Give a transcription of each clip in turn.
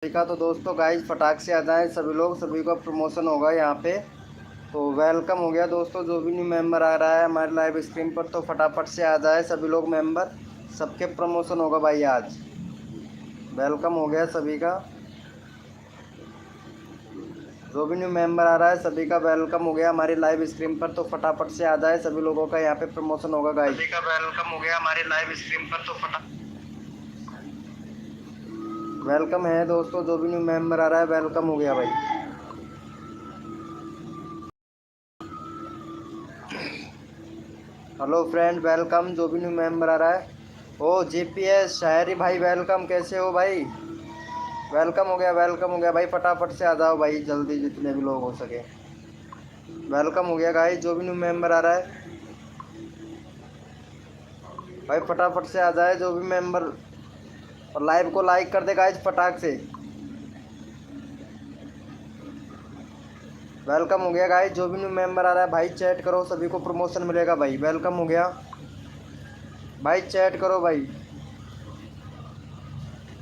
का तो दोस्तों गाइस फटाक से आ जाए सभी लोग, सभी का प्रमोशन होगा यहाँ पे। तो वेलकम हो गया दोस्तों, जो भी न्यू मेंबर आ रहा है हमारे लाइव स्ट्रीम पर तो फटाफट से आ जाए सभी लोग मेंबर, सबके प्रमोशन होगा भाई आज। वेलकम हो गया सभी का, जो भी न्यू मेंबर आ रहा है सभी का वेलकम हो गया हमारी लाइव स्ट्रीम पर, तो फटाफट से आ जाए सभी लोगों का यहाँ पे प्रमोशन होगा गाइस। सभी का वेलकम हो गया हमारी लाइव स्ट्रीम पर, तो वेलकम है दोस्तों, जो भी न्यू मेंबर आ रहा है वेलकम हो गया भाई। हेलो फ्रेंड वेलकम, जो भी न्यू मेंबर आ रहा है। ओ जीपीएस शायरी भाई वेलकम, कैसे हो भाई? वेलकम हो गया, वेलकम हो गया भाई, फटाफट से आ जाओ भाई जल्दी जितने भी लोग हो सके। वेलकम हो गया गाइस, जो भी न्यू मेंबर आ रहा है भाई फटाफट से आ जाए जो भी मेंबर, और लाइव को लाइक कर दे गाइस फटाक से। वेलकम हो गया गाइस, जो भी न्यू मेंबर आ रहा है भाई चैट करो, सभी को प्रमोशन मिलेगा भाई। वेलकम हो गया भाई, चैट करो भाई,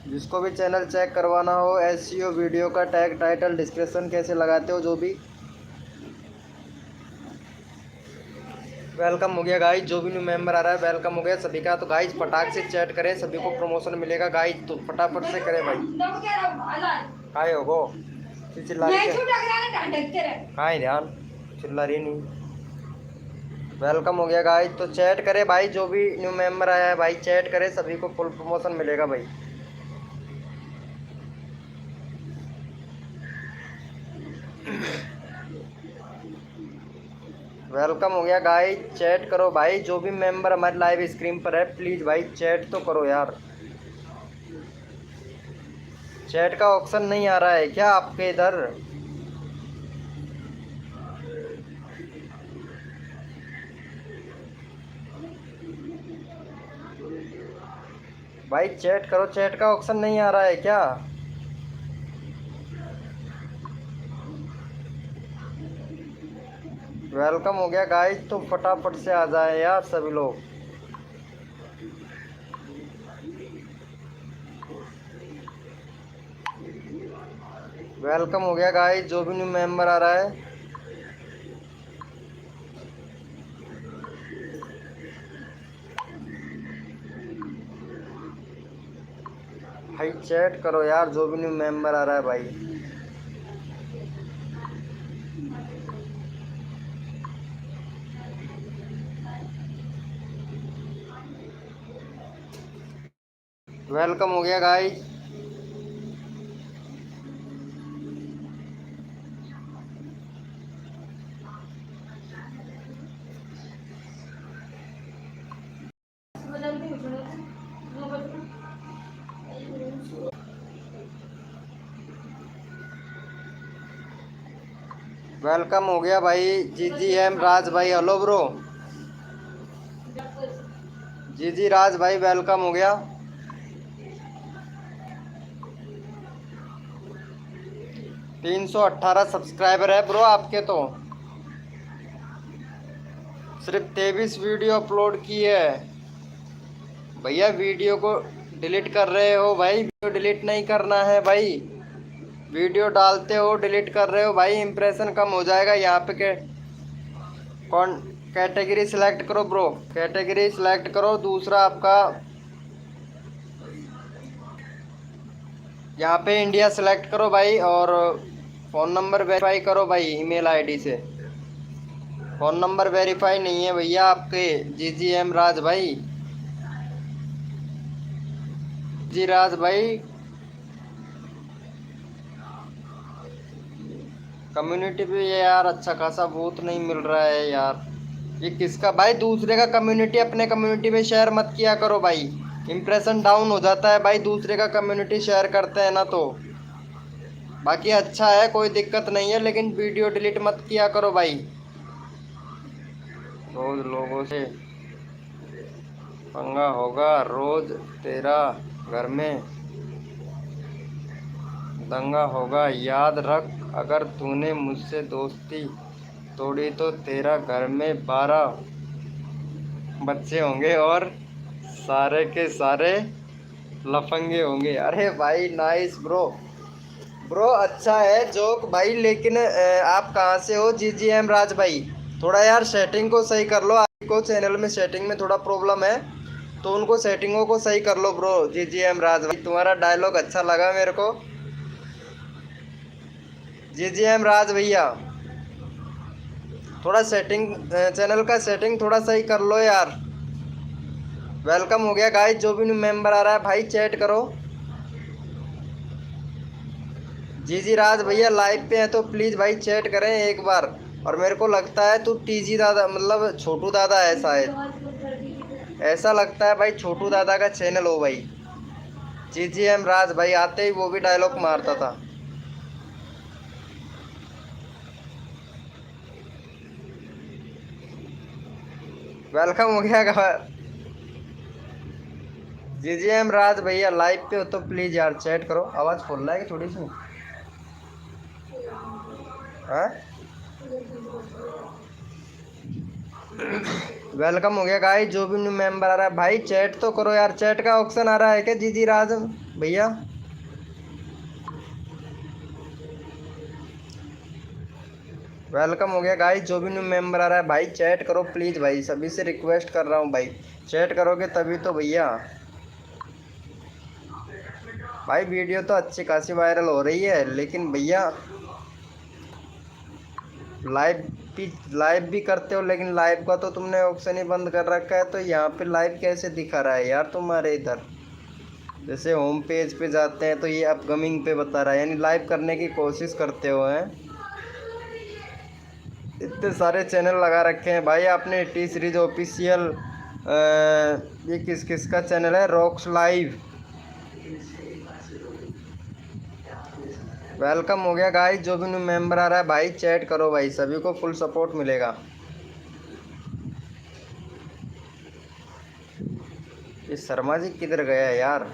जिसको भी चैनल चेक करवाना हो, एसईओ वीडियो का टैग टाइटल डिस्क्रिप्शन कैसे लगाते हो जो भी। वेलकम हो गया गाइस, जो भी न्यू मेंबर आ रहा है वेलकम हो गया सभी का। तो गाइस फटाक से चैट करें, सभी को प्रमोशन मिलेगा गाइस, तो फटाफट से करें भाई। काय हो गो चिल्ला रही है, काय ध्यान चिल्ला रही नहीं। वेलकम हो गया गाइस, तो चैट करे भाई, जो भी न्यू मेंबर आया है भाई चैट करे, सभी को फुल प्रमोशन मिलेगा भाई। वेलकम हो गया गाइस, चैट करो भाई, जो भी मेंबर हमारे लाइव स्क्रीन पर है प्लीज़ भाई चैट तो करो यार। चैट का ऑप्शन नहीं आ रहा है क्या आपके इधर? भाई चैट करो, चैट का ऑप्शन नहीं आ रहा है क्या? वेलकम हो गया गाइस, तो फटाफट से आ जाए यार सभी लोग। वेलकम हो गया गाइस, जो भी न्यू मेंबर आ रहा है। भाई चैट करो यार, जो भी न्यू मेंबर आ रहा है भाई। वेलकम हो गया गाइस, वेलकम हो गया भाई। जी जी एम राज भाई, हेलो ब्रो। जी जी राज भाई वेलकम हो गया। 318 सब्सक्राइबर है ब्रो आपके, तो सिर्फ 23 वीडियो अपलोड की है भैया। वीडियो को डिलीट कर रहे हो भाई, वीडियो डिलीट नहीं करना है भाई। वीडियो डालते हो डिलीट कर रहे हो भाई, इंप्रेशन कम हो जाएगा यहाँ पे के। कौन कैटेगरी सिलेक्ट करो ब्रो, कैटेगरी सिलेक्ट करो, दूसरा आपका यहाँ पे इंडिया सिलेक्ट करो भाई, और फ़ोन नंबर वेरीफाई करो भाई ईमेल आईडी से। फ़ोन नंबर वेरीफाई नहीं है भैया आपके। जी जी एम राज भाई, जी राज भाई, कम्युनिटी पे ये यार अच्छा खासा बूथ नहीं मिल रहा है यार। ये किसका भाई? दूसरे का कम्युनिटी अपने कम्युनिटी में शेयर मत किया करो भाई, इंप्रेशन डाउन हो जाता है भाई। दूसरे का कम्युनिटी शेयर करते हैं ना, तो बाकी अच्छा है कोई दिक्कत नहीं है, लेकिन वीडियो डिलीट मत किया करो भाई। रोज लोगों से पंगा होगा, रोज तेरा घर में दंगा होगा, याद रख। अगर तूने मुझसे दोस्ती तोड़ी तो तेरा घर में 12 बच्चे होंगे और सारे के सारे लफंगे होंगे। अरे भाई नाइस ब्रो, ब्रो अच्छा है जोक भाई, लेकिन आप कहाँ से हो? जी जी एम राज भाई, थोड़ा यार सेटिंग को सही कर लो। आपको चैनल में सेटिंग में थोड़ा प्रॉब्लम है, तो उनको सेटिंगों को सही कर लो ब्रो। जी जी एम राज भाई, तुम्हारा डायलॉग अच्छा लगा मेरे को। जी जी एम राज भैया, थोड़ा सेटिंग चैनल का सेटिंग थोड़ा सही कर लो यार। वेलकम हो गया गाइस, जो भी न्यू मेंबर आ रहा है भाई चैट करो। जी जी राज भैया लाइव पे हैं तो प्लीज़ भाई चैट करें एक बार। और मेरे को लगता है तू टीजी दादा मतलब छोटू दादा है शायद, ऐसा लगता है भाई छोटू दादा का चैनल हो भाई। जी जी एम राज भाई आते ही वो भी डायलॉग मारता था। वेलकम हो गया जी जी एम राज भैया लाइव पे हो तो प्लीज़ यार चैट करो। आवाज़ खोल रहा है कि थोड़ी सी? हाँ, वेलकम हो गया गाइस, जो भी न्यू मेंबर आ रहा है भाई चैट तो करो यार। चैट का ऑप्शन आ रहा है क्या जी जी राज भैया? वेलकम हो गया गाइस, जो भी न्यू मेंबर आ रहा है भाई चैट करो प्लीज़ भाई, सभी से रिक्वेस्ट कर रहा हूँ भाई। चैट करोगे तभी तो भैया। भाई वीडियो तो अच्छी खासी वायरल हो रही है, लेकिन भैया लाइव भी लाइव भी करते हो, लेकिन लाइव का तो तुमने ऑप्शन ही बंद कर रखा है। तो यहाँ पे लाइव कैसे दिखा रहा है यार तुम्हारे इधर? जैसे होम पेज पे जाते हैं तो ये अपकमिंग पे बता रहा है, यानी लाइव करने की कोशिश करते हो हैं। इतने सारे चैनल लगा रखे हैं भाई आपने। टी सीरीज ऑफिशियल, ये किस किस का चैनल है? Rocks live. वेलकम हो गया गाइस, जो भी न्यू मेंबर आ रहा है भाई चैट करो भाई, सभी को फुल सपोर्ट मिलेगा। ये शर्मा जी किधर गया यार?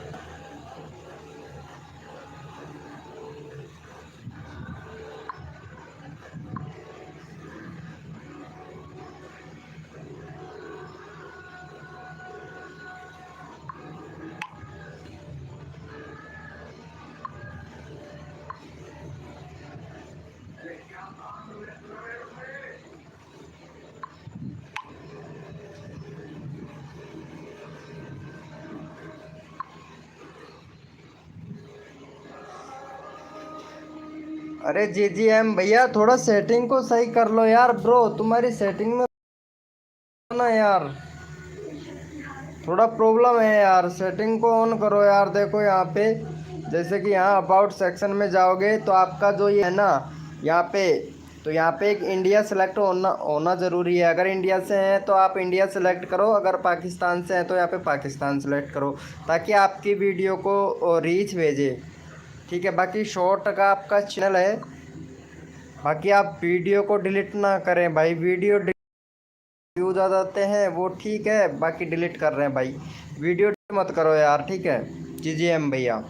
अरे जी जी एम भैया थोड़ा सेटिंग को सही कर लो यार ब्रो, तुम्हारी सेटिंग में ना यार थोड़ा प्रॉब्लम है यार। सेटिंग को ऑन करो यार। देखो यहाँ पे, जैसे कि यहाँ अबाउट सेक्शन में जाओगे तो आपका जो ये है ना यहाँ पे, तो यहाँ पे एक इंडिया सेलेक्ट होना होना ज़रूरी है। अगर इंडिया से हैं तो आप इंडिया सेलेक्ट करो, अगर पाकिस्तान से हैं तो यहाँ पे पाकिस्तान सेलेक्ट करो, ताकि आपकी वीडियो को रीच भेजे। ठीक है, बाकी शॉर्ट का आपका चैनल है, बाकी आप वीडियो को डिलीट ना करें भाई। वीडियो व्यूज आ जाते हैं वो ठीक है, बाकी डिलीट कर रहे हैं भाई। वीडियो मत करो यार, ठीक है जी जी एम भैया।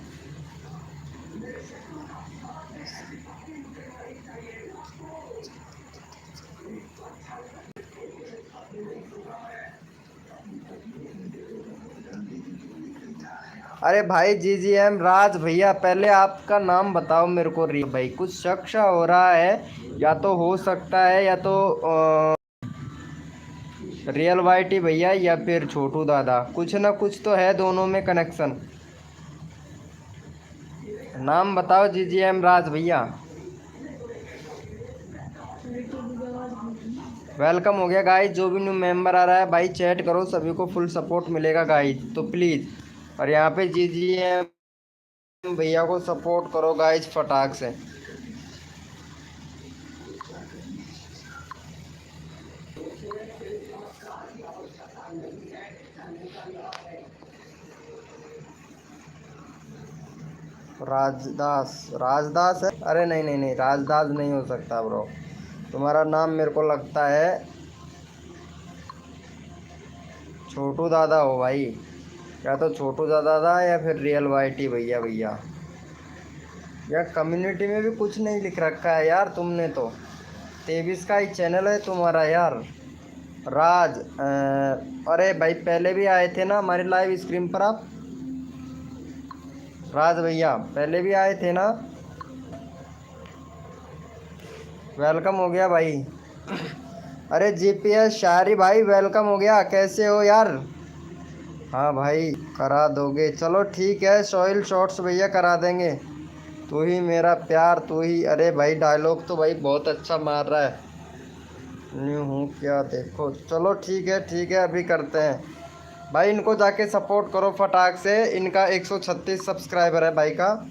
अरे भाई जी जी एम राज भैया, पहले आपका नाम बताओ मेरे को। री भाई कुछ शक सा हो रहा है, या तो हो सकता है या तो रियल वाइटी भैया या फिर छोटू दादा, कुछ ना कुछ तो है दोनों में कनेक्शन। नाम बताओ जी जी एम राज भैया। वेलकम हो गया गाइस, जो भी न्यू मेंबर आ रहा है भाई चैट करो, सभी को फुल सपोर्ट मिलेगा गाइस, तो प्लीज़। और यहाँ पे जी जी एम भैया को सपोर्ट करो गाइस फटाक से। राजदास, राजदास है? अरे नहीं नहीं नहीं, राजदास नहीं हो सकता ब्रो। तुम्हारा नाम मेरे को लगता है छोटू दादा हो भाई, या तो छोटू दादा या फिर रियल वाइटी भैया। भैया यार कम्युनिटी में भी कुछ नहीं लिख रखा है यार तुमने तो। 23 का ही चैनल है तुम्हारा यार। राज अरे भाई पहले भी आए थे ना हमारी लाइव स्क्रीन पर आप? राज भैया पहले भी आए थे ना? वेलकम हो गया भाई। अरे जीपीएस शायरी भाई वेलकम हो गया, कैसे हो यार? हाँ भाई करा दोगे, चलो ठीक है। सोइल शॉर्ट्स भैया करा देंगे। तू ही मेरा प्यार तू ही, अरे भाई डायलॉग तो भाई बहुत अच्छा मार रहा है। न्यू हूँ क्या देखो, चलो ठीक है अभी करते हैं भाई। इनको जाके सपोर्ट करो फटाक से, इनका 136 सब्सक्राइबर है भाई का।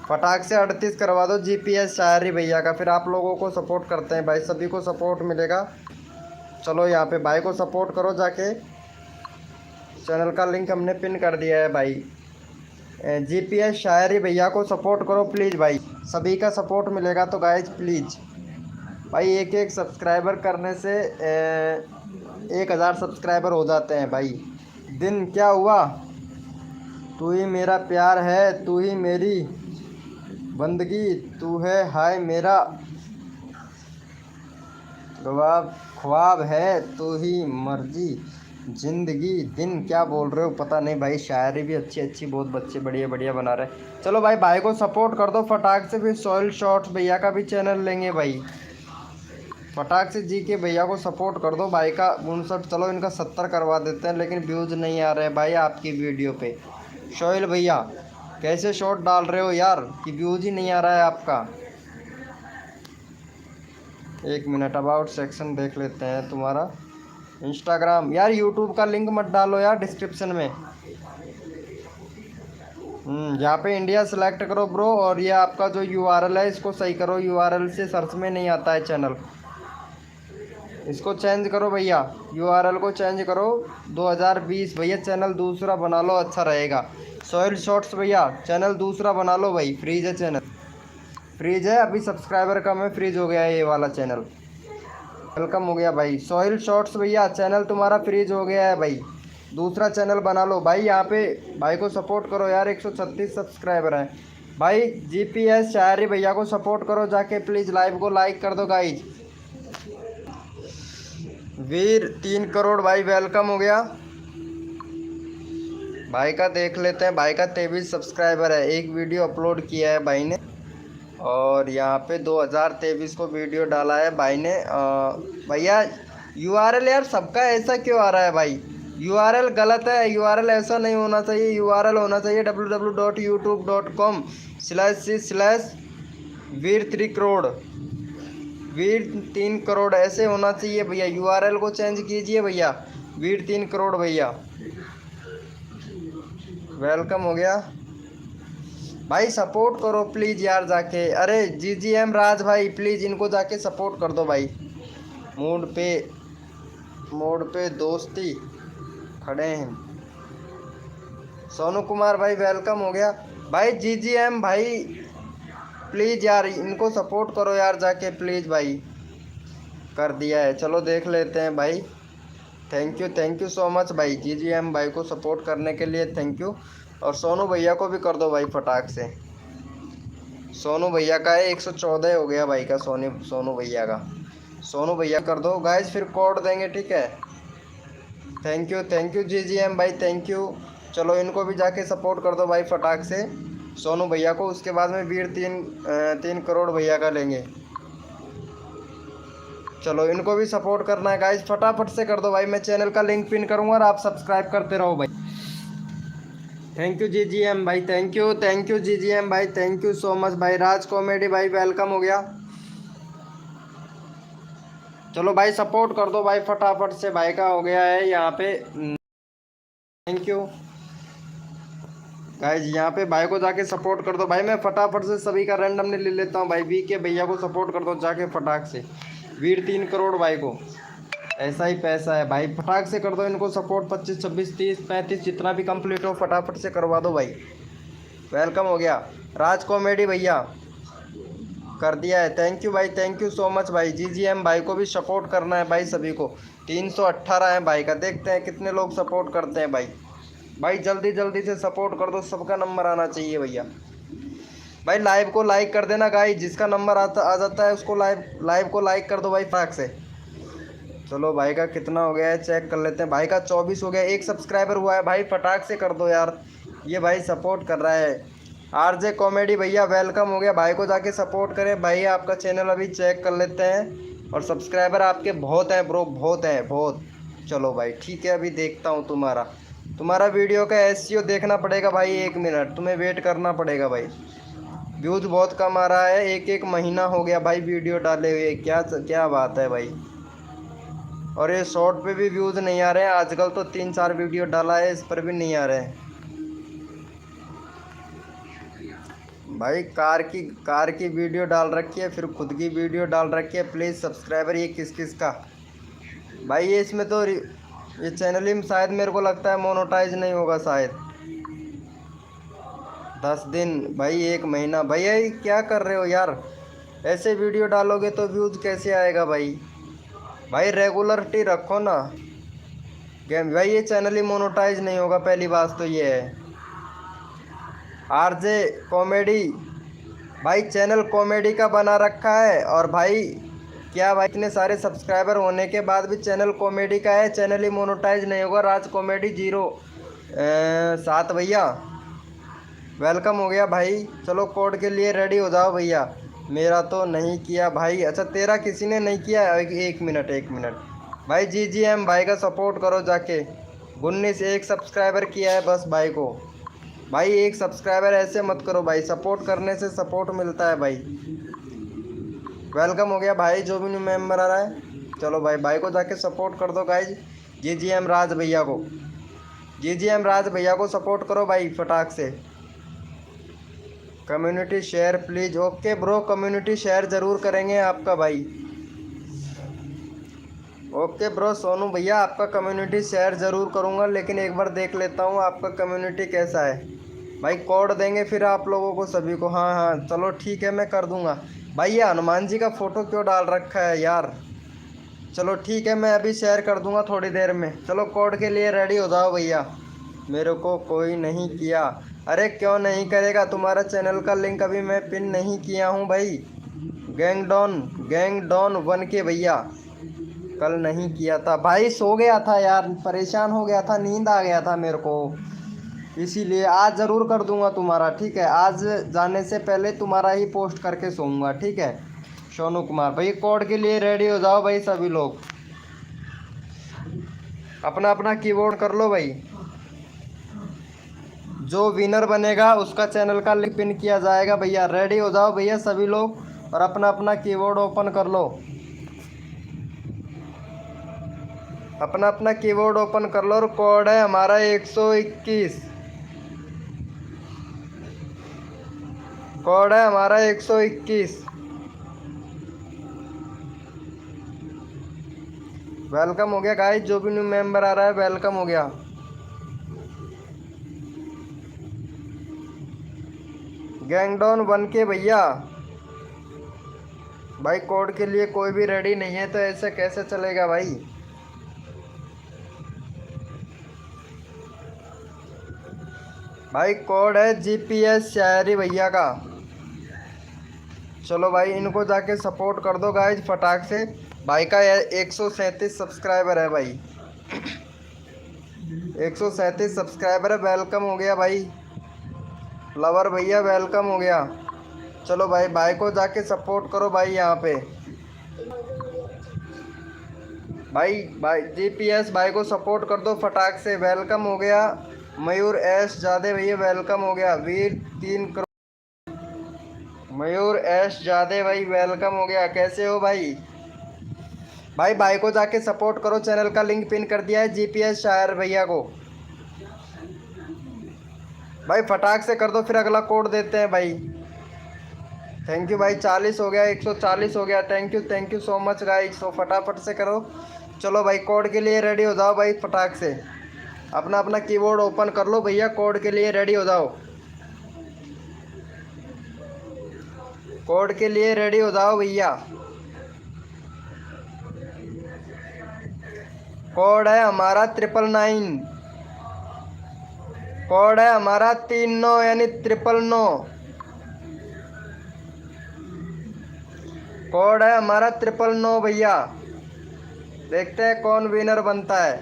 फटाक से 38 करवा दो जीपीएस शायरी भैया का, फिर आप लोगों को सपोर्ट करते हैं भाई, सभी को सपोर्ट मिलेगा। चलो यहाँ पे भाई को सपोर्ट करो जाके, चैनल का लिंक हमने पिन कर दिया है भाई। जीपीएस शायरी भैया को सपोर्ट करो प्लीज़ भाई, सभी का सपोर्ट मिलेगा तो गाइज प्लीज़ भाई। एक सब्सक्राइबर करने से 1000 सब्सक्राइबर हो जाते हैं भाई। दिन क्या हुआ, तू ही मेरा प्यार है तू ही मेरी बंदगी, तू है हाय मेरा ख्वाब, ख्वाब है तू ही मर्जी जिंदगी। दिन क्या बोल रहे हो पता नहीं भाई, शायरी भी अच्छी अच्छी बहुत बच्चे बढ़िया बढ़िया बना रहे हैं। चलो भाई भाई को सपोर्ट कर दो फटाक से, फिर सोइल शॉर्ट्स भैया का भी चैनल लेंगे भाई। फटाक से जी के भैया को सपोर्ट कर दो भाई का 59, चलो इनका 70 करवा देते हैं, लेकिन व्यूज़ नहीं आ रहे हैं भाई आपकी वीडियो पे। सोहेल भैया कैसे शॉर्ट डाल रहे हो यार कि व्यूज़ ही नहीं आ रहा है आपका। 1 मिनट अबाउट सेक्शन देख लेते हैं तुम्हारा। इंस्टाग्राम यार, यूट्यूब का लिंक मत डालो यार डिस्क्रिप्शन में। यहाँ पे इंडिया सेलेक्ट करो ब्रो, और ये आपका जो यूआरएल है इसको सही करो, यूआरएल से सर्च में नहीं आता है चैनल, इसको चेंज करो भैया, यूआरएल को चेंज करो। 2020 भैया चैनल दूसरा बना लो, अच्छा रहेगा। सोहेल शॉर्ट्स भैया चैनल दूसरा बना लो भाई, फ्रीज है चैनल, फ्रीज है अभी, सब्सक्राइबर कम है, फ्रीज हो गया है ये वाला चैनल। वेलकम हो गया भाई। सोहेल शॉर्ट्स भैया चैनल तुम्हारा फ्रीज हो गया है भाई, दूसरा चैनल बना लो भाई। यहाँ पे भाई को सपोर्ट करो यार, 136 सब्सक्राइबर हैं भाई। जीपीएस शायरी भैया को सपोर्ट करो जाके प्लीज़, लाइव को लाइक कर दो गाइज। वीर 3 करोड़ भाई वेलकम हो गया भाई का। देख लेते हैं भाई का 23 सब्सक्राइबर है, एक वीडियो अपलोड किया है भाई ने, और यहाँ पे 2023 को वीडियो डाला है भाई ने। भैया यूआरएल यार सबका ऐसा क्यों आ रहा है भाई, यूआरएल गलत है, यूआरएल ऐसा नहीं होना चाहिए, यूआरएल होना चाहिए www.youtube.com/वीर 3 करोड़, वीर 3 करोड़ ऐसे होना चाहिए भैया। यूआरएल को चेंज कीजिए भैया, वीर 3 करोड़ भैया। वेलकम हो गया भाई, सपोर्ट करो प्लीज़ यार जाके। अरे जीजीएम राज भाई प्लीज़ इनको जाके सपोर्ट कर दो भाई। मोड पे दोस्ती खड़े हैं। सोनू कुमार भाई वेलकम हो गया भाई। जीजीएम भाई प्लीज़ यार इनको सपोर्ट करो यार जाके प्लीज़ भाई। कर दिया है, चलो देख लेते हैं भाई। थैंक यू सो मच भाई, जीजीएम भाई को सपोर्ट करने के लिए थैंक यू। और सोनू भैया को भी कर दो भाई फटाक से। सोनू भैया का है 114 हो गया भाई का, सोनू भैया का। सोनू भैया कर दो गाइज, फिर कोड देंगे ठीक है। थैंक यू जीजीएम भाई थैंक यू। चलो इनको भी जाके सपोर्ट कर दो भाई फटाक से, सोनू भैया को। उसके बाद में वीर 3 करोड़ भैया का लेंगे। चलो इनको भी सपोर्ट करना है गाइज, फटाफट से कर दो भाई। मैं चैनल का लिंक पिन करूँगा और आप सब्सक्राइब करते रहो भाई। थैंक यू जीजीएम भाई थैंक यू जीजीएम भाई थैंक यू सो मच भाई। राज कॉमेडी भाई वेलकम हो गया। चलो भाई सपोर्ट कर दो भाई फटाफट से, भाई का हो गया है यहाँ पे। थैंक यू गाइज, यहाँ पे भाई को जाके सपोर्ट कर दो भाई। मैं फटाफट से सभी का रैंडमली ले लेता हूँ भाई। वी के भैया को सपोर्ट कर दो जाके फटाक से, वीर 3 करोड़ भाई को। ऐसा ही पैसा है भाई, फटाक से कर दो इनको सपोर्ट। 25 26 30 35 जितना भी कंप्लीट हो फटाफट से करवा दो भाई। वेलकम हो गया। राज कॉमेडी भैया कर दिया है, थैंक यू भाई थैंक यू सो मच भाई। जीजीएम भाई को भी सपोर्ट करना है भाई सभी को। 318 है भाई का, देखते हैं कितने लोग सपोर्ट करते हैं भाई। भाई जल्दी जल्दी से सपोर्ट कर दो, सबका नंबर आना चाहिए भैया। भाई लाइव को लाइक कर देना गाइस, जिसका नंबर आ जाता है उसको लाइव को लाइक कर दो भाई फटाक से। चलो भाई का कितना हो गया है चेक कर लेते हैं। भाई का 24 हो गया, 1 सब्सक्राइबर हुआ है भाई, फटाक से कर दो यार। ये भाई सपोर्ट कर रहा है, आरजे कॉमेडी भैया वेलकम हो गया, भाई को जाके सपोर्ट करें। भाई आपका चैनल अभी चेक कर लेते हैं, और सब्सक्राइबर आपके बहुत हैं ब्रो, बहुत हैं बहुत। चलो भाई ठीक है, अभी देखता हूँ तुम्हारा वीडियो का एसईओ देखना पड़ेगा भाई। 1 मिनट तुम्हें वेट करना पड़ेगा भाई। व्यूज़ बहुत कम आ रहा है, एक महीना हो गया भाई वीडियो डाले हुए, क्या क्या बात है भाई। और ये शॉर्ट पे भी व्यूज़ नहीं आ रहे हैं आजकल, तो 3-4 वीडियो डाला है, इस पर भी नहीं आ रहे हैं भाई। कार की वीडियो डाल रखी है, फिर खुद की वीडियो डाल रखी है। प्लीज़ सब्सक्राइबर ये किस का भाई, ये इसमें तो ये चैनल ही शायद मेरे को लगता है मोनेटाइज नहीं होगा शायद। 10 दिन भाई, 1 महीना भैया, ये क्या कर रहे हो यार। ऐसे वीडियो डालोगे तो व्यूज़ कैसे आएगा भाई। भाई रेगुलरिटी रखो ना गेम भाई, ये चैनल ही मोनेटाइज नहीं होगा, पहली बात तो ये है। आरजे कॉमेडी भाई, चैनल कॉमेडी का बना रखा है, और भाई क्या भाई, इतने सारे सब्सक्राइबर होने के बाद भी चैनल कॉमेडी का है, चैनल ही मोनेटाइज नहीं होगा। राज कॉमेडी 07 भैया वेलकम हो गया भाई। चलो कोड के लिए रेडी हो जाओ भैया। मेरा तो नहीं किया भाई, अच्छा तेरा किसी ने नहीं किया। एक मिनट भाई, GGM भाई का सपोर्ट करो जाके। 19 एक सब्सक्राइबर किया है बस भाई को। भाई 1 सब्सक्राइबर ऐसे मत करो भाई, सपोर्ट करने से सपोर्ट मिलता है भाई। वेलकम हो गया भाई, जो भी न्यू मेंबर आ रहा है। चलो भाई को जाके सपोर्ट कर दो गाइज। GGM राज भैया को सपोर्ट करो भाई फटाक से। Community share please. Okay bro, community share ज़रूर करेंगे आपका भाई। ओके ब्रो सोनू भैया, आपका कम्युनिटी शेयर ज़रूर करूँगा, लेकिन एक बार देख लेता हूँ आपका कम्युनिटी कैसा है भाई। कोड देंगे फिर आप लोगों को सभी को। हाँ चलो ठीक है, मैं कर दूँगा भाई। ये हनुमान जी का फ़ोटो क्यों डाल रखा है यार। चलो ठीक है, मैं अभी शेयर कर दूँगा थोड़ी देर में। चलो कोड के लिए रेडी हो जाओ भैया। मेरे को कोई नहीं किया। अरे क्यों नहीं करेगा, तुम्हारा चैनल का लिंक अभी मैं पिन नहीं किया हूँ भाई। गैंग डॉन 1K भैया, कल नहीं किया था भाई, सो गया था यार, परेशान हो गया था, नींद आ गया था मेरे को, इसीलिए। आज ज़रूर कर दूंगा तुम्हारा, ठीक है। आज जाने से पहले तुम्हारा ही पोस्ट करके सोऊंगा, ठीक है। सोनू कुमार भाई, कोड के लिए रेडी हो जाओ भाई सभी लोग। अपना अपना कीबोर्ड कर लो भाई। जो विनर बनेगा उसका चैनल का लिंक पिन किया जाएगा भैया। रेडी हो जाओ भैया सभी लोग, और अपना अपना कीबोर्ड ओपन कर लो। अपना अपना कीबोर्ड ओपन कर लो, और कोड है हमारा 121। कोड है हमारा 121। वेलकम हो गया गाइस, जो भी न्यू मेंबर आ रहा है वेलकम हो गया। गैंगडॉन 1K भैया। भाई कोड के लिए कोई भी रेडी नहीं है, तो ऐसे कैसे चलेगा भाई। भाई कोड है GPS शायरी भैया का। चलो भाई इनको जाके सपोर्ट कर दो गाइज फटाक से। भाई का 137 सब्सक्राइबर है भाई। 137 सब्सक्राइबर है। वेलकम हो गया भाई। लवर भैया वेलकम हो गया। चलो भाई को जाके सपोर्ट करो भाई यहाँ पे। भाई GPS भाई को सपोर्ट कर दो फटाक से। वेलकम हो गया मयूर एस जादे भैया, वेलकम हो गया। वीर 3 करोड़ मयूर एस जादे भाई वेलकम हो गया। कैसे हो भाई। भाई को जाके सपोर्ट करो, चैनल का लिंक पिन कर दिया है GPS शायर भैया को। भाई फटाक से कर दो, फिर अगला कोड देते हैं भाई। थैंक यू भाई, 40 हो गया, 140 हो गया। Thank you so much guys. तो फटाफट से करो। चलो भाई कोड के लिए रेडी हो जाओ भाई फटाक से। अपना अपना कीबोर्ड ओपन कर लो भैया, कोड के लिए रेडी हो जाओ। कोड के लिए रेडी हो जाओ भैया। कोड है हमारा 999। कोड है हमारा 39 यानी 999। कोड है हमारा 999 भैया। देखते हैं कौन विनर बनता है।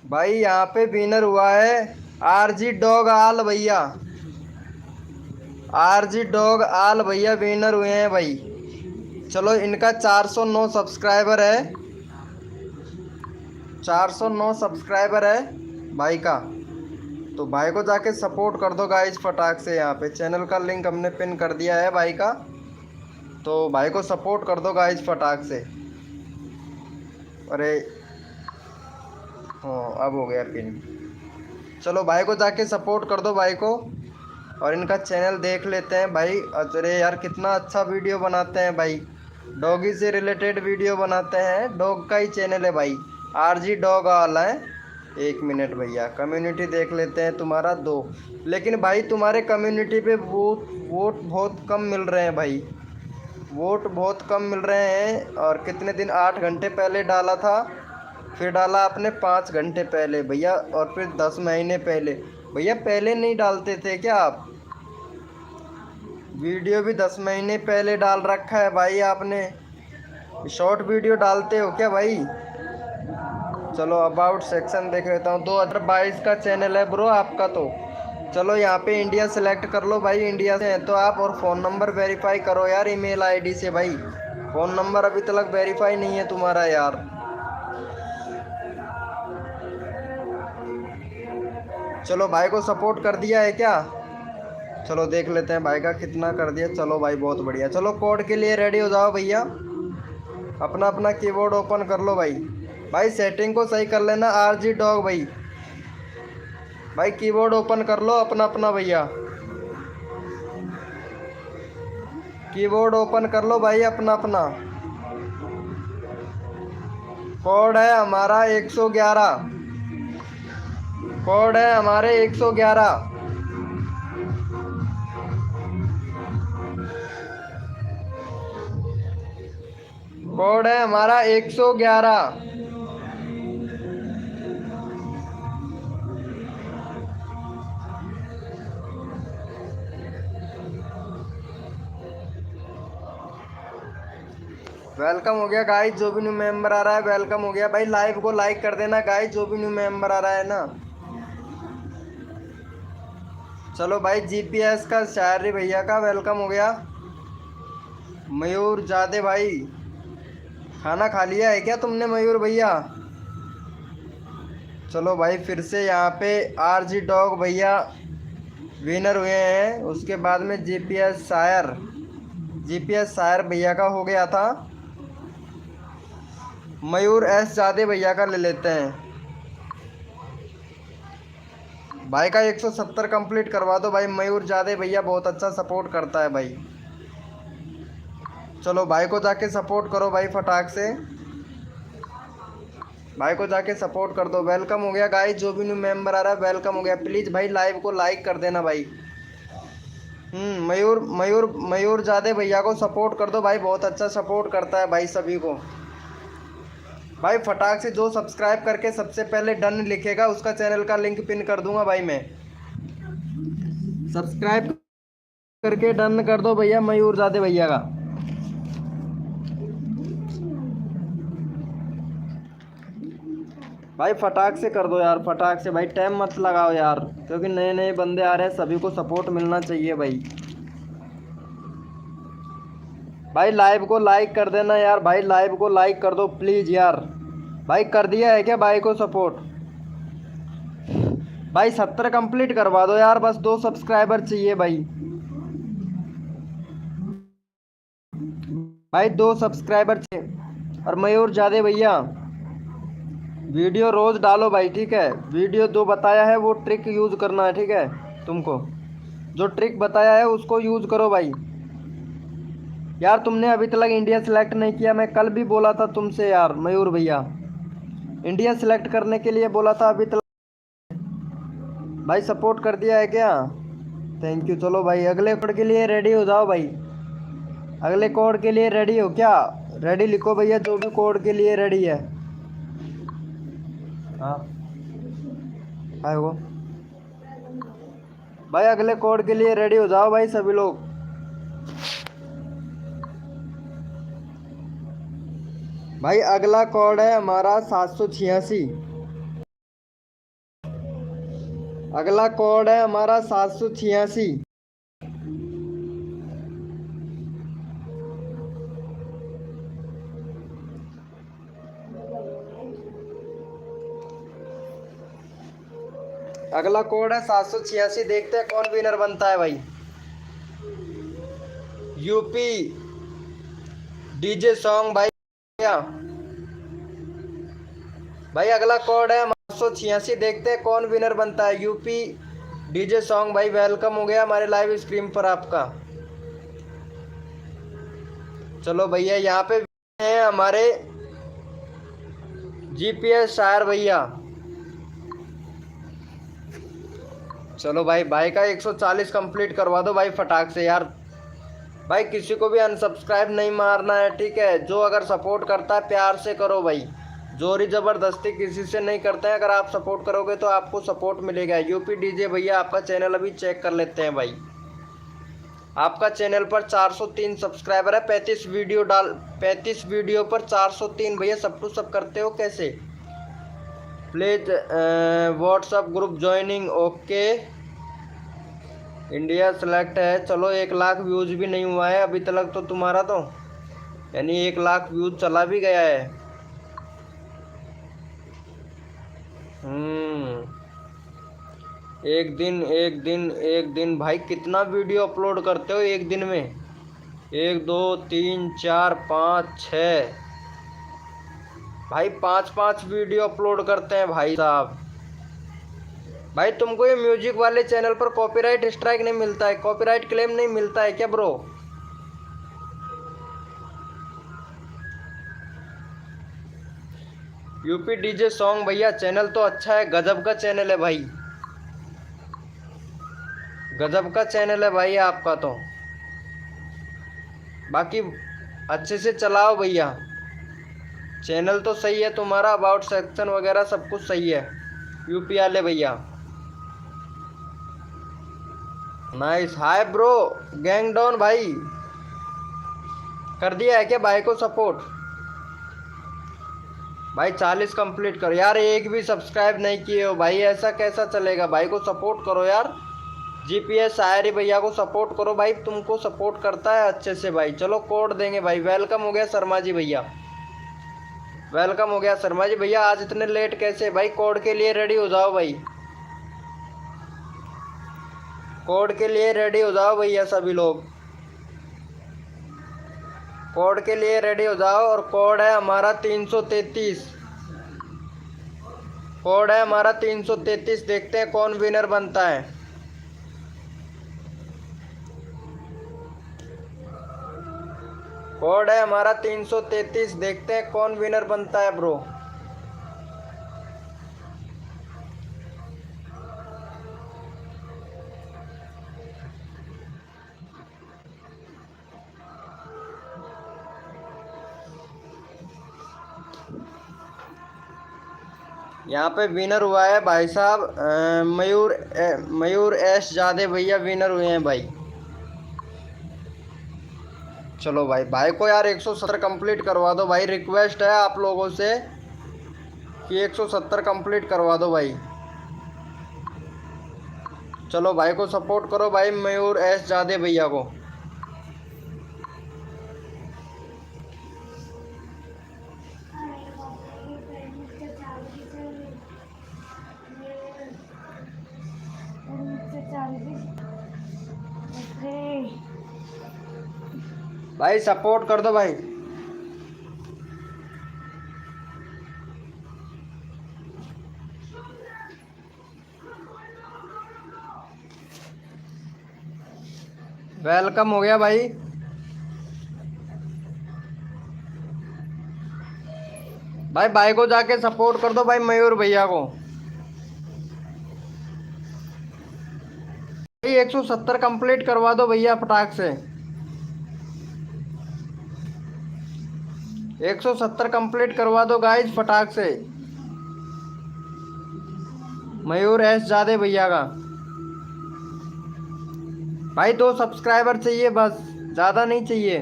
भाई यहाँ पे विनर हुआ है आरजी डॉग आल भैया। आरजी डॉग आल भैया विनर हुए हैं भाई। चलो इनका 409 सब्सक्राइबर है। 409 सब्सक्राइबर है भाई का। तो भाई को जाके सपोर्ट कर दो गाइस फटाक से। यहाँ पे चैनल का लिंक हमने पिन कर दिया है भाई का। तो भाई को सपोर्ट कर दो गाइस फटाक से। अरे हाँ अब हो गया पिन। चलो भाई को जाके सपोर्ट कर दो भाई को। और इनका चैनल देख लेते हैं भाई। अरे यार कितना अच्छा वीडियो बनाते हैं भाई। डॉगी से रिलेटेड वीडियो बनाते हैं। डॉग का ही चैनल है भाई। आरजी डॉग वाला है। 1 मिनट भैया कम्युनिटी देख लेते हैं तुम्हारा 2। लेकिन भाई तुम्हारे कम्युनिटी पे वोट बहुत कम मिल रहे हैं भाई। वोट बहुत कम मिल रहे हैं। और कितने दिन 8 घंटे पहले डाला था। फिर डाला आपने 5 घंटे पहले भैया। और फिर 10 महीने पहले। भैया पहले नहीं डालते थे क्या आप? वीडियो भी 10 महीने पहले डाल रखा है भाई आपने। शॉर्ट वीडियो डालते हो क्या भाई? चलो अबाउट सेक्शन देख लेता हूँ। 2022 का चैनल है ब्रो आपका। तो चलो यहाँ पे इंडिया सेलेक्ट कर लो भाई। इंडिया से हैं तो आप। और फ़ोन नंबर वेरीफाई करो यार ईमेल आईडी से भाई। फ़ोन नंबर अभी तक वेरीफाई नहीं है तुम्हारा यार। चलो भाई को सपोर्ट कर दिया है क्या? चलो देख लेते हैं भाई का कितना कर दिया। चलो भाई बहुत बढ़िया। चलो कोड के लिए रेडी हो जाओ भैया। अपना अपना कीबोर्ड ओपन कर लो भाई। भाई सेटिंग को सही कर लेना आरजी डॉग भाई। भाई कीबोर्ड ओपन कर लो अपना अपना भैया। कीबोर्ड ओपन कर लो भाई अपना अपना। कोड है हमारा 111। कोड है हमारे 111। कोड है हमारा 111। वेलकम हो गया गाइस। जो भी न्यू मेंबर आ रहा है वेलकम हो गया भाई। लाइव को लाइक कर देना गाइस जो भी न्यू मेंबर आ रहा है ना। चलो भाई जीपीएस का शायरी भैया का वेलकम हो गया। मयूर जादे भाई खाना खा लिया है क्या तुमने मयूर भैया? चलो भाई फिर से यहाँ पे आरजी डॉग भैया विनर हुए हैं। उसके बाद में जीपीएस शायर भैया का हो गया था। मयूर एस जादे भैया का ले लेते हैं। भाई का 170 कंप्लीट करवा दो भाई। मयूर जादे भैया बहुत अच्छा सपोर्ट करता है भाई। चलो भाई को जाके सपोर्ट करो भाई फटाक से। भाई को जाके सपोर्ट कर दो। वेलकम हो गया गाइस। जो भी न्यू मेंबर आ रहा है वेलकम हो गया। प्लीज़ भाई लाइव को लाइक कर देना भाई। मयूर मयूर मयूर जादे भैया को सपोर्ट कर दो भाई। बहुत अच्छा सपोर्ट करता है भाई सभी को। भाई फटाक से जो सब्सक्राइब करके सबसे पहले डन लिखेगा उसका चैनल का लिंक पिन कर दूंगा भाई मैं। सब्सक्राइब करके डन कर दो भैया मयूर जादे भैया का। भाई फटाक से कर दो यार फटाक से भाई। टाइम मत लगाओ यार क्योंकि नए नए बंदे आ रहे हैं। सभी को सपोर्ट मिलना चाहिए भाई। भाई लाइव को लाइक कर देना यार। भाई लाइव को लाइक कर दो प्लीज़ यार। भाई कर दिया है क्या भाई को सपोर्ट? भाई 70 कंप्लीट करवा दो यार। बस 2 सब्सक्राइबर चाहिए भाई। भाई 2 सब्सक्राइबर चाहिए। और मयूर जादे भैया वीडियो रोज़ डालो भाई ठीक है। वीडियो जो बताया है वो ट्रिक यूज़ करना है ठीक है। तुमको जो ट्रिक बताया है उसको यूज़ करो भाई। यार तुमने अभी तक इंडिया सेलेक्ट नहीं किया। मैं कल भी बोला था तुमसे यार मयूर भैया। इंडिया सेलेक्ट करने के लिए बोला था अभी तक। भाई सपोर्ट कर दिया है क्या? Thank you. चलो भाई अगले कोड के लिए रेडी हो जाओ भाई। अगले कोड के लिए रेडी हो क्या? रेडी लिखो भैया जो भी कोड के लिए रेडी है। हाँ आएगो भाई। अगले कोड के लिए रेडी हो जाओ भाई सभी लोग। भाई अगला कोड है हमारा 786। अगला कोड है हमारा 786। अगला कोड है 786। देखते हैं कौन विनर बनता है भाई। यूपी डीजे सॉन्ग भाई। भाई अगला कोड है 786। देखते हैं कौन विनर बनता है। यूपी डीजे सॉन्ग भाई वेलकम हो गया हमारे लाइव स्ट्रीम पर आपका। चलो भैया यहाँ पे हैं हमारे जीपीएस शायर भैया। चलो भाई, भाई का 140 कंप्लीट करवा दो भाई फटाक से यार। भाई किसी को भी अनसब्सक्राइब नहीं मारना है, ठीक है। जो अगर सपोर्ट करता है प्यार से करो भाई, जोरी ज़बरदस्ती किसी से नहीं करते हैं। अगर आप सपोर्ट करोगे तो आपको सपोर्ट मिलेगा। यूपी डीजे भैया आपका चैनल अभी चेक कर लेते हैं भाई। आपका चैनल पर 403 सब्सक्राइबर है। 35 वीडियो पर 403 भैया। सब टू सब करते हो कैसे? Please WhatsApp group joining okay. India select है। चलो 1 लाख व्यूज़ भी नहीं हुआ है अभी तक तो तुम्हारा, तो यानी 1 लाख व्यूज़ चला भी गया है। एक दिन भाई कितना वीडियो अपलोड करते हो एक दिन में? 1 2 3 4 5 6 भाई 5 वीडियो अपलोड करते हैं भाई साहब। भाई तुमको ये म्यूजिक वाले चैनल पर कॉपीराइट स्ट्राइक नहीं मिलता है, कॉपीराइट क्लेम नहीं मिलता है क्या ब्रो? यूपी डीजे सॉन्ग भैया चैनल तो अच्छा है, गजब का चैनल है भाई, गजब का चैनल है भाई आपका तो। बाकी अच्छे से चलाओ भैया, चैनल तो सही है तुम्हारा, अबाउट सेक्शन वगैरह सब कुछ सही है। यूपी वाले भैया nice. Hi bro gang down भाई, कर दिया है क्या भाई को सपोर्ट? भाई 40 कंप्लीट करो यार। एक भी सब्सक्राइब नहीं किए हो भाई, ऐसा कैसा चलेगा? भाई को सपोर्ट करो यार। जीपीएस शायरी भैया को सपोर्ट करो भाई, तुमको सपोर्ट करता है अच्छे से भाई। चलो कोड देंगे भाई। वेलकम हो गया शर्मा जी भैया, वेलकम हो गया शर्मा जी भैया। आज इतने लेट कैसे भाई? कोड के लिए रेडी हो जाओ भाई, कोड के लिए रेडी हो जाओ भैया सभी लोग, कोड के लिए रेडी हो जाओ। और कोड है हमारा 333, कोड है हमारा 333। देखते हैं कौन विनर बनता है। कोड है हमारा 333। देखते हैं कौन विनर बनता है ब्रो। यहाँ पे विनर हुआ है भाई साहब मयूर एस जादे भैया विनर हुए हैं भाई। चलो भाई, भाई को यार 170 कंप्लीट करवा दो भाई। रिक्वेस्ट है आप लोगों से कि 170 कंप्लीट करवा दो भाई। चलो भाई को सपोर्ट करो भाई, मयूर एस जादे भैया को। भाई सपोर्ट कर दो भाई। वेलकम हो गया भाई। भाई को जाके सपोर्ट कर दो भाई, मयूर भैया को। 170 कंप्लीट करवा दो भैया फटाक से। 170 कंप्लीट करवा दो गाइज फटाक से। मयूर एस जादे भैया का भाई 2 सब्सक्राइबर चाहिए बस, ज़्यादा नहीं चाहिए।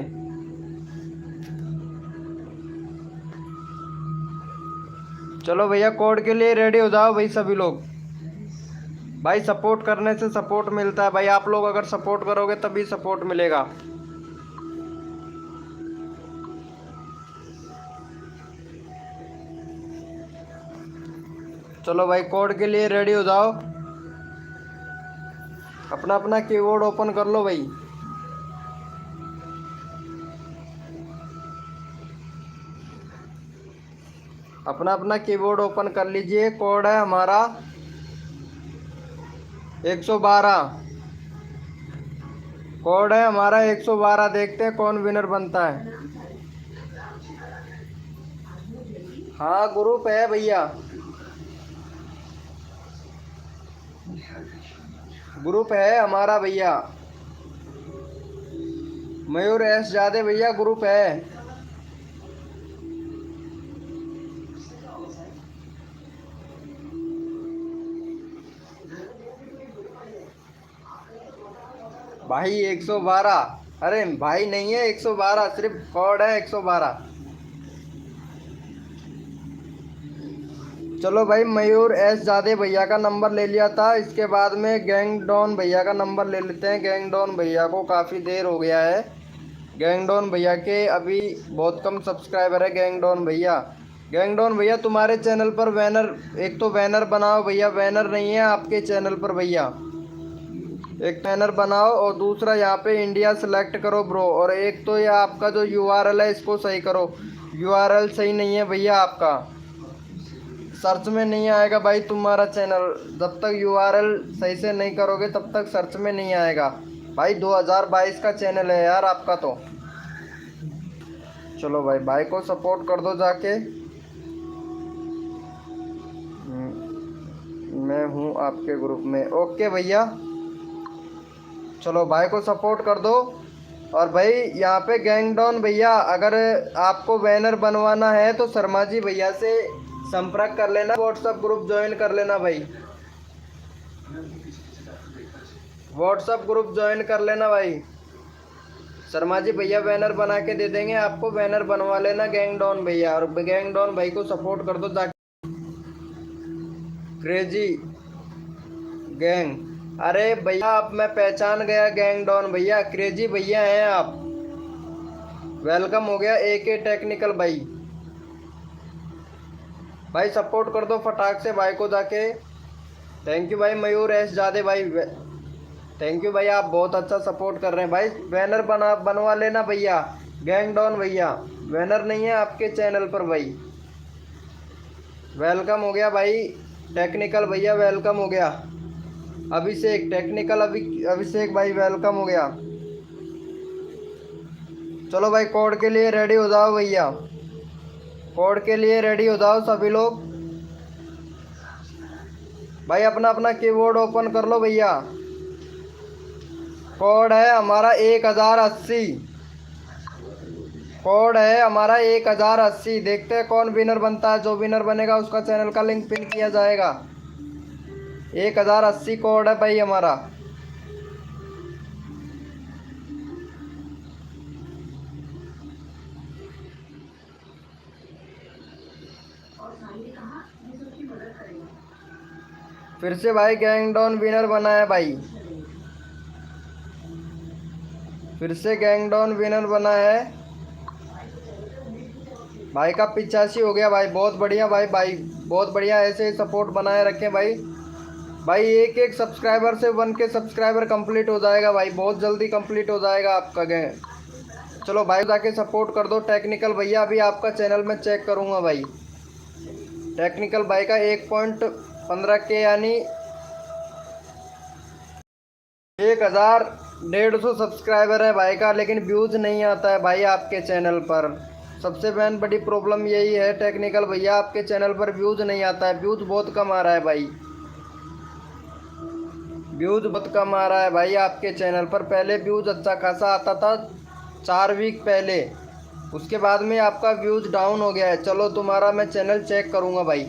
चलो भैया कोड के लिए रेडी हो जाओ भाई सभी लोग। भाई सपोर्ट करने से सपोर्ट मिलता है भाई, आप लोग अगर सपोर्ट करोगे तभी सपोर्ट मिलेगा। चलो भाई कोड के लिए रेडी हो जाओ, अपना अपना कीबोर्ड ओपन कर लो भाई। अपना अपना कीबोर्ड ओपन कर लीजिए। कोड है हमारा 112, कोड है हमारा 112। देखते हैं कौन विनर बनता है। हाँ ग्रुप है भैया, ग्रुप है हमारा भैया, मयूर एस जादे भैया ग्रुप है। भाई 112, अरे भाई नहीं है 112, सिर्फ कोड है 112। चलो भाई मयूर एस जादे भैया का नंबर ले लिया था, इसके बाद में गैंग डॉन भैया का नंबर ले लेते हैं। गैंग डॉन भैया को काफ़ी देर हो गया है, गैंग डॉन भैया के अभी बहुत कम सब्सक्राइबर है। गैंग डॉन भैया, गैंग डॉन भैया तुम्हारे चैनल पर बैनर, एक तो बैनर बनाओ भैया, बैनर नहीं है आपके चैनल पर भैया, एक बैनर बनाओ और दूसरा यहाँ पे इंडिया सेलेक्ट करो ब्रो। और एक तो ये आपका जो यूआरएल है इसको सही करो, यूआरएल सही नहीं है भैया आपका, सर्च में नहीं आएगा भाई तुम्हारा चैनल। जब तक यूआरएल सही से नहीं करोगे तब तक सर्च में नहीं आएगा भाई। 2022 का चैनल है यार आपका तो। चलो भाई, भाई को सपोर्ट कर दो जाके। मैं हूँ आपके ग्रुप में, ओके भैया। चलो भाई को सपोर्ट कर दो। और भाई यहाँ पे गैंग डॉन भैया, अगर आपको बैनर बनवाना है तो शर्मा जी भैया से संपर्क कर लेना, व्हाट्सएप ग्रुप ज्वाइन कर लेना भाई, व्हाट्सएप ग्रुप ज्वाइन कर लेना भाई। शर्मा जी भैया बैनर बना के दे देंगे आपको, बैनर बनवा लेना गैंग डॉन भैया। और गैंग डॉन भाई को सपोर्ट कर दो जाके। क्रेजी गैंग, अरे भैया आप, मैं पहचान गया गैंग डॉन भैया, क्रेजी भैया हैं आप। वेलकम हो गया AK टेक्निकल भाई, भाई सपोर्ट कर दो फटाक से भाई को जाके। थैंक यू भाई मयूर एस जादे भाई, थैंक यू भाई, आप बहुत अच्छा सपोर्ट कर रहे हैं भाई। बैनर बनवा लेना भैया, गैंग डॉन भैया बैनर नहीं है आपके चैनल पर भाई। वेलकम हो गया भाई टेक्निकल भैया, वेलकम हो गया। अभिषेक टेक्निकल, अभिषेक भाई वेलकम हो गया। चलो भाई कोड के लिए रेडी हो जाओ भैया, कोड के लिए रेडी हो जाओ सभी लोग। भाई अपना अपना कीबोर्ड ओपन कर लो भैया। कोड है हमारा 1080, कोड है हमारा 1080। देखते हैं कौन विनर बनता है, जो विनर बनेगा उसका चैनल का लिंक पिन किया जाएगा। 1080 कोड है भाई हमारा। फिर से भाई गैंग डॉन विनर बना है भाई, फिर से गैंग डॉन विनर बना है भाई का 85 हो गया भाई, बहुत बढ़िया भाई, भाई बहुत बढ़िया, ऐसे ही सपोर्ट बनाए रखें भाई। भाई एक एक सब्सक्राइबर से 1K सब्सक्राइबर कंप्लीट हो जाएगा भाई, बहुत जल्दी कंप्लीट हो जाएगा आपका गैंग। चलो भाई जाके सपोर्ट कर दो टेक्निकल भैया, अभी आपका चैनल में चेक करूँगा भाई। टेक्निकल भाई का 1.15K यानी 1150 सब्सक्राइबर है भाई का, लेकिन व्यूज़ नहीं आता है भाई आपके चैनल पर। सबसे बड़ी प्रॉब्लम यही है टेक्निकल भैया, आपके चैनल पर व्यूज़ नहीं आता है, व्यूज़ बहुत कम आ रहा है भाई, व्यूज़ बहुत कम आ रहा है भाई आपके चैनल पर। पहले व्यूज़ अच्छा खासा आता था 4 वीक पहले, उसके बाद में आपका व्यूज़ डाउन हो गया है। चलो तुम्हारा मैं चैनल चेक करूँगा भाई,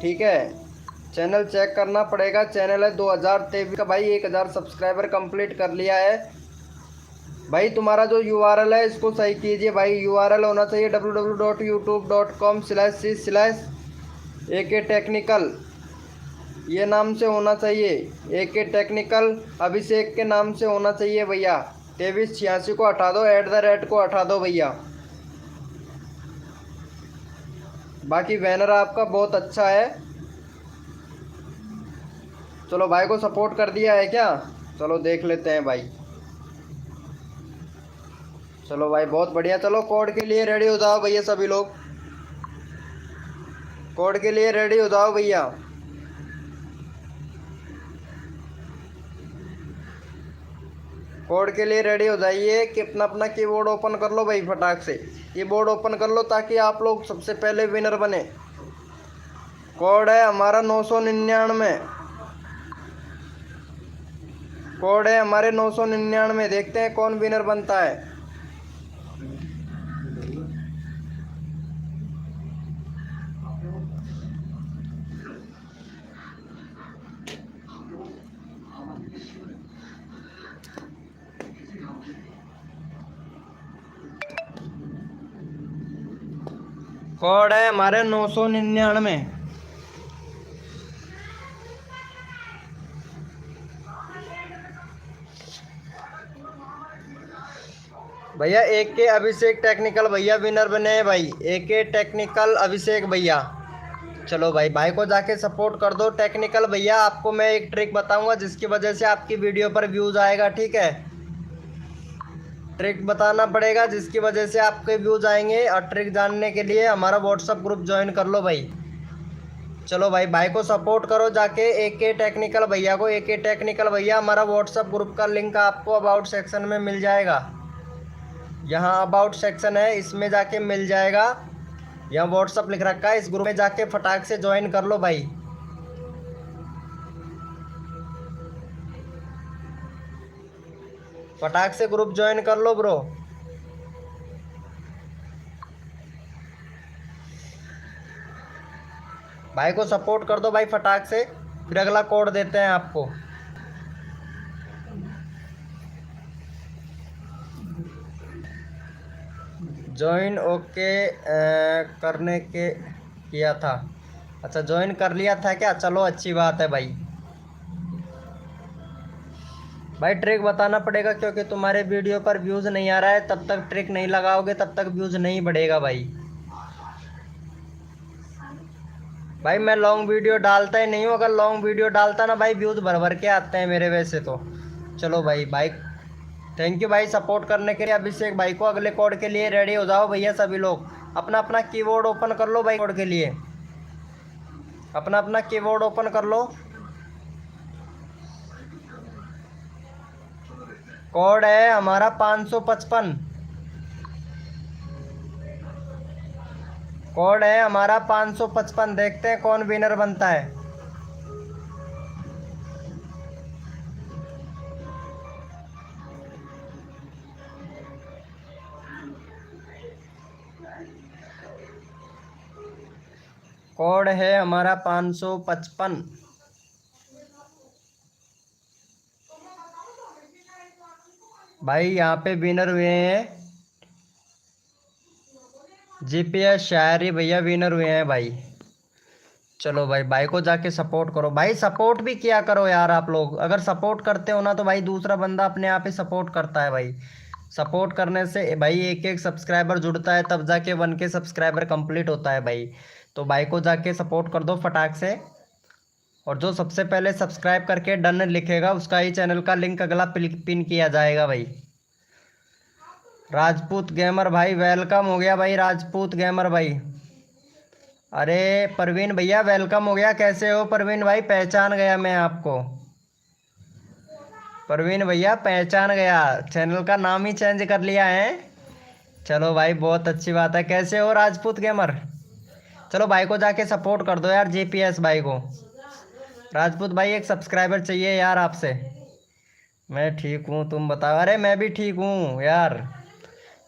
ठीक है, चैनल चेक करना पड़ेगा। चैनल है 2023 का भाई, 1000 सब्सक्राइबर कंप्लीट कर लिया है भाई। तुम्हारा जो URL है इसको सही कीजिए भाई, URL होना चाहिए www.youtube.com/c/AK टेक्निकल। ये नाम से होना चाहिए, AK टेक्निकल अभिषेक के नाम से होना चाहिए भैया। 2386 को हटा दो, @ को हटा दो भैया। बाकी बैनर आपका बहुत अच्छा है। चलो भाई को सपोर्ट कर दिया है क्या? चलो देख लेते हैं भाई। चलो भाई बहुत बढ़िया। चलो कोड के लिए रेडी हो जाओ भैया सभी लोग, कोड के लिए रेडी हो जाओ भैया। कोड के लिए रेडी हो जाइए कि अपना अपना कीबोर्ड ओपन कर लो भाई, फटाक से कीबोर्ड ओपन कर लो ताकि आप लोग सबसे पहले विनर बने। कोड है हमारा 999, कोड है हमारे 999। देखते हैं कौन विनर बनता है। कोड है हमारे 999। भैया AK अभिषेक टेक्निकल भैया विनर बने हैं भाई, AK टेक्निकल अभिषेक भैया। चलो भाई, भाई को जाके सपोर्ट कर दो। टेक्निकल भैया आपको मैं एक ट्रिक बताऊंगा जिसकी वजह से आपकी वीडियो पर व्यूज़ आएगा, ठीक है? ट्रिक बताना पड़ेगा जिसकी वजह से आपके व्यूज़ आएंगे। और ट्रिक जानने के लिए हमारा व्हाट्सअप ग्रुप ज्वाइन कर लो भाई। चलो भाई, भाई को सपोर्ट करो जाके AK टेक्निकल भैया को। AK टेक्निकल भैया हमारा व्हाट्सअप ग्रुप का लिंक आपको अबाउट सेक्शन में मिल जाएगा। यहाँ अबाउट सेक्शन है, इसमें जाके मिल जाएगा। यहाँ व्हाट्सअप लिख रखा है, इस ग्रुप में जाके फटाक से ज्वाइन कर लो भाई। फटाक से ग्रुप ज्वाइन कर लो ब्रो। भाई को सपोर्ट कर दो भाई फटाक से, फिर अगला कोड देते हैं आपको। ज्वाइन ओके करने के किया था। अच्छा, ज्वाइन कर लिया था क्या? चलो अच्छी बात है भाई। भाई ट्रिक बताना पड़ेगा क्योंकि तुम्हारे वीडियो पर व्यूज़ नहीं आ रहा है। तब तक ट्रिक नहीं लगाओगे तब तक व्यूज़ नहीं बढ़ेगा भाई। भाई मैं लॉन्ग वीडियो डालता ही नहीं हूँ, अगर लॉन्ग वीडियो डालता ना भाई व्यूज़ भर भर के आते हैं मेरे वैसे तो। चलो भाई, भाई थैंक यू भाई सपोर्ट करने के लिए अभिषेक भाई को। अगले कोड के लिए रेडी हो जाओ भैया सभी लोग। अपना अपना कीबोर्ड ओपन कर लो भाई, कोड के लिए अपना अपना कीबोर्ड ओपन कर लो। कोड है हमारा 555। कोड है हमारा 555। देखते हैं कौन विनर बनता है। कोड है हमारा 555। भाई यहाँ पे विनर हुए हैं GPS शायरी भैया, विनर हुए हैं भाई। चलो भाई, भाई को जाके सपोर्ट करो भाई। सपोर्ट भी किया करो यार आप लोग। अगर सपोर्ट करते हो ना तो भाई दूसरा बंदा अपने आप ही सपोर्ट करता है भाई। सपोर्ट करने से भाई एक एक सब्सक्राइबर जुड़ता है, तब जाके 1K सब्सक्राइबर कंप्लीट होता है भाई। तो भाई को जाके सपोर्ट कर दो फटाक से। और जो सबसे पहले सब्सक्राइब करके डन लिखेगा उसका ही चैनल का लिंक अगला पिन किया जाएगा भाई। राजपूत गेमर भाई वेलकम हो गया भाई। राजपूत गेमर भाई, अरे परवीन भैया वेलकम हो गया। कैसे हो परवीन भाई? पहचान गया मैं आपको। परवीन भैया पहचान गया, चैनल का नाम ही चेंज कर लिया है। चलो भाई बहुत अच्छी बात है। कैसे हो राजपूत गेमर? चलो भाई को जाके सपोर्ट कर दो यार, GPS भाई को। राजपूत भाई एक सब्सक्राइबर चाहिए यार आपसे। मैं ठीक हूँ, तुम बताओ? अरे मैं भी ठीक हूँ यार।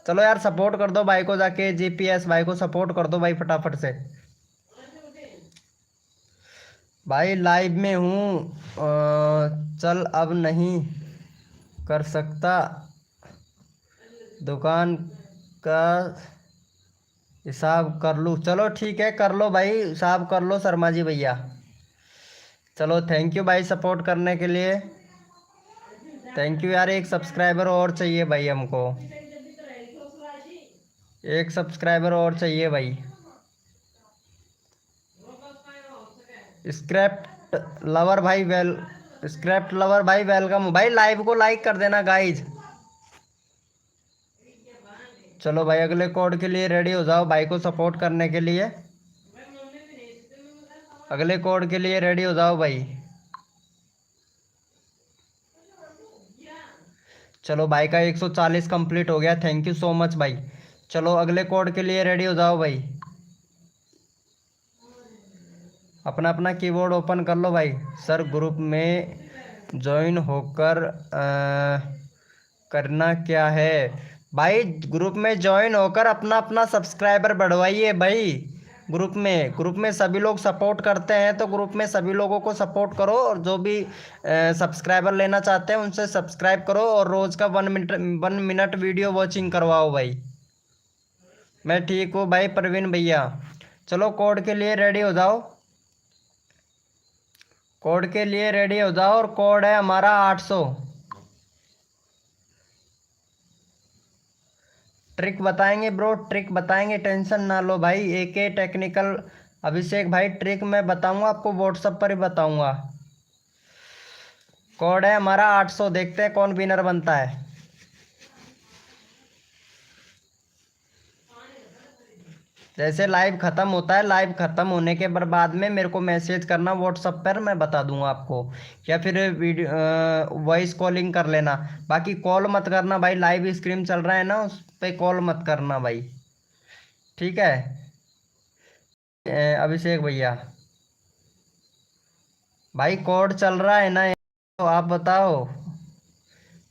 चलो यार सपोर्ट कर दो भाई को जाके, GPS भाई को सपोर्ट कर दो भाई फटाफट से। भाई लाइव में हूँ, चल अब नहीं कर सकता, दुकान का हिसाब कर लूँ। चलो ठीक है कर लो भाई, हिसाब कर लो शर्मा जी भैया। चलो थैंक यू भाई सपोर्ट करने के लिए। थैंक यू यार, एक सब्सक्राइबर और चाहिए भाई हमको, एक सब्सक्राइबर और चाहिए भाई। स्क्रैप्ट लवर भाई स्क्रैप्ट लवर भाई वेलकम भाई, लाइव को लाइक कर देना गाइज। चलो भाई अगले कोड के लिए रेडी हो जाओ भाई को सपोर्ट करने के लिए, अगले कोड के लिए रेडी हो जाओ भाई। चलो भाई का 140 कंप्लीट हो गया, थैंक यू सो मच भाई। चलो अगले कोड के लिए रेडी हो जाओ भाई, अपना अपना कीबोर्ड ओपन कर लो भाई। सर ग्रुप में ज्वाइन होकर करना क्या है भाई? ग्रुप में ज्वाइन होकर अपना अपना सब्सक्राइबर बढ़वाइए भाई। ग्रुप में सभी लोग सपोर्ट करते हैं, तो ग्रुप में सभी लोगों को सपोर्ट करो, और जो भी सब्सक्राइबर लेना चाहते हैं उनसे सब्सक्राइब करो, और रोज़ का 1 मिनट वीडियो वॉचिंग करवाओ भाई। मैं ठीक हूँ भाई प्रवीण भैया। चलो कोड के लिए रेडी हो जाओ, कोड के लिए रेडी हो जाओ, और कोड है हमारा 800। ट्रिक बताएंगे ब्रो, ट्रिक बताएंगे, टेंशन ना लो भाई। AK टेक्निकल अभिषेक भाई, ट्रिक मैं बताऊंगा आपको, व्हाट्सएप पर ही बताऊंगा। कोड है हमारा 800, देखते हैं कौन विनर बनता है। जैसे लाइव ख़त्म होता है, लाइव ख़त्म होने के बाद में मेरे को मैसेज करना व्हाट्सएप पर, मैं बता दूंगा आपको, या फिर वीडियो वॉइस कॉलिंग कर लेना। बाकी कॉल मत करना भाई, लाइव स्क्रीन चल रहा है ना, उस पर कॉल मत करना भाई, ठीक है। अभिषेक भैया भाई कोड चल रहा है ना, तो आप बताओ।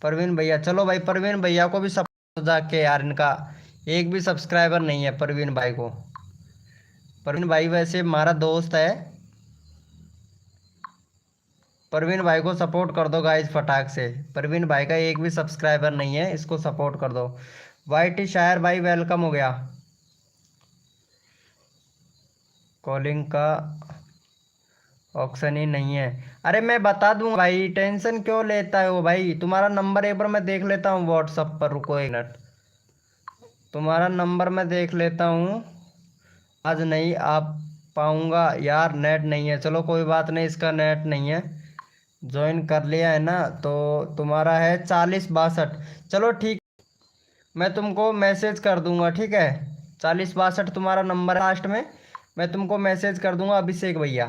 परवीन भैया, चलो भाई परवीन भैया को भी सपोर्ट जाके यार, इनका एक भी सब्सक्राइबर नहीं है परवीन भाई को। परवीन भाई वैसे हमारा दोस्त है, परवीन भाई को सपोर्ट कर दो गाइज फटाक से। परवीन भाई का एक भी सब्सक्राइबर नहीं है, इसको सपोर्ट कर दो। वाईटी शायर भाई वेलकम हो गया। कॉलिंग का ऑप्शन ही नहीं है। अरे मैं बता दूंगा भाई, टेंशन क्यों लेता है वो भाई। तुम्हारा नंबर एक बार मैं देख लेता हूँ व्हाट्सएप पर, रुको 1 मिनट, तुम्हारा नंबर मैं देख लेता हूँ। आज नहीं आ पाऊँगा यार, नेट नहीं है। चलो कोई बात नहीं, इसका नेट नहीं है, ज्वाइन कर लिया है ना, तो तुम्हारा है 4062। चलो ठीक, मैं तुमको मैसेज कर दूंगा, ठीक है। 4062 तुम्हारा नंबर है लास्ट में, मैं तुमको मैसेज कर दूंगा अभिषेक भैया,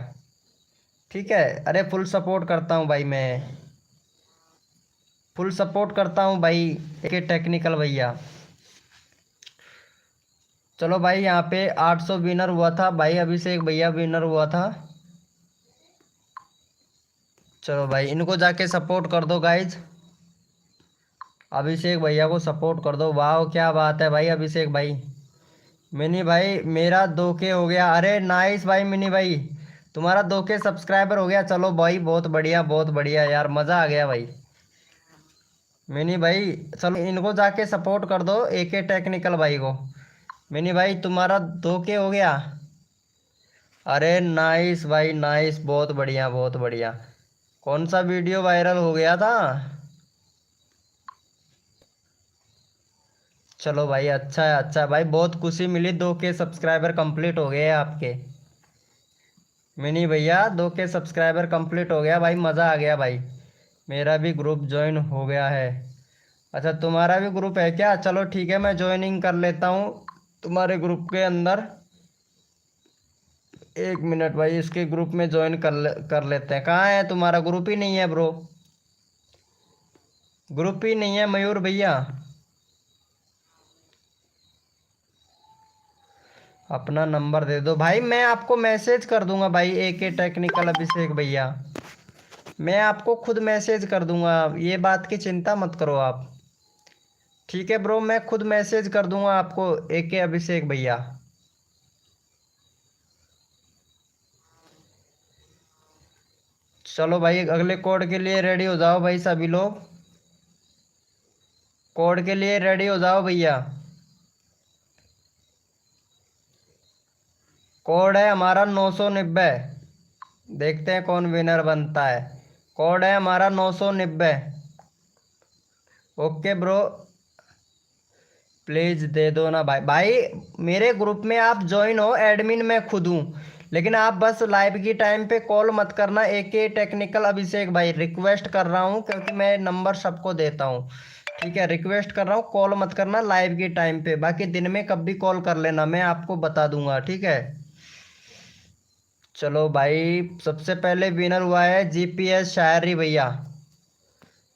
ठीक है। अरे फुल सपोर्ट करता हूँ भाई, मैं फुल सपोर्ट करता हूँ भाई, एक टेक्निकल भैया। चलो भाई यहाँ पे 800 विनर हुआ था भाई, अभिषेक भैया विनर हुआ था। चलो भाई इनको जाके सपोर्ट कर दो गाइज, अभिषेक भैया को सपोर्ट कर दो। वाह क्या बात है भाई अभिषेक भाई। मिनी भाई मेरा 2K हो गया, अरे नाइस भाई मिनी भाई, तुम्हारा 2K सब्सक्राइबर हो गया। चलो भाई बहुत बढ़िया, बहुत बढ़िया यार, मज़ा आ गया भाई। मिनी भाई चलो इनको जाके सपोर्ट कर दो, AK टेक्निकल भाई को। मिनी भाई तुम्हारा 2K हो गया, अरे नाइस भाई नाइस, बहुत बढ़िया बहुत बढ़िया। कौन सा वीडियो वायरल हो गया था? चलो भाई अच्छा है, अच्छा है भाई, बहुत खुशी मिली, 2K सब्सक्राइबर कंप्लीट हो गए आपके। मिनी भैया 2K सब्सक्राइबर कंप्लीट हो गया भाई, मज़ा आ गया भाई। मेरा भी ग्रुप ज्वाइन हो गया है। अच्छा तुम्हारा भी ग्रुप है क्या? चलो ठीक है, मैं ज्वाइनिंग कर लेता हूँ तुम्हारे ग्रुप के अंदर। 1 मिनट भाई, इसके ग्रुप में ज्वाइन कर लेते हैं। कहाँ है तुम्हारा ग्रुप? ही नहीं है ब्रो, ग्रुप ही नहीं है मयूर भैया। अपना नंबर दे दो भाई, मैं आपको मैसेज कर दूंगा भाई, AK टेक्निकल अभिषेक भैया, मैं आपको खुद मैसेज कर दूंगा, ये बात की चिंता मत करो आप, ठीक है ब्रो। मैं खुद मैसेज कर दूंगा आपको, AK अभिषेक भैया। चलो भाई अगले कोड के लिए रेडी हो जाओ भाई सभी लोग, कोड के लिए रेडी हो जाओ भैया। कोड है हमारा 990। देखते हैं कौन विनर बनता है। कोड है हमारा 990। ओके ब्रो, प्लीज दे दो ना भाई। भाई मेरे ग्रुप में आप ज्वाइन हो, एडमिन मैं खुद हूँ, लेकिन आप बस लाइव की टाइम पे कॉल मत करना। AK टेक्निकल अभिषेक भाई रिक्वेस्ट कर रहा हूँ, क्योंकि मैं नंबर सबको देता हूँ। ठीक है, रिक्वेस्ट कर रहा हूँ, कॉल मत करना लाइव की टाइम पे। बाकी दिन में कब भी कॉल कर लेना, मैं आपको बता दूंगा। ठीक है, चलो भाई, सबसे पहले विनर हुआ है GPS शायरी भैया।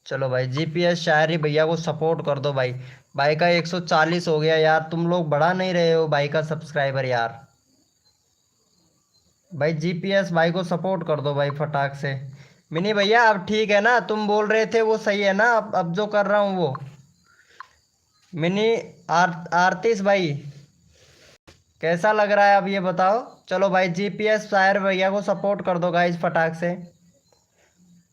चलो भाई, GPS शायरी भैया को सपोर्ट कर दो भाई। भाई का 140 हो गया यार, तुम लोग बढ़ा नहीं रहे हो भाई का सब्सक्राइबर यार। भाई GPS भाई को सपोर्ट कर दो भाई फटाक से। मिनी भैया अब ठीक है ना, तुम बोल रहे थे वो सही है ना, अब जो कर रहा हूँ वो। मिनी आरतीस भाई, कैसा लग रहा है अब ये बताओ। चलो भाई, GPS शायर भैया को सपोर्ट कर दो गाइस फटाक से।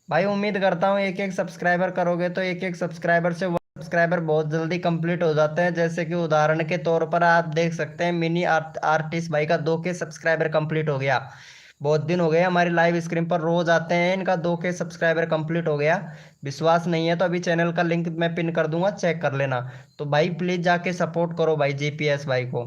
भाई उम्मीद करता हूँ एक एक सब्सक्राइबर करोगे तो एक एक सब्सक्राइबर से सब्सक्राइबर बहुत जल्दी कंप्लीट हो जाते हैं। जैसे कि उदाहरण के तौर पर आप देख सकते हैं, मिनी आर्टिस्ट भाई का 2K सब्सक्राइबर कंप्लीट हो गया। बहुत दिन हो गए हमारी लाइव स्क्रीन पर रोज आते हैं, इनका 2K सब्सक्राइबर कंप्लीट हो गया। विश्वास नहीं है तो अभी चैनल का लिंक मैं पिन कर दूंगा, चेक कर लेना। तो भाई प्लीज जाके सपोर्ट करो भाई GPS भाई को।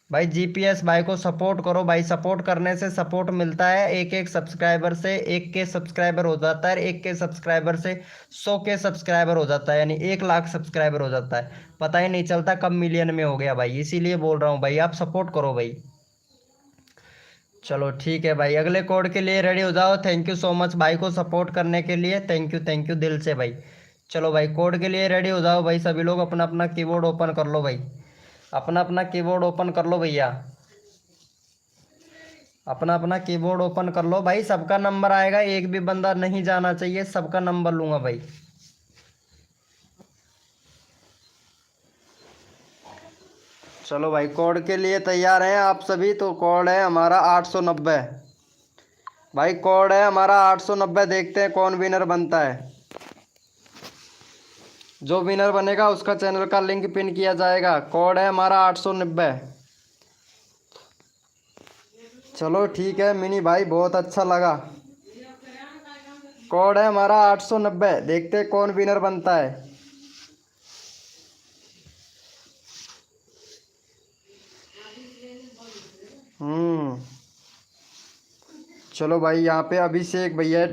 भाई GPS भाई को सपोर्ट करो भाई, सपोर्ट करने से सपोर्ट मिलता है। एक एक सब्सक्राइबर से 1K सब्सक्राइबर हो जाता है, 1K सब्सक्राइबर से 100K सब्सक्राइबर हो जाता है, यानी 1 लाख सब्सक्राइबर हो जाता है। पता ही नहीं चलता कब मिलियन में हो गया भाई, इसीलिए बोल रहा हूँ भाई, आप सपोर्ट करो भाई। चलो ठीक है भाई, अगले कोड के लिए रेडी हो जाओ। थैंक यू सो मच भाई को सपोर्ट करने के लिए, थैंक यू दिल से भाई। चलो भाई, कोड के लिए रेडी हो जाओ भाई, सभी लोग अपना अपना कीबोर्ड ओपन कर लो भाई। अपना अपना कीबोर्ड ओपन कर लो भैया, अपना अपना कीबोर्ड ओपन कर लो भाई। सबका नंबर आएगा, एक भी बंदा नहीं जाना चाहिए, सबका नंबर लूंगा भाई। चलो भाई, कोड के लिए तैयार हैं आप सभी? तो कोड है हमारा 890। भाई कोड है हमारा 890, देखते हैं कौन विनर बनता है। जो विनर बनेगा उसका चैनल का लिंक पिन किया जाएगा। कोड है हमारा 890। चलो ठीक है मिनी भाई, बहुत अच्छा लगा। कोड है हमारा 890, देखते हैं कौन विनर बनता है। हम्म, चलो भाई, यहाँ पे अभिषेक भैया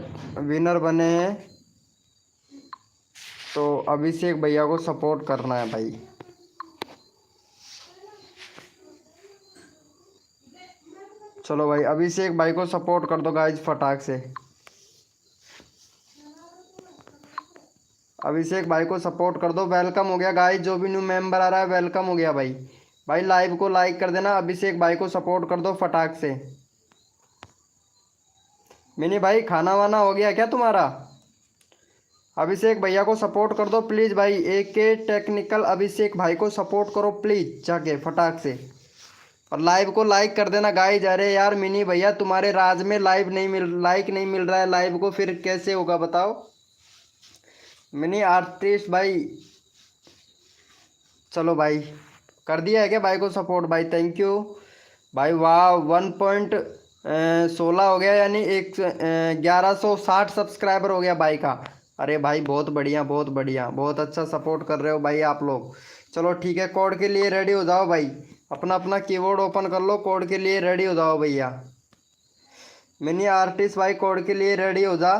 विनर बने हैं, तो अभिषेक भैया को सपोर्ट करना है भाई। चलो भाई, अभिषेक भाई को सपोर्ट कर दो गाइज फटाक से। अभिषेक भाई को सपोर्ट कर दो। वेलकम हो गया गाइज, जो भी न्यू मेंबर आ रहा है वेलकम हो गया भाई। भाई लाइव को लाइक कर देना, अभिषेक भाई को सपोर्ट कर दो फटाक से। मिनी भाई खाना वाना हो गया क्या तुम्हारा? अभिषेक भैया को सपोर्ट कर दो प्लीज़ भाई। AK टेक्निकल अभिषेक भाई को सपोर्ट करो प्लीज़ जाके फटाक से। और लाइव को लाइक कर देना गाइज। अरे यार मिनी भैया, तुम्हारे राज में लाइक नहीं मिल रहा है लाइव को, फिर कैसे होगा बताओ। मिनी आर्टिस्ट भाई, चलो भाई, कर दिया है क्या भाई को सपोर्ट? भाई थैंक यू भाई। वाह, 1.16 हो गया, यानी 1160 सब्सक्राइबर हो गया भाई का। अरे भाई बहुत बढ़िया, बहुत बढ़िया, बहुत अच्छा सपोर्ट कर रहे हो भाई आप लोग। चलो ठीक है, कोड के लिए रेडी हो जाओ भाई। अपना अपना कीबोर्ड ओपन कर लो, कोड के लिए रेडी हो जाओ भैया। मिनी आर्टिस्ट भाई कोड के लिए रेडी हो जा।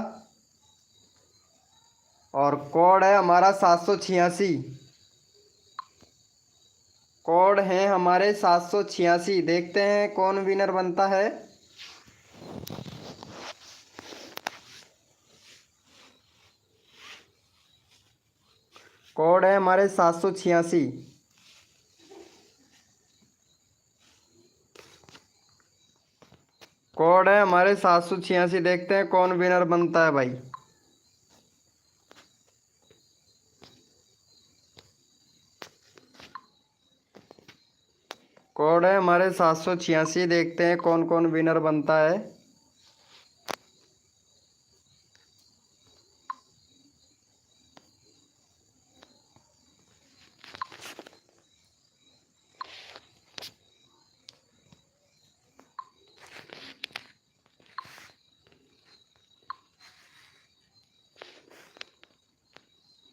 और कोड है हमारा 786। कोड है हमारे 786, देखते हैं कौन विनर बनता है। कोड है हमारे 786। कोड है हमारे 786, देखते हैं कौन विनर बनता है भाई। कोड है हमारे 786, देखते हैं कौन कौन विनर बनता है।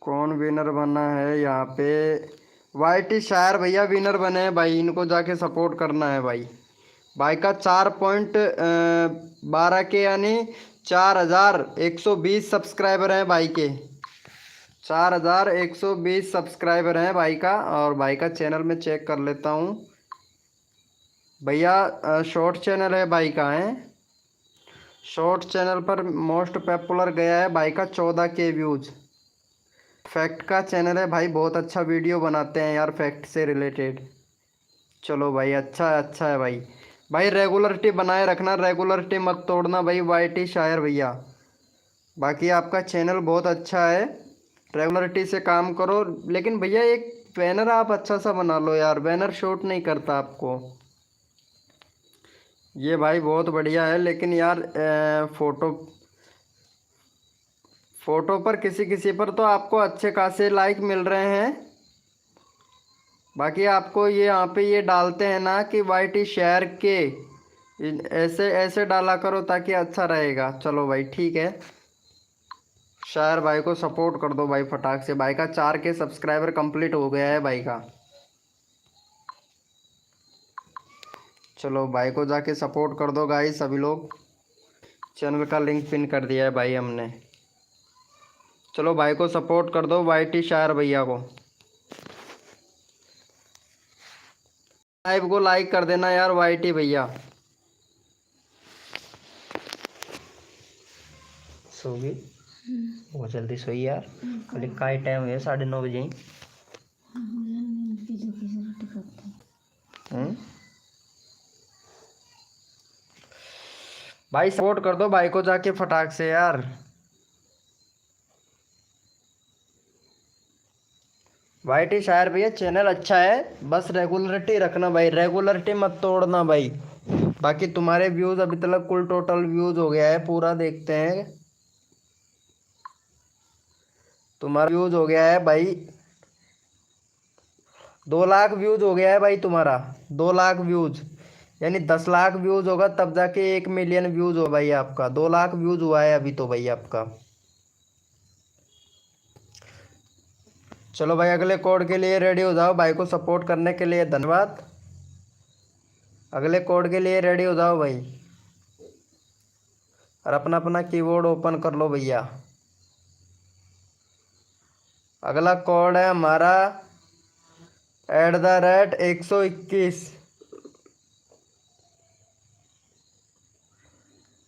कौन विनर बना है यहाँ पे? वाईटी शायर भैया विनर बने हैं भाई, इनको जाके सपोर्ट करना है भाई। भाई का 4.12 के यानी 4120 सब्सक्राइबर हैं भाई के। 4120 सब्सक्राइबर हैं भाई का। और भाई का चैनल में चेक कर लेता हूँ भैया। शॉर्ट चैनल है भाई का है। शॉर्ट चैनल पर मोस्ट पॉपुलर गया है भाई का 14 के व्यूज़। फैक्ट का चैनल है भाई, बहुत अच्छा वीडियो बनाते हैं यार फैक्ट से रिलेटेड। चलो भाई अच्छा है भाई। भाई रेगुलरिटी बनाए रखना, रेगुलरिटी मत तोड़ना भाई वाईटी शायर भैया। बाकी आपका चैनल बहुत अच्छा है, रेगुलरिटी से काम करो। लेकिन भैया एक बैनर आप अच्छा सा बना लो यार, बैनर शूट नहीं करता आपको। ये भाई बहुत बढ़िया है, लेकिन यार फोटो पर किसी किसी पर तो आपको अच्छे खासे लाइक मिल रहे हैं। बाकी आपको ये यहाँ पे ये डालते हैं ना कि वाईटी शेयर के, ऐसे ऐसे डाला करो ताकि अच्छा रहेगा। चलो भाई ठीक है, शायर भाई को सपोर्ट कर दो भाई फटाक से। भाई का 4 के सब्सक्राइबर कंप्लीट हो गया है भाई का। चलो भाई को जाके सपोर्ट कर दो गाइस सभी लोग। चैनल का लिंक पिन कर दिया है भाई हमने। चलो भाई को सपोर्ट कर दो वाईटी शायर भैया को। लाइव को लाइक कर देना यार वाईटी भैया। सो गई बहुत जल्दी सोई यार, कल का टाइम है 9:30 बजे। भाई सपोर्ट कर दो भाई को जाके फटाक से यार। वाईटी शायर भैया चैनल अच्छा है, बस रेगुलरिटी रखना भाई, रेगुलरिटी मत तोड़ना भाई। बाकी तुम्हारे व्यूज़ अभी तक कुल टोटल व्यूज़ हो गया है, पूरा देखते हैं। तुम्हारा व्यूज़ हो गया है भाई 2 लाख व्यूज़ हो गया है भाई तुम्हारा। 2 लाख व्यूज़ यानी 10 लाख व्यूज़ होगा तब जाके 1 मिलियन व्यूज़ हो भाई आपका। 2 लाख व्यूज़ हुआ है अभी तो भाई आपका। चलो भाई अगले कोड के लिए रेडी हो जाओ। भाई को सपोर्ट करने के लिए धन्यवाद। अगले कोड के लिए रेडी हो जाओ भाई, और अपना अपना कीबोर्ड ओपन कर लो भैया। अगला कोड है हमारा @121।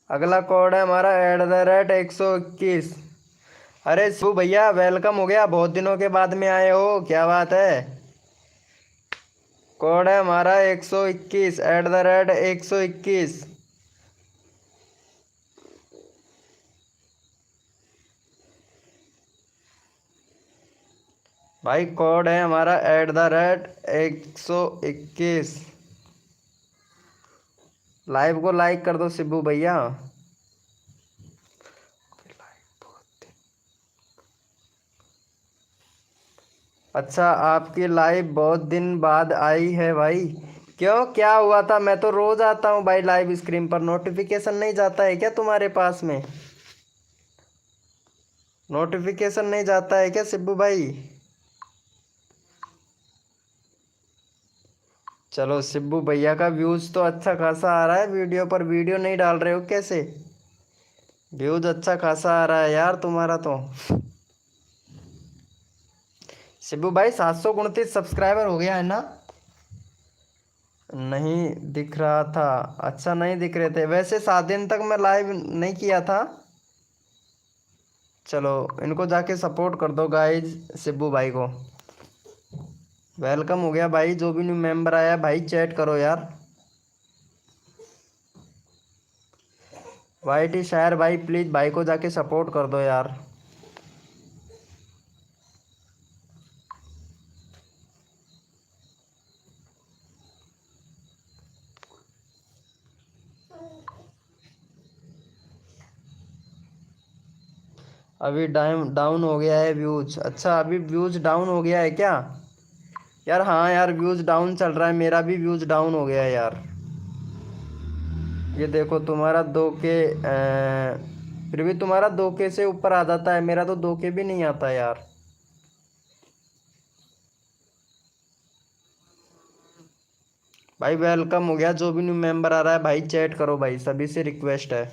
अगला कोड है हमारा @121। अरे सु भैया वेलकम हो गया, बहुत दिनों के बाद में आए हो, क्या बात है। कोड है हमारा 121 @121। भाई कोड है हमारा @121। लाइव को लाइक कर दो शिबू भैया। अच्छा आपकी लाइव बहुत दिन बाद आई है भाई, क्यों क्या हुआ था? मैं तो रोज आता हूँ भाई लाइव स्क्रीन पर। नोटिफिकेशन नहीं जाता है क्या तुम्हारे पास में? नोटिफिकेशन नहीं जाता है क्या शिबू भाई? चलो शिबू भैया का व्यूज़ तो अच्छा खासा आ रहा है वीडियो पर, वीडियो नहीं डाल रहे हो कैसे? व्यूज़ अच्छा खासा आ रहा है यार तुम्हारा तो। शिबू भाई 729 सब्सक्राइबर हो गया है ना? नहीं दिख रहा था। अच्छा नहीं दिख रहे थे वैसे, 7 दिन तक मैं लाइव नहीं किया था। चलो इनको जाके सपोर्ट कर दो गाइज शिबू भाई को। वेलकम हो गया भाई, जो भी न्यू मेंबर आया भाई चैट करो यार। वाईटी शायर भाई प्लीज़ भाई को जाके सपोर्ट कर दो यार। अभी डाउन हो गया है व्यूज़। अच्छा अभी व्यूज़ डाउन हो गया है क्या यार? हाँ यार व्यूज़ डाउन चल रहा है, मेरा भी व्यूज़ डाउन हो गया है यार। ये देखो तुम्हारा 2K, फिर भी तुम्हारा 2K से ऊपर आ जाता है, मेरा तो 2K भी नहीं आता यार। भाई वेलकम हो गया। जो भी न्यू मेंबर आ रहा है भाई चैट करो भाई, सभी से रिक्वेस्ट है।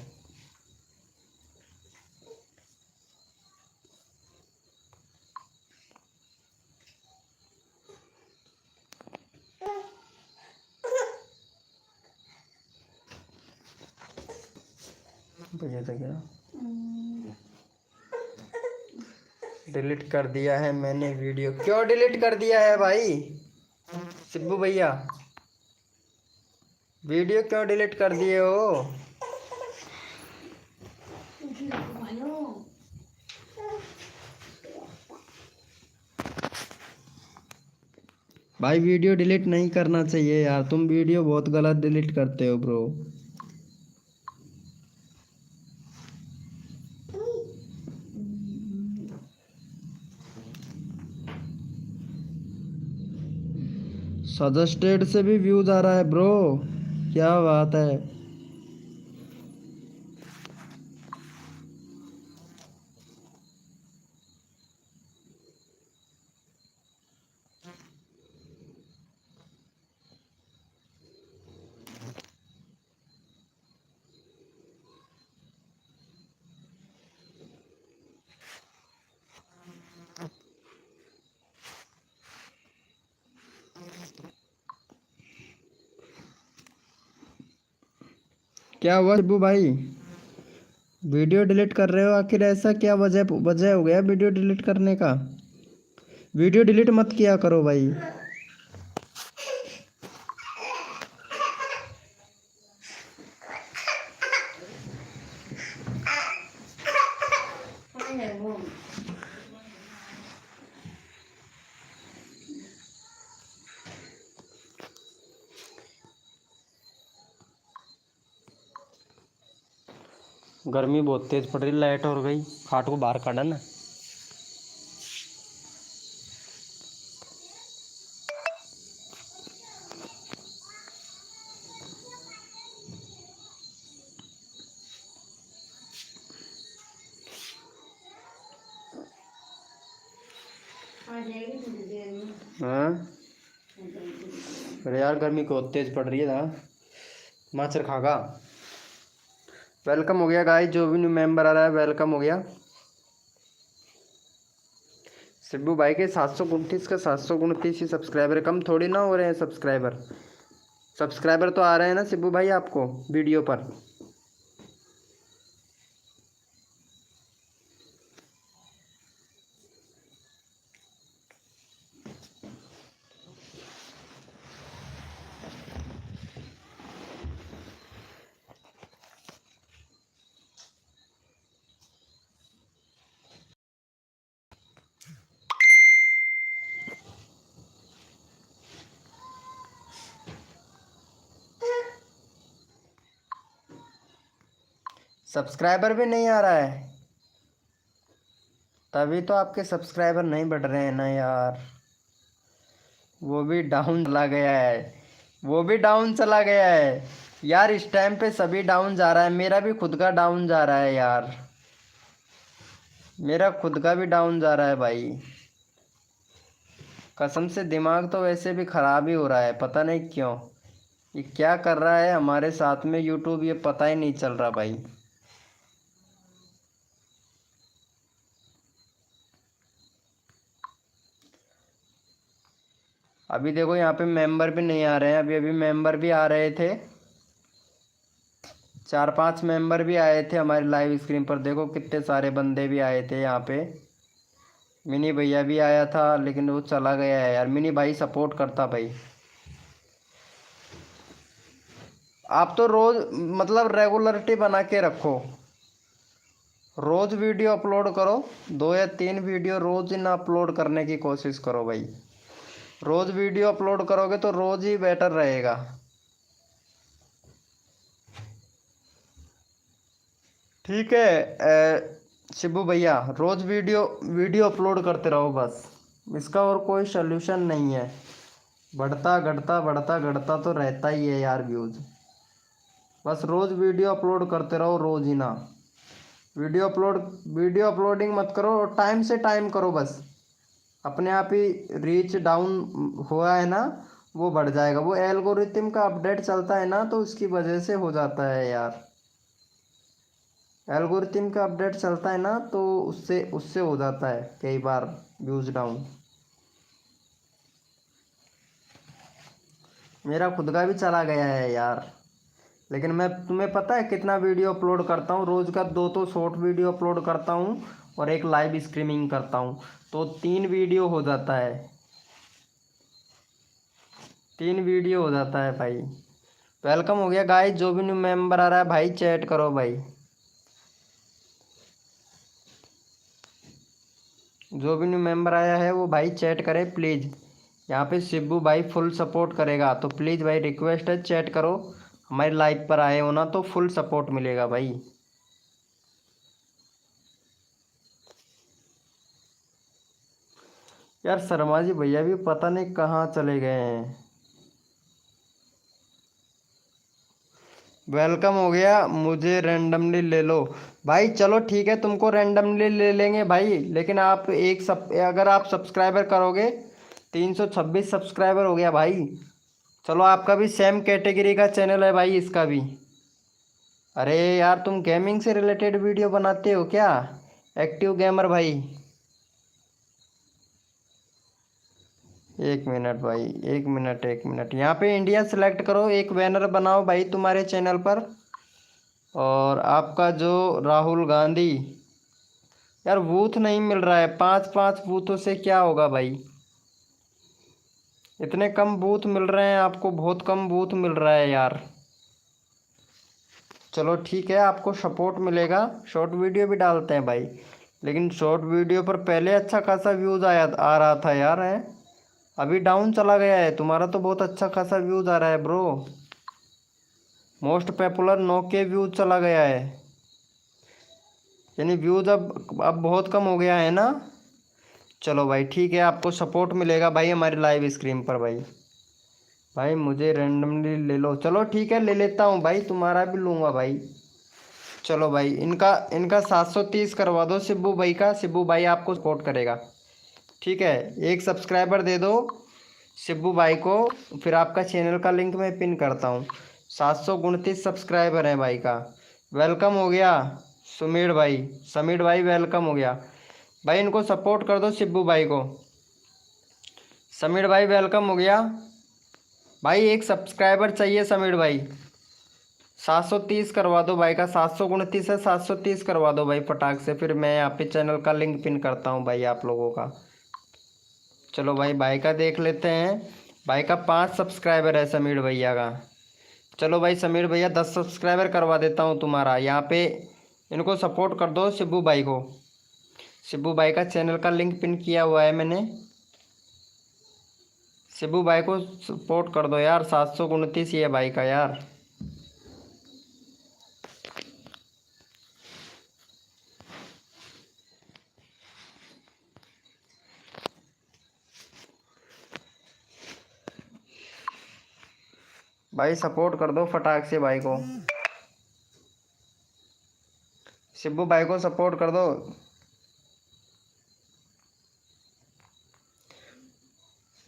भैया था क्या? डिलीट कर दिया है मैंने वीडियो। क्यों डिलीट कर दिया है भाई शिब्बू भैया? वीडियो क्यों डिलीट कर दिए हो? भाई वीडियो डिलीट नहीं करना चाहिए यार, तुम वीडियो बहुत गलत डिलीट करते हो ब्रो। सजेस्टेड से भी व्यूज आ रहा है ब्रो, क्या बात है। क्या हुआ शिब्बू भाई, वीडियो डिलीट कर रहे हो? आखिर ऐसा क्या वजह वजह हो गया वीडियो डिलीट करने का? वीडियो डिलीट मत किया करो भाई। गर्मी बहुत तेज पड़ रही, लाइट और गई, खाट को बाहर काटा ना। हाँ अरे यार गर्मी बहुत तेज पड़ रही है ना, माचर खागा। वेलकम हो गया गाइस, जो भी न्यू मेंबर आ रहा है वेलकम हो गया। शिब्बू भाई के 729 का 729 ही सब्सक्राइबर, कम थोड़ी ना हो रहे हैं सब्सक्राइबर। सब्सक्राइबर तो आ रहे हैं ना शिब्बू भाई आपको वीडियो पर। सब्सक्राइबर भी नहीं आ रहा है, तभी तो आपके सब्सक्राइबर नहीं बढ़ रहे हैं ना यार। वो भी डाउन चला गया है, वो भी डाउन चला गया है यार। इस टाइम पे सभी डाउन जा रहा है, मेरा भी खुद का डाउन जा रहा है यार, मेरा खुद का भी डाउन जा रहा है भाई। कसम से दिमाग तो वैसे भी ख़राब ही हो रहा है, पता नहीं क्यों। ये क्या कर रहा है हमारे साथ में यूट्यूब, ये पता ही नहीं चल रहा भाई। अभी देखो यहाँ पे मेंबर भी नहीं आ रहे हैं, अभी अभी मेंबर भी आ रहे थे, 4-5 मेंबर भी आए थे हमारी लाइव स्क्रीन पर। देखो कितने सारे बंदे भी आए थे यहाँ पे। मिनी भैया भी आया था लेकिन वो चला गया है यार। मिनी भाई सपोर्ट करता भाई। आप तो रोज़ मतलब रेगुलरिटी बना के रखो, रोज़ वीडियो अपलोड करो, 2 या 3 वीडियो रोज़ इन अपलोड करने की कोशिश करो भाई। रोज़ वीडियो अपलोड करोगे तो रोज़ ही बेटर रहेगा। ठीक है शिबू भैया, रोज़ वीडियो वीडियो अपलोड करते रहो बस, इसका और कोई सल्यूशन नहीं है। बढ़ता घटता बढ़ता घटता तो रहता ही है यार व्यूज़। बस रोज़ वीडियो अपलोड करते रहो, रोज़ ही ना। वीडियो अपलोडिंग मत करो, टाइम से टाइम करो बस। अपने आप ही रीच डाउन हुआ है ना, वो बढ़ जाएगा। वो एल्गोरिथम का अपडेट चलता है ना, तो उसकी वजह से हो जाता है यार। एल्गोरिथम का अपडेट चलता है ना, तो उससे उससे हो जाता है कई बार व्यूज डाउन। मेरा खुद का भी चला गया है यार। लेकिन मैं, तुम्हें पता है कितना वीडियो अपलोड करता हूँ रोज़ का? दो तो शॉर्ट वीडियो अपलोड करता हूँ और एक लाइव स्ट्रीमिंग करता हूँ, तो 3 वीडियो हो जाता है। 3 वीडियो हो जाता है भाई। वेलकम हो गया गाइस, जो भी न्यू मेंबर आ रहा है भाई चैट करो भाई। जो भी न्यू मेंबर आया है वो भाई चैट करे प्लीज़। यहाँ पे शिबू भाई फुल सपोर्ट करेगा, तो प्लीज़ भाई रिक्वेस्ट है चैट करो। हमारी लाइव पर आए हो ना, तो फुल सपोर्ट मिलेगा भाई। यार शर्मा जी भैया भी पता नहीं कहाँ चले गए हैं। वेलकम हो गया, मुझे रैंडमली ले लो। भाई चलो ठीक है, तुमको रैंडमली ले लेंगे भाई, लेकिन आप अगर आप सब्सक्राइबर करोगे, 326 सब्सक्राइबर हो गया भाई। चलो आपका भी सेम कैटेगरी का चैनल है भाई, इसका भी। अरे यार तुम गेमिंग से रिलेटेड वीडियो बनाते हो क्या? एक्टिव गेमर भाई। 1 मिनट भाई, 1 मिनट 1 मिनट, यहाँ पे इंडिया सेलेक्ट करो, एक बैनर बनाओ भाई तुम्हारे चैनल पर। और आपका जो राहुल गांधी। यार बूथ नहीं मिल रहा है, 5-5 बूथों से क्या होगा भाई? इतने कम बूथ मिल रहे हैं आपको, बहुत कम बूथ मिल रहा है यार। चलो ठीक है, आपको सपोर्ट मिलेगा, शॉर्ट वीडियो भी डालते हैं भाई। लेकिन शॉर्ट वीडियो पर पहले अच्छा खासा व्यूज़ आ रहा था यार, है। अभी डाउन चला गया है, तुम्हारा तो बहुत अच्छा खासा व्यूज़ आ रहा है bro. Most popular 9K views चला गया है, यानी व्यूज़ अब बहुत कम हो गया है ना। चलो भाई ठीक है, आपको सपोर्ट मिलेगा भाई हमारी लाइव स्क्रीन पर भाई। भाई मुझे रैंडमली ले लो, चलो ठीक है ले लेता हूँ भाई, तुम्हारा भी लूँगा भाई। चलो भाई इनका इनका 730 करवा दो शिब्बू भाई का, शिब्बू भाई आपको सपोर्ट करेगा। ठीक है, एक सब्सक्राइबर दे दो शिब्बू भाई को, फिर आपका चैनल का लिंक मैं पिन करता हूँ। 729 सब्सक्राइबर है भाई का। वेलकम हो गया सुमीर भाई, समीर भाई वेलकम हो गया। भाई इनको सपोर्ट कर दो शिब्बू भाई को। समीर भाई वेलकम हो गया। भाई एक सब्सक्राइबर चाहिए समीर भाई। 730 करवा दो भाई का, 729 है, 730 करवा दो भाई फटाक से, फिर मैं यहाँ पे चैनल का लिंक पिन करता हूँ भाई आप लोगों का। चलो भाई भाई का देख लेते हैं। भाई का 5 सब्सक्राइबर है समीर भैया का। चलो भाई समीर भैया 10 सब्सक्राइबर करवा देता हूँ तुम्हारा, यहाँ पे इनको सपोर्ट कर दो शिब्बू भाई को। शिब्बू भाई का चैनल का लिंक पिन किया हुआ है मैंने। शिब्बू भाई को सपोर्ट कर दो यार, 729 ही है भाई का यार। भाई सपोर्ट कर दो फटाक से भाई को, शिब्बू भाई को सपोर्ट कर दो।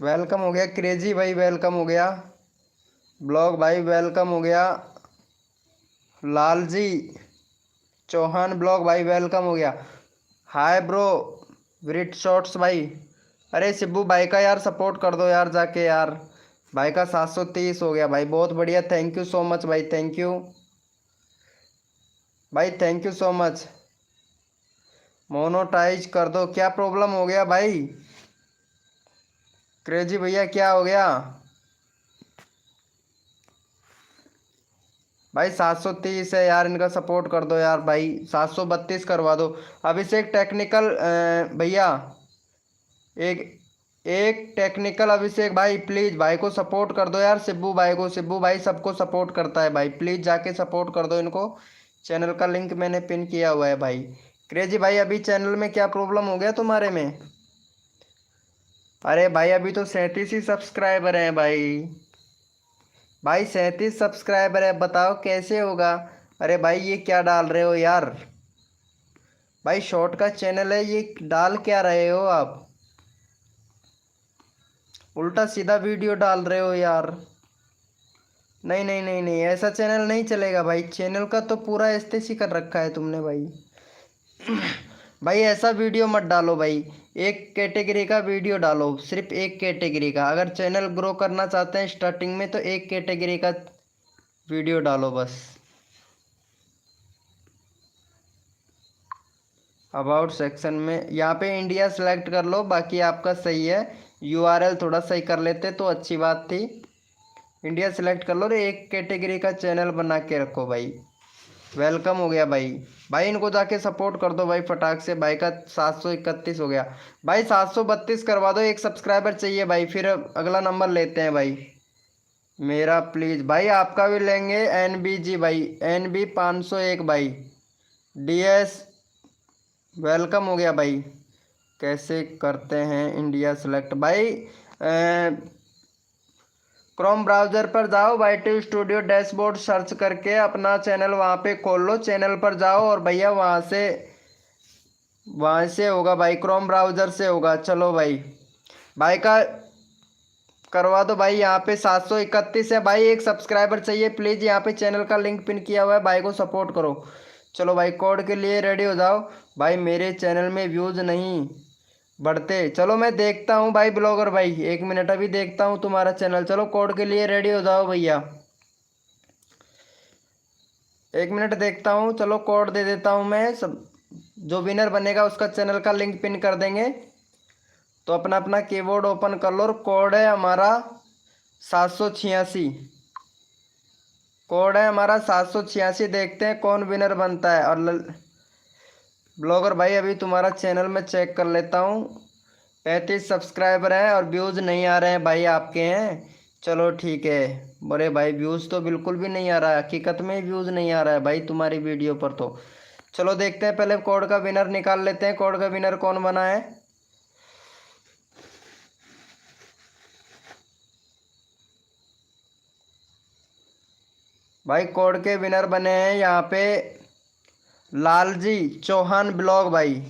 वेलकम हो गया क्रेजी भाई, वेलकम हो गया। ब्लॉग भाई वेलकम हो गया। लालजी चौहान ब्लॉग भाई वेलकम हो गया। हाय ब्रो ब्रिट शॉर्ट्स भाई। अरे शिब्बू भाई का यार सपोर्ट कर दो यार जाके यार। भाई का 730 हो गया भाई, बहुत बढ़िया, थैंक यू सो मच भाई, थैंक यू भाई, thank you so much. Monetise कर दो, क्या प्रॉब्लम हो गया भाई? क्रेजी भैया क्या हो गया? भाई 730 है यार, इनका सपोर्ट कर दो यार भाई, 732 करवा दो। अभिषेक टेक्निकल भैया, एक एक टेक्निकल अभिषेक भाई प्लीज़ भाई को सपोर्ट कर दो यार, शिब्बू भाई को। शिब्बू भाई सबको सपोर्ट करता है भाई, प्लीज़ जाके सपोर्ट कर दो इनको। चैनल का लिंक मैंने पिन किया हुआ है भाई। क्रेजी भाई अभी चैनल में क्या प्रॉब्लम हो गया तुम्हारे में? अरे भाई अभी तो 37 ही सब्सक्राइबर हैं भाई। भाई 37 सब्सक्राइबर है, बताओ कैसे होगा? अरे भाई ये क्या डाल रहे हो यार? भाई शॉर्ट का चैनल है, ये डाल क्या रहे हो आप? उल्टा सीधा वीडियो डाल रहे हो यार। नहीं नहीं नहीं नहीं, ऐसा चैनल नहीं चलेगा भाई। चैनल का तो पूरा ऐसे ही कर रखा है तुमने भाई। भाई ऐसा वीडियो मत डालो भाई। एक कैटेगरी का वीडियो डालो, सिर्फ एक कैटेगरी का। अगर चैनल ग्रो करना चाहते हैं स्टार्टिंग में तो एक कैटेगरी का वीडियो डालो बस। अबाउट सेक्शन में यहाँ पे इंडिया सेलेक्ट कर लो, बाकी आपका सही है। यूआरएल थोड़ा सही कर लेते तो अच्छी बात थी। इंडिया सेलेक्ट कर लो, एक कैटेगरी का चैनल बना के रखो भाई। वेलकम हो गया भाई। भाई इनको जाके सपोर्ट कर दो भाई फटाक से। भाई का 731 हो गया भाई। 732 करवा दो, एक सब्सक्राइबर चाहिए भाई, फिर अगला नंबर लेते हैं भाई। मेरा प्लीज़ भाई, आपका भी लेंगे। NBG भाई, NB 501 भाई। DS वेलकम हो गया भाई। कैसे करते हैं इंडिया सेलेक्ट भाई? क्रोम ब्राउज़र पर जाओ, वाईटी स्टूडियो डैशबोर्ड सर्च करके अपना चैनल वहाँ पे खोल लो। चैनल पर जाओ और भैया वहाँ से होगा भाई, क्रोम ब्राउज़र से होगा। चलो भाई, भाई का करवा दो भाई। यहाँ पे 731 है भाई, एक सब्सक्राइबर चाहिए प्लीज़। यहाँ पे चैनल का लिंक पिन किया हुआ है, भाई को सपोर्ट करो। चलो भाई, कोड के लिए रेडी हो जाओ भाई। मेरे चैनल में व्यूज़ नहीं बढ़ते। चलो मैं देखता हूँ भाई ब्लॉगर भाई, 1 मिनट अभी देखता हूँ तुम्हारा चैनल। चलो कोड के लिए रेडी हो जाओ भैया, 1 मिनट देखता हूँ। चलो कोड दे देता हूँ मैं सब। जो विनर बनेगा उसका चैनल का लिंक पिन कर देंगे। तो अपना अपना कीबोर्ड ओपन कर लो और कोड है हमारा 786। कोड है हमारा 786। देखते हैं कौन विनर बनता है। और ब्लॉगर भाई अभी तुम्हारा चैनल में चेक कर लेता हूँ। 35 सब्सक्राइबर हैं और व्यूज़ नहीं आ रहे हैं भाई, आपके हैं। चलो ठीक है। बड़े भाई व्यूज़ तो बिल्कुल भी नहीं आ रहा है, हकीकत में व्यूज़ नहीं आ रहा है भाई तुम्हारी वीडियो पर तो। चलो देखते हैं, पहले कोड का विनर निकाल लेते हैं। कोड का विनर कौन बना है? भाई कोड के विनर बने हैं यहाँ पे लालजी चौहान ब्लॉग भाई।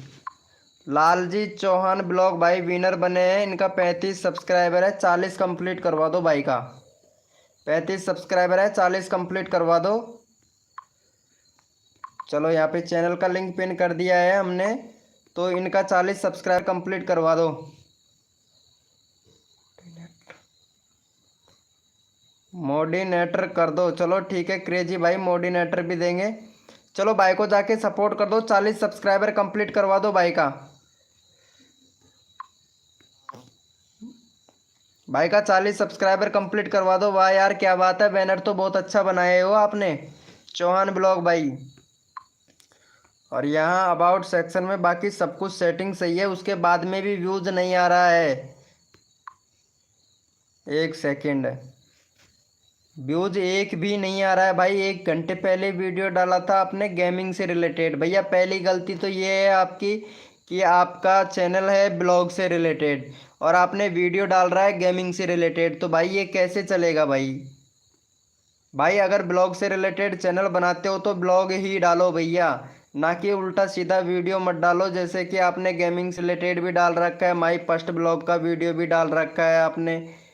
लालजी चौहान ब्लॉग भाई विनर बने हैं। इनका 35 सब्सक्राइबर है, 40 कंप्लीट करवा दो भाई का। 35 सब्सक्राइबर है, 40 कंप्लीट करवा दो। चलो यहाँ पे चैनल का लिंक पिन कर दिया है हमने, तो इनका 40 सब्सक्राइबर कंप्लीट करवा दो। मोडिनेटर कर दो, चलो ठीक है क्रेजी भाई, मोडिनेटर भी देंगे। चलो भाई को जाके सपोर्ट कर दो, 40 सब्सक्राइबर कंप्लीट करवा दो भाई का। भाई का 40 सब्सक्राइबर कंप्लीट करवा दो। वाह यार क्या बात है, बैनर तो बहुत अच्छा बनाए हो आपने, चौहान ब्लॉग भाई। और यहाँ अबाउट सेक्शन में बाकी सब कुछ सेटिंग सही है, उसके बाद में भी व्यूज़ नहीं आ रहा है। एक सेकंड, व्यूज एक भी नहीं आ रहा है भाई। 1 घंटे पहले वीडियो डाला था आपने गेमिंग से रिलेटेड। भैया पहली गलती तो ये है आपकी कि आपका चैनल है ब्लॉग से रिलेटेड और आपने वीडियो डाल रहा है गेमिंग से रिलेटेड, तो भाई ये कैसे चलेगा भाई? भाई अगर ब्लॉग से रिलेटेड चैनल बनाते हो तो ब्लॉग ही डालो भैया, ना कि उल्टा सीधा वीडियो मत डालो। जैसे कि आपने गेमिंग से रिलेटेड भी डाल रखा है, माई फर्स्ट ब्लॉग का वीडियो भी डाल रखा है आपने।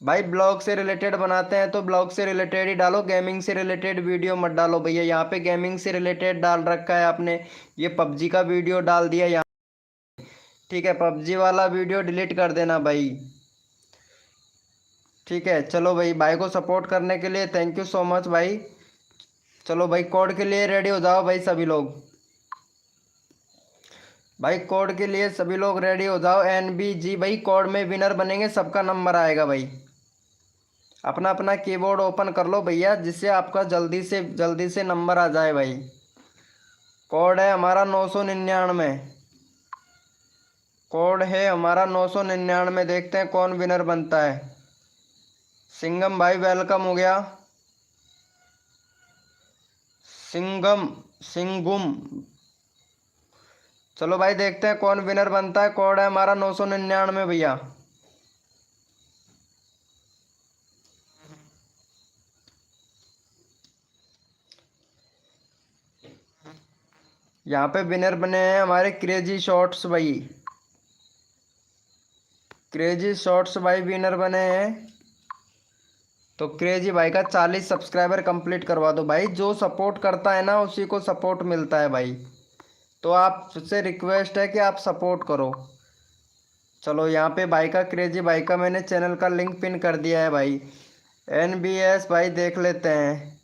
भाई ब्लॉग से रिलेटेड बनाते हैं तो ब्लॉग से रिलेटेड ही डालो, गेमिंग से रिलेटेड वीडियो मत डालो भैया। यहाँ पे गेमिंग से रिलेटेड डाल रखा है आपने, ये पबजी का वीडियो डाल दिया यहाँ। ठीक है, पबजी वाला वीडियो डिलीट कर देना भाई। ठीक है चलो भाई, भाई को सपोर्ट करने के लिए थैंक यू सो मच भाई। चलो भाई कोड के लिए रेडी हो जाओ भाई सभी लोग। भाई कोड के लिए सभी लोग रेडी हो जाओ। NBG भाई कोड में विनर बनेंगे, सबका नंबर आएगा भाई। अपना अपना कीबोर्ड ओपन कर लो भैया, जिससे आपका जल्दी से नंबर आ जाए भाई। कोड है हमारा 999। कोड है हमारा 999। देखते हैं कौन विनर बनता है। सिंगम भाई वेलकम हो गया। सिंगुम। चलो भाई देखते हैं कौन विनर बनता है। कोड है हमारा 999 भैया। यहाँ पे विनर बने हैं हमारे क्रेजी शॉट्स भाई। क्रेजी शॉर्ट्स भाई विनर बने हैं। तो क्रेजी भाई का 40 सब्सक्राइबर कंप्लीट करवा दो भाई। जो सपोर्ट करता है ना उसी को सपोर्ट मिलता है भाई। तो आपसे रिक्वेस्ट है कि आप सपोर्ट करो। चलो यहाँ पे भाई का क्रेजी भाई का मैंने चैनल का लिंक पिन कर दिया है भाई। NBS भाई देख लेते हैं।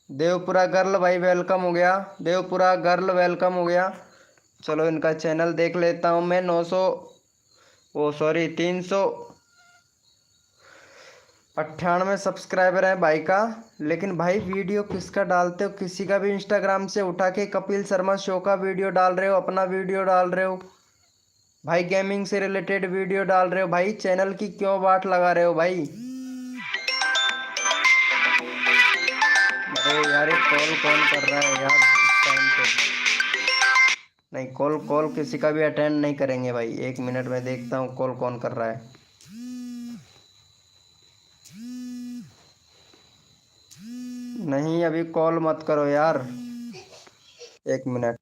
देवपुरा गर्ल भाई वेलकम हो गया। देवपुरा गर्ल वेलकम हो गया। चलो इनका चैनल देख लेता हूँ मैं। 900 ओ सॉरी 398 सब्सक्राइबर है भाई का। लेकिन भाई वीडियो किसका डालते हो? किसी का भी इंस्टाग्राम से उठा के कपिल शर्मा शो का वीडियो डाल रहे हो, अपना वीडियो डाल रहे हो भाई, गेमिंग से रिलेटेड वीडियो डाल रहे हो भाई। चैनल की क्यों वाट लगा रहे हो भाई? अरे यार ये कॉल कौन कर रहा है यार इस टाइम पे? नहीं, कॉल कॉल किसी का भी अटेंड नहीं करेंगे भाई। 1 मिनट में देखता हूँ कॉल कौन कर रहा है। नहीं अभी कॉल मत करो यार। 1 मिनट।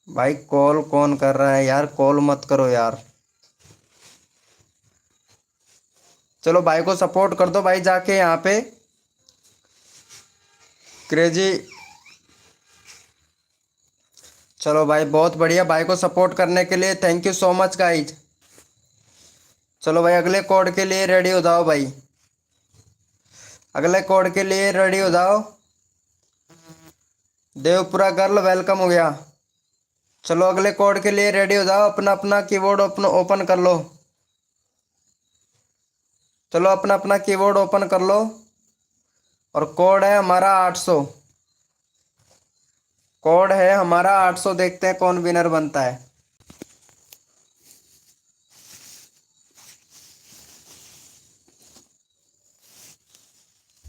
भाई कॉल कौन कर रहा है यार? कॉल मत करो यार। चलो भाई को सपोर्ट कर दो भाई जाके यहाँ पे। क्रेजी। चलो भाई बहुत बढ़िया, भाई को सपोर्ट करने के लिए thank you so much guys. चलो भाई अगले कोड के लिए रेडी हो जाओ भाई। अगले कोड के लिए रेडी हो जाओ। देवपुरा गर्ल वेलकम हो गया। चलो अगले कोड के लिए रेडी हो जाओ। अपना अपना कीबोर्ड अपना ओपन कर लो। चलो अपना अपना कीबोर्ड ओपन कर लो। और कोड है हमारा 800। कोड है हमारा 800। देखते हैं कौन विनर बनता है।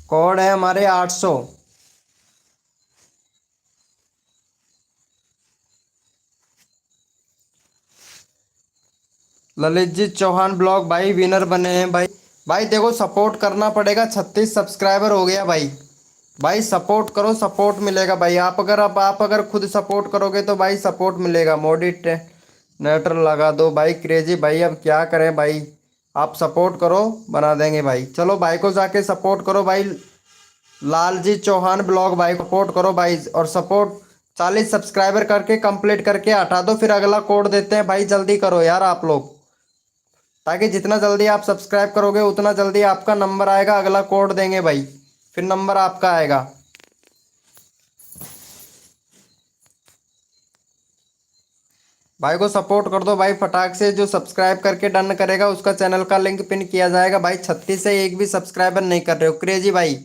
कोड है हमारे 800। ललित जी चौहान ब्लॉग भाई विनर बने हैं भाई। भाई देखो सपोर्ट करना पड़ेगा। 36 सब्सक्राइबर हो गया भाई। भाई सपोर्ट करो, सपोर्ट मिलेगा भाई। आप अगर खुद सपोर्ट करोगे तो भाई सपोर्ट मिलेगा। नेटर लगा दो भाई। क्रेजी भाई अब क्या करें भाई? आप सपोर्ट करो, बना देंगे भाई। चलो भाई को जाके सपोर्ट करो भाई। लालजी चौहान ब्लॉग भाई को सपोर्ट करो भाई। और सपोर्ट 40 सब्सक्राइबर करके कंप्लीट करके हटा दो, फिर अगला कोड देते हैं भाई। जल्दी करो यार आप लोग, ताकि जितना जल्दी आप सब्सक्राइब करोगे उतना जल्दी आपका नंबर आएगा। अगला कोड देंगे भाई, फिर नंबर आपका आएगा। भाई को सपोर्ट कर दो भाई फटाक से। जो सब्सक्राइब करके डन करेगा उसका चैनल का लिंक पिन किया जाएगा भाई। 36 से एक भी सब्सक्राइबर नहीं कर रहे हो। क्रेजी भाई,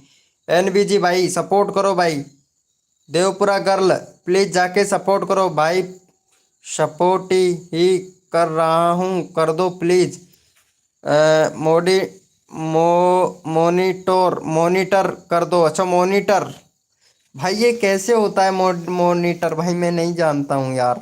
NBG भाई सपोर्ट करो भाई। देवपुरा गर्ल प्लीज जाके सपोर्ट करो भाई। सपोर्ट ही कर रहा हूँ, कर दो प्लीज। मोडी मो मोनिटर मोनिटर कर दो। अच्छा मोनिटर भाई ये कैसे होता है? मोनिटर भाई मैं नहीं जानता हूँ यार।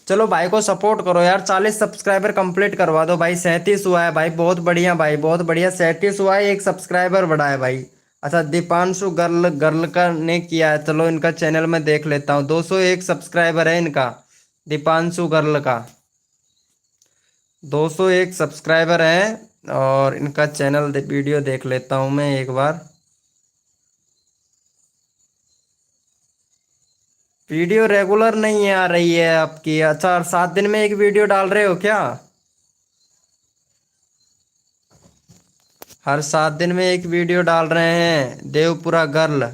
चलो भाई को सपोर्ट करो यार। 40 सब्सक्राइबर कंप्लीट करवा दो भाई। 37 हुआ है भाई, बहुत बढ़िया भाई, बहुत बढ़िया। 37 हुआ है, एक सब्सक्राइबर बढ़ा है भाई। अच्छा दीपांशु गर्ल गर्ल का ने किया है। चलो इनका चैनल में देख लेता हूँ। 201 सब्सक्राइबर है इनका, दीपांशु गर्ल का। 201 सब्सक्राइबर हैं। और इनका चैनल वीडियो देख लेता हूँ मैं एक बार। वीडियो रेगुलर नहीं आ रही है आपकी। अच्छा 7 दिन में एक वीडियो डाल रहे हो क्या? हर 7 दिन में एक वीडियो डाल रहे हैं देवपुरा गर्ल।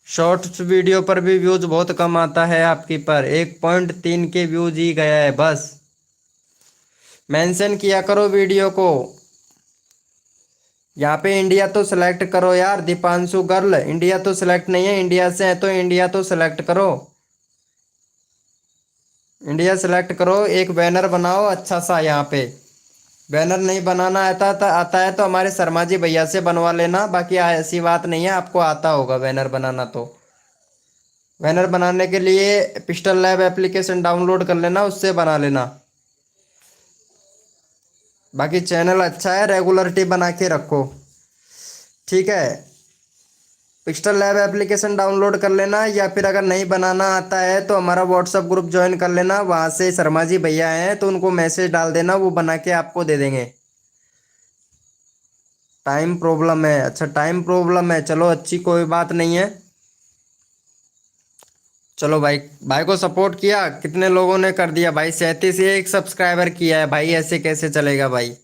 शॉर्ट्स वीडियो पर भी व्यूज बहुत कम आता है आपकी पर। 1.3 के व्यूज ही गया है बस। मेंशन किया करो वीडियो को। यहाँ पे इंडिया तो सिलेक्ट करो यार। दीपांशु गर्ल इंडिया तो सिलेक्ट नहीं है। इंडिया से है तो इंडिया तो सिलेक्ट करो। इंडिया सिलेक्ट करो। एक बैनर बनाओ अच्छा सा। यहाँ पे बैनर नहीं बनाना आता है तो हमारे शर्मा जी भैया से बनवा लेना। बाकी ऐसी बात नहीं है, आपको आता होगा बैनर बनाना। तो बैनर बनाने के लिए पिस्टल लैब एप्लीकेशन डाउनलोड कर लेना, उससे बना लेना। बाकी चैनल अच्छा है, रेगुलरिटी बना के रखो, ठीक है। पिक्सल लैब एप्लीकेशन डाउनलोड कर लेना, या फिर अगर नहीं बनाना आता है तो हमारा व्हाट्सअप ग्रुप ज्वाइन कर लेना। वहाँ से शर्मा जी भैया हैं तो उनको मैसेज डाल देना, वो बना के आपको दे देंगे। टाइम प्रॉब्लम है, अच्छा टाइम प्रॉब्लम है, चलो अच्छी कोई बात नहीं है। चलो भाई, भाई को सपोर्ट किया, कितने लोगों ने कर दिया भाई, 37 सब्सक्राइबर किया है भाई, ऐसे कैसे चलेगा भाई।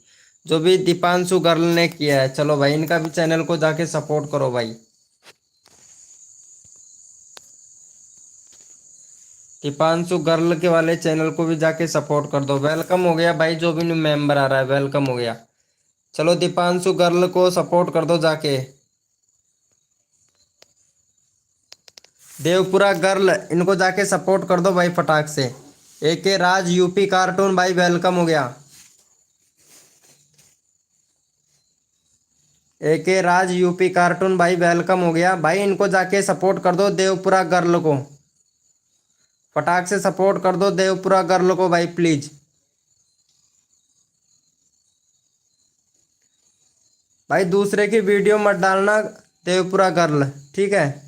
जो भी दीपांशु गर्ल ने किया है, चलो भाई इनका भी चैनल को जाके सपोर्ट करो भाई। दीपांशु गर्ल के वाले चैनल को भी जाके सपोर्ट कर दो। वेलकम हो गया भाई, जो भी न्यू मेंबर आ रहा है वेलकम हो गया। चलो दीपांशु गर्ल को सपोर्ट कर दो जाके। देवपुरा गर्ल, इनको जाके सपोर्ट कर दो भाई फटाक से। AK राज यूपी कार्टून भाई वेलकम हो गया। AK राज यूपी कार्टून भाई वेलकम हो गया भाई, इनको जाके सपोर्ट कर दो देवपुरा गर्ल को। फटाक से सपोर्ट कर दो देवपुरा गर्ल को भाई प्लीज। भाई दूसरे की वीडियो मत डालना देवपुरा गर्ल, ठीक है।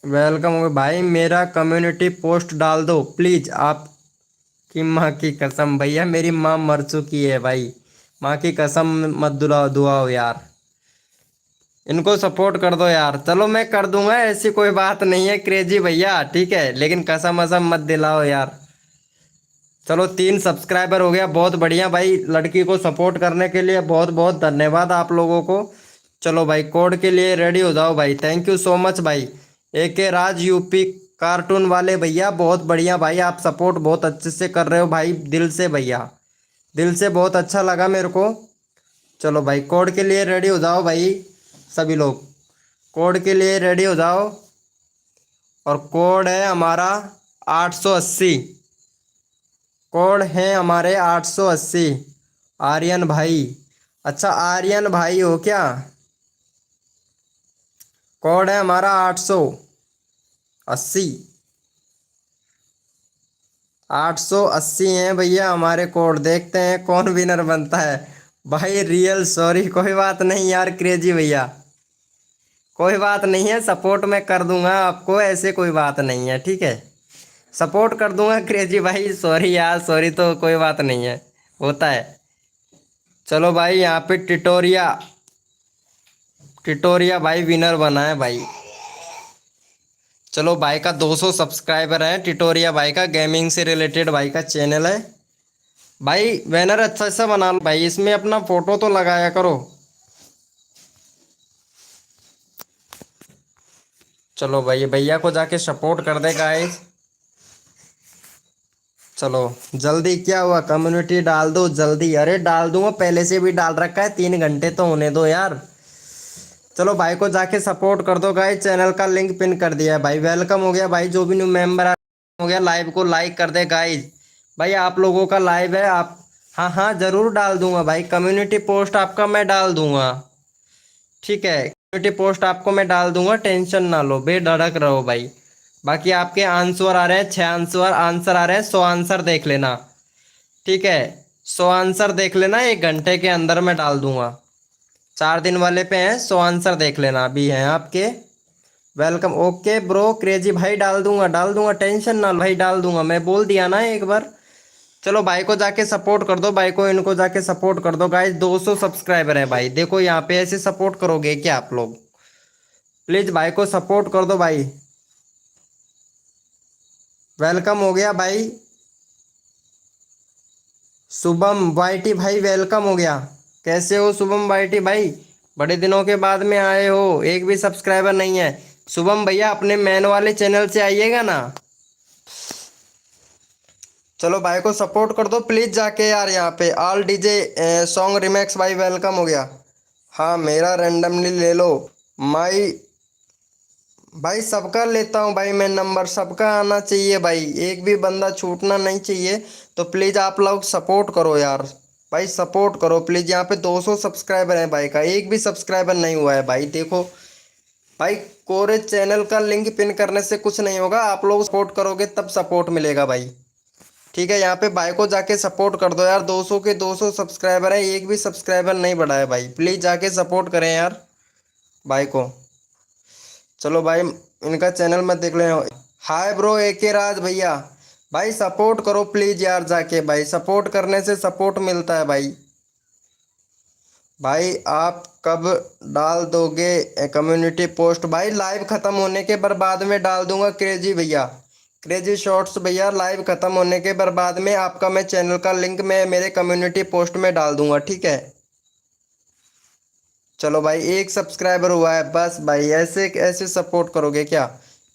वेलकम हो गया भाई, मेरा कम्युनिटी पोस्ट डाल दो प्लीज। आप की माँ की कसम भैया, मेरी माँ मर चुकी है भाई, माँ की कसम मत दुआओ यार। इनको सपोर्ट कर दो यार। चलो मैं कर दूंगा, ऐसी कोई बात नहीं है क्रेजी भैया, ठीक है, लेकिन कसम वसम मत दिलाओ यार। चलो 3 सब्सक्राइबर हो गया, बहुत बढ़िया भाई। लड़की को सपोर्ट करने के लिए बहुत बहुत धन्यवाद आप लोगों को। चलो भाई कोड के लिए रेडी हो जाओ भाई, थैंक यू सो मच भाई। AK राज यूपी कार्टून वाले भैया बहुत बढ़िया भाई, आप सपोर्ट बहुत अच्छे से कर रहे हो भाई, दिल से भैया, दिल से बहुत अच्छा लगा मेरे को। चलो भाई कोड के लिए रेडी हो जाओ भाई, सभी लोग कोड के लिए रेडी हो जाओ। और कोड है हमारा 880, कोड है हमारे 880। आर्यन भाई, अच्छा आर्यन भाई हो क्या। कोड है हमारा 880, 880 है भैया हमारे कोड। देखते हैं कौन विनर बनता है भाई। रियल सॉरी, कोई बात नहीं यार क्रेजी भैया, कोई बात नहीं है, सपोर्ट मैं कर दूंगा आपको, ऐसे कोई बात नहीं है, ठीक है, सपोर्ट कर दूंगा क्रेजी भाई। सॉरी यार, सॉरी तो कोई बात नहीं है, होता है। चलो भाई यहाँ पे टिटोरिया, टिटोरिया भाई विनर बना है भाई। चलो भाई का 200 सब्सक्राइबर है, टिटोरिया भाई का गेमिंग से रिलेटेड भाई का चैनल है भाई। बैनर अच्छा सा बना लो भाई, इसमें अपना फोटो तो लगाया करो। चलो भाई भैया को जाके सपोर्ट कर दे गाइस। चलो जल्दी, क्या हुआ, कम्युनिटी डाल दो जल्दी। अरे डाल दूंगा, पहले से भी डाल रखा है, 3 घंटे तो होने दो यार। चलो भाई को जाके सपोर्ट कर दो गाइस, चैनल का लिंक पिन कर दिया है भाई। वेलकम हो गया भाई, जो भी न्यू मेंबर हो गया, लाइव को लाइक कर दे गाइस। भाई आप लोगों का लाइव है, आप हाँ हाँ जरूर डाल दूंगा भाई, कम्युनिटी पोस्ट आपका मैं डाल दूंगा, ठीक है, कम्युनिटी पोस्ट आपको मैं डाल दूंगा, टेंशन ना लो, बेधड़क रहो भाई। बाकी आपके आंसर आ रहे हैं, 6 आंसर आंसर आ रहे हैं, 100 आंसर देख लेना, ठीक है, 100 आंसर देख लेना, 1 घंटे के अंदर मैं डाल दूंगा। 4 दिन वाले पे हैं, 100 आंसर देख लेना, अभी हैं आपके। वेलकम, ओके ब्रो क्रेजी भाई, डाल दूंगा, टेंशन ना लो भाई, डाल दूंगा, मैं बोल दिया ना एक बार। चलो भाई को जाके सपोर्ट कर दो, भाई को इनको जाके सपोर्ट कर दो गाइस। 200 सब्सक्राइबर है भाई, देखो यहाँ पे ऐसे सपोर्ट करोगे क्या आप लोग, प्लीज भाई को सपोर्ट कर दो भाई। वेलकम हो गया भाई। शुभम वाईटी भाई वेलकम हो गया। कैसे हो शुभम वाईटी भाई, बड़े दिनों के बाद में आए हो, एक भी सब्सक्राइबर नहीं है। शुभम भैया अपने मैन वाले चैनल से आइएगा ना। चलो भाई को सपोर्ट कर दो प्लीज जाके यार। यहाँ पे ऑल डीजे सॉन्ग रिमैक्स भाई वेलकम हो गया। हाँ मेरा रैंडमली ले लो माई भाई, सबका लेता हूँ भाई मैं नंबर, सबका आना चाहिए भाई, एक भी बंदा छूटना नहीं चाहिए। तो प्लीज़ आप लोग सपोर्ट करो यार, भाई सपोर्ट करो प्लीज़। यहाँ पे 200 सब्सक्राइबर है भाई का, एक भी सब्सक्राइबर नहीं हुआ है भाई। देखो भाई कोरे चैनल का लिंक पिन करने से कुछ नहीं होगा, आप लोग सपोर्ट करोगे तब सपोर्ट मिलेगा भाई। ठीक है, यहाँ पे भाई को जाके सपोर्ट कर दो यार। 200 के 200 सब्सक्राइबर है, एक भी सब्सक्राइबर नहीं बढ़ा है भाई। प्लीज जाके सपोर्ट करें यार भाई को। चलो भाई इनका चैनल मत देख लें। हाय ब्रो एके राज भैया, भाई सपोर्ट करो प्लीज यार जाके। भाई सपोर्ट करने से सपोर्ट मिलता है भाई। भाई आप कब डाल दोगे कम्युनिटी पोस्ट? भाई लाइव खत्म होने के बाद में डाल दूंगा क्रेजी भैया, क्रेजी शॉर्ट्स भैया। लाइव खत्म होने के बाद में आपका मैं चैनल का लिंक मैं मेरे कम्युनिटी पोस्ट में डाल दूंगा, ठीक है। चलो भाई एक सब्सक्राइबर हुआ है बस भाई, ऐसे ऐसे सपोर्ट करोगे क्या?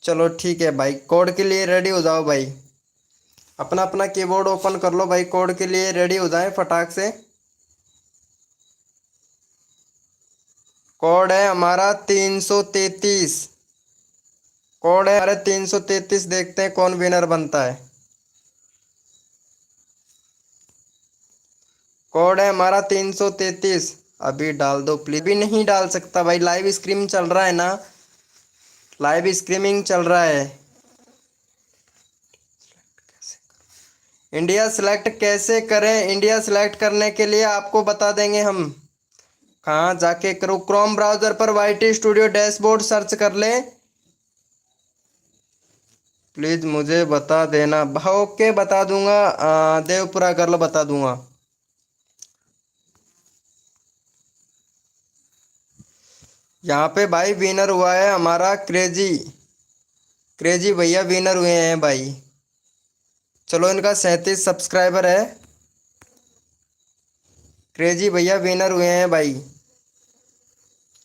चलो ठीक है भाई, कोड के लिए रेडी हो जाओ भाई। अपना अपना कीबोर्ड ओपन कर लो भाई, कोड के लिए रेडी हो जाए फटाक से। कोड है हमारा 333, कोड है हमारे 333। देखते हैं कौन विनर बनता है। कोड है हमारा 333। अभी डाल दो प्लीज। भी नहीं डाल सकता भाई, लाइव स्ट्रीम चल रहा है ना, लाइव स्ट्रीमिंग चल रहा है। इंडिया सिलेक्ट कैसे करें? इंडिया सिलेक्ट करने के लिए आपको बता देंगे हम। कहाँ जाके करो? क्रोम ब्राउजर पर वाईटी स्टूडियो डैशबोर्ड सर्च कर ले। प्लीज मुझे बता देना। ओके बता दूंगा, देवपुरा गर्ल बता दूंगा। यहाँ पे भाई विनर हुआ है हमारा क्रेजी, क्रेजी भैया विनर हुए हैं भाई। चलो इनका 37 सब्सक्राइबर है। क्रेजी भैया विनर हुए हैं भाई।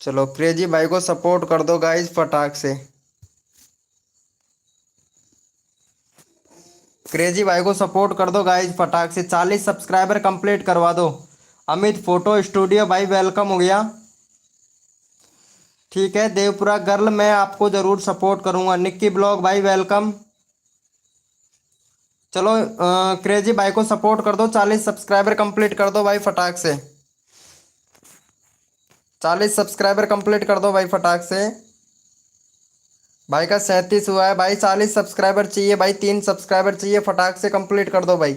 चलो क्रेजी भाई को सपोर्ट कर दो गाइस फटाक से। क्रेजी भाई को सपोर्ट कर दो गाइस फटाक से। 40 सब्सक्राइबर कंप्लीट करवा दो। अमित फोटो स्टूडियो भाई वेलकम हो गया। ठीक है देवपुरा गर्ल, मैं आपको जरूर सपोर्ट करूंगा। निक्की ब्लॉग भाई वेलकम। चलो क्रेजी भाई को सपोर्ट कर दो। 40 सब्सक्राइबर कंप्लीट कर दो भाई फटाक से। 40 सब्सक्राइबर कंप्लीट कर दो भाई फटाक से। भाई का 37 हुआ है भाई। 40 सब्सक्राइबर चाहिए भाई, 3 सब्सक्राइबर चाहिए, फटाक से कंप्लीट कर दो भाई।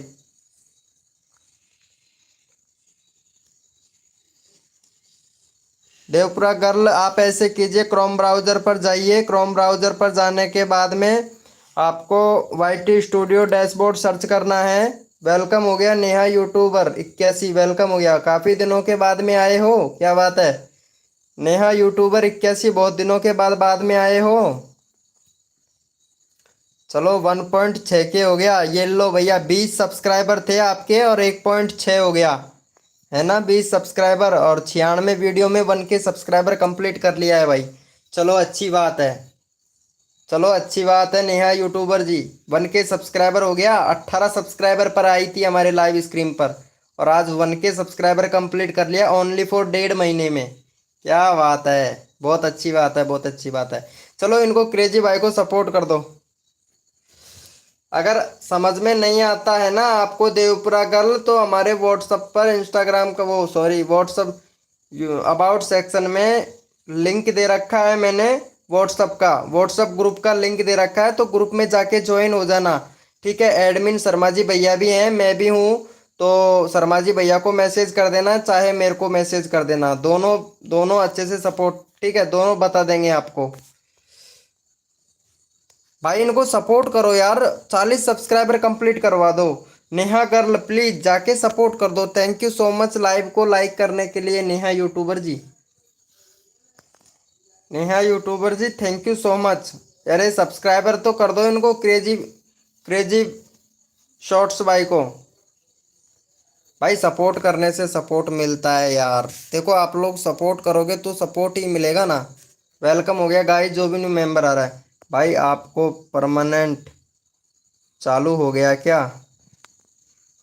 देवपुरा गर्ल आप ऐसे कीजिए, क्रोम ब्राउजर पर जाइए। क्रोम ब्राउजर पर जाने के बाद में आपको वाईटी स्टूडियो डैशबोर्ड सर्च करना है। वेलकम हो गया नेहा यूट्यूबर 81, वेलकम हो गया। काफ़ी दिनों के बाद में आए हो, क्या बात है। नेहा यूट्यूबर 81 बहुत दिनों के बाद में आए हो। चलो 1.6 के हो गया। ये लो भैया 20 सब्सक्राइबर थे आपके और 1.6 हो गया है ना। 20 सब्सक्राइबर और 96 वीडियो में 1 के सब्सक्राइबर कंप्लीट कर लिया है भाई। चलो अच्छी बात है, चलो अच्छी बात है नेहा यूट्यूबर जी। 1 के सब्सक्राइबर हो गया। 18 सब्सक्राइबर पर आई थी हमारे लाइव स्ट्रीम पर, और आज 1 के सब्सक्राइबर कंप्लीट कर लिया ओनली फॉर 1.5 महीने में। क्या बात है, बहुत अच्छी बात है, बहुत अच्छी बात है। चलो इनको क्रेजी भाई को सपोर्ट कर दो। अगर समझ में नहीं आता है ना आपको देवपुरा गर्ल, तो हमारे व्हाट्सएप पर इंस्टाग्राम का वो सॉरी व्हाट्सएप अबाउट सेक्शन में लिंक दे रखा है मैंने। व्हाट्सएप का, व्हाट्सएप ग्रुप का लिंक दे रखा है, तो ग्रुप में जाके ज्वाइन हो जाना। ठीक है, एडमिन शर्मा जी भैया भी हैं, मैं भी हूँ। तो शर्मा जी भैया को मैसेज कर देना, चाहे मेरे को मैसेज कर देना। दोनों दोनों अच्छे से सपोर्ट, ठीक है, दोनों बता देंगे आपको। भाई इनको सपोर्ट करो यार, 40 सब्सक्राइबर कंप्लीट करवा दो। नेहा गर्ल प्लीज जाके सपोर्ट कर दो। Thank you so much live को लाइक करने के लिए Neha YouTuber ji. Neha YouTuber ji thank you so much. अरे सब्सक्राइबर तो कर दो इनको, क्रेजी क्रेजी शॉर्ट्स भाई को। भाई सपोर्ट करने से सपोर्ट मिलता है यार। देखो आप लोग सपोर्ट करोगे तो सपोर्ट ही मिलेगा ना। वेलकम हो गया गाइस, जो भी न्यू मेंबर आ रहा है। भाई आपको परमानेंट चालू हो गया क्या?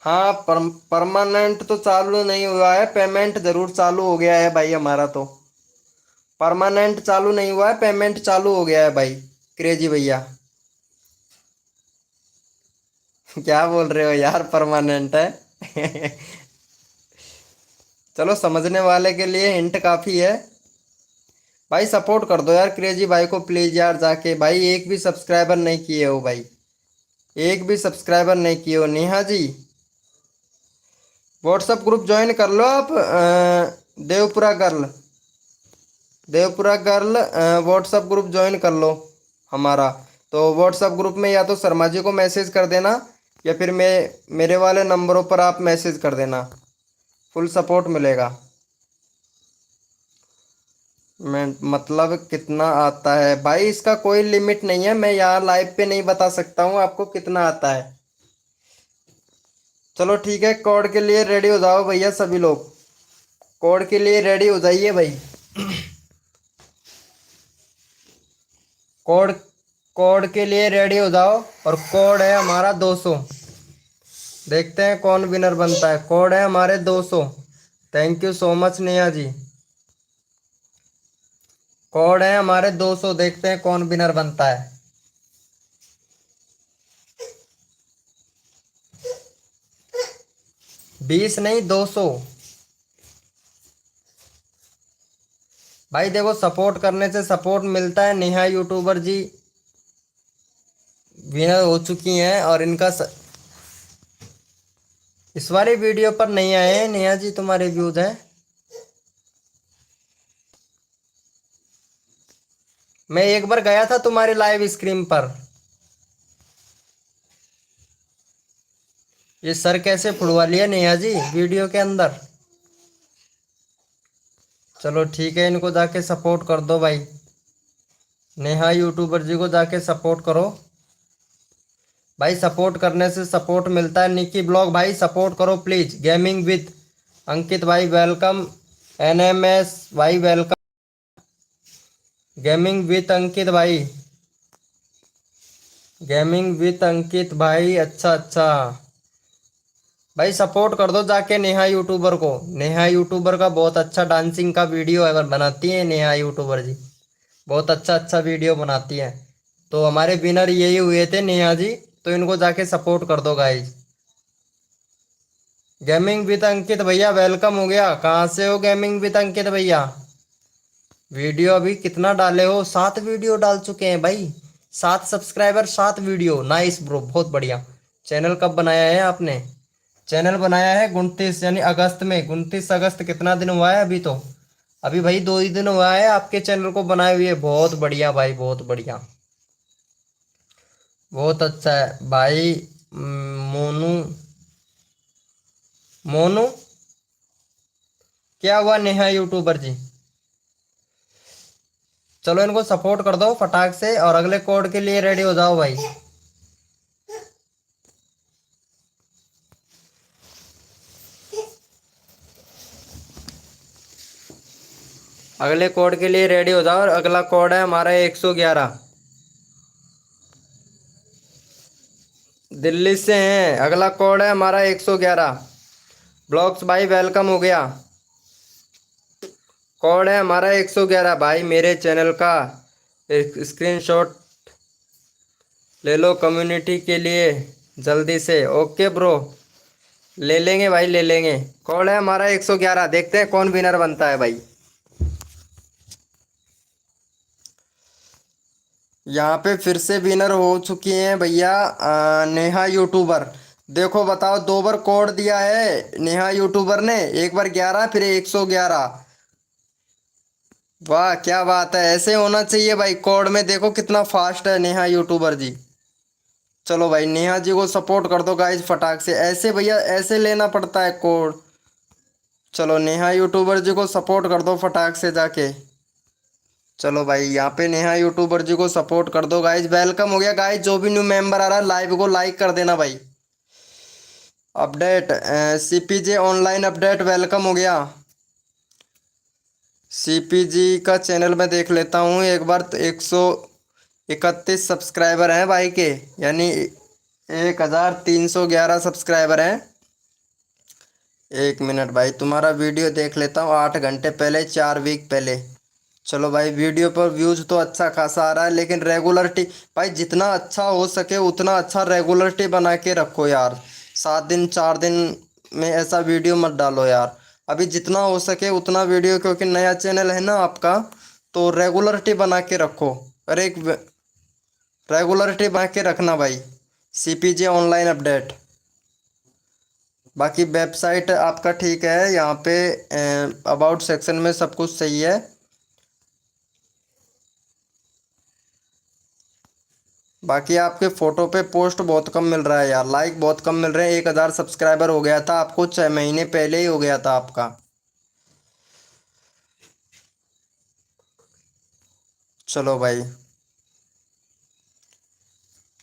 हाँ परमानेंट तो चालू नहीं हुआ है, पेमेंट जरूर चालू हो गया है भाई हमारा तो। परमानेंट चालू नहीं हुआ है, पेमेंट चालू हो गया है भाई क्रेजी भैया। क्या बोल रहे हो यार, परमानेंट है। चलो समझने वाले के लिए हिंट काफ़ी है। भाई सपोर्ट कर दो यार क्रेजी भाई को प्लीज़ यार जाके। भाई एक भी सब्सक्राइबर नहीं किए हो भाई। एक भी सब्सक्राइबर नहीं किए हो Neha ji. WhatsApp group join कर लो आप। Devpura girl, Devpura girl WhatsApp group join कर लो हमारा। तो व्हाट्सअप ग्रुप में या तो शर्मा जी को मैसेज कर देना, या फिर मेरे वाले नंबरों पर आप मैसेज कर देना, फुल सपोर्ट मिलेगा। मैं मतलब कितना आता है भाई, इसका कोई लिमिट नहीं है, मैं यहाँ लाइव पे नहीं बता सकता हूँ आपको कितना आता है। चलो ठीक है, कोड के लिए रेडी हो जाओ भैया सभी लोग, कोड के लिए रेडी हो जाइए भाई। कोड कोड के लिए रेडी हो जाओ, और कोड है हमारा 200। देखते हैं कौन विनर बनता है। कोड है हमारे 200। Thank you so much Neha ji. Code है हमारे 200, देखते हैं कौन विनर बनता है। 20 नहीं, 200। भाई देखो, सपोर्ट करने से सपोर्ट मिलता है। नेहा यूट्यूबर जी विनर हो चुकी हैं, और इनका इस वाली वीडियो पर नहीं आए हैं नेहा जी, तुम्हारे व्यूज हैं। मैं एक बार गया था तुम्हारे लाइव स्क्रीन पर। ये सर कैसे फुड़वा लिया नेहा जी वीडियो के अंदर। चलो ठीक है, इनको जाके सपोर्ट कर दो भाई, नेहा यूट्यूबर जी को जाके सपोर्ट करो भाई। सपोर्ट करने से सपोर्ट मिलता है। निकी ब्लॉग भाई सपोर्ट करो प्लीज। गेमिंग विद अंकित भाई वेलकम। एनएमएस भाई वेलकम। गेमिंग विद अंकित भाई, गेमिंग विद अंकित भाई, अच्छा अच्छा भाई, सपोर्ट कर दो जाके नेहा यूट्यूबर को। नेहा यूट्यूबर का बहुत अच्छा डांसिंग का वीडियो अगर बनाती है नेहा यूट्यूबर जी, बहुत अच्छा अच्छा वीडियो बनाती है। तो हमारे विनर यही हुए थे नेहा जी, तो इनको जाके सपोर्ट कर दो गाइज। गेमिंग विद अंकित भैया वेलकम हो गया। कहाँ से हो गेमिंग विद अंकित भैया? वीडियो अभी कितना डाले हो? 7 वीडियो डाल चुके हैं भाई। 7 सब्सक्राइबर, 7 वीडियो, नाइस ब्रो, बहुत बढ़िया। चैनल कब बनाया है आपने? चैनल बनाया है 29 यानी अगस्त में। 29 अगस्त कितना दिन हुआ है? अभी तो अभी भाई 2 ही दिन हुआ है आपके चैनल को बनाए हुए। बहुत बढ़िया भाई, बहुत बढ़िया, बहुत अच्छा है भाई। मोनू, मोनू क्या हुआ नेहा यूट्यूबर जी? चलो इनको सपोर्ट कर दो फटाक से, और अगले कोड के लिए रेडी हो जाओ भाई। अगले कोड के लिए रेडी हो जाओ, और अगला कोड है हमारा 111। दिल्ली से हैं। अगला कोड है हमारा 111। ब्लॉक्स भाई वेलकम हो गया। कोड है हमारा 111 भाई। मेरे चैनल का एक स्क्रीनशॉट ले लो कम्युनिटी के लिए जल्दी से। ओके ब्रो, ले लेंगे भाई, ले लेंगे। कोड है हमारा 111। देखते हैं कौन विनर बनता है भाई। यहाँ पे फिर से विनर हो चुकी हैं भैया नेहा यूट्यूबर। देखो बताओ, 2 बार कोड दिया है नेहा यूट्यूबर ने, एक बार 11 फिर 111। वाह क्या बात है, ऐसे होना चाहिए भाई। कोड में देखो कितना फास्ट है नेहा यूट्यूबर जी। चलो भाई नेहा जी को सपोर्ट कर दो गाइज फटाक से। ऐसे भैया ऐसे लेना पड़ता है कोड। चलो नेहा यूट्यूबर जी को सपोर्ट कर दो फटाक से जाके। चलो भाई यहाँ पे नेहा यूट्यूबर जी को सपोर्ट कर दो गाइज। वेलकम हो गया गाइज। जो भी न्यू मेंबर आ रहा है लाइव को लाइक कर देना भाई। Update CPJ online update welcome हो गया। सीपीजी का चैनल में देख लेता हूँ एक बार। तो 131 सब्सक्राइबर हैं भाई के, यानी 1311 सब्सक्राइबर हैं। 1 मिनट भाई, तुम्हारा वीडियो देख लेता हूँ 8 घंटे पहले, 4 वीक पहले। चलो भाई, वीडियो पर व्यूज तो अच्छा खासा आ रहा है, लेकिन रेगुलरिटी भाई जितना अच्छा हो सके उतना अच्छा रेगुलरिटी बना के रखो यार। 7 दिन 4 दिन में ऐसा वीडियो मत डालो यार। अभी जितना हो सके उतना वीडियो, क्योंकि नया चैनल है ना आपका, तो रेगुलरिटी बना के रखो। अरे एक रेगुलरिटी बना के रखना भाई। CPJ online update. बाकी वेबसाइट आपका ठीक है, यहाँ पे अबाउट सेक्शन में सब कुछ सही है। बाकी आपके फ़ोटो पे पोस्ट बहुत कम मिल रहा है यार, लाइक बहुत कम मिल रहे हैं। 1,000 सब्सक्राइबर हो गया था आपको, 6 महीने पहले ही हो गया था आपका। चलो भाई,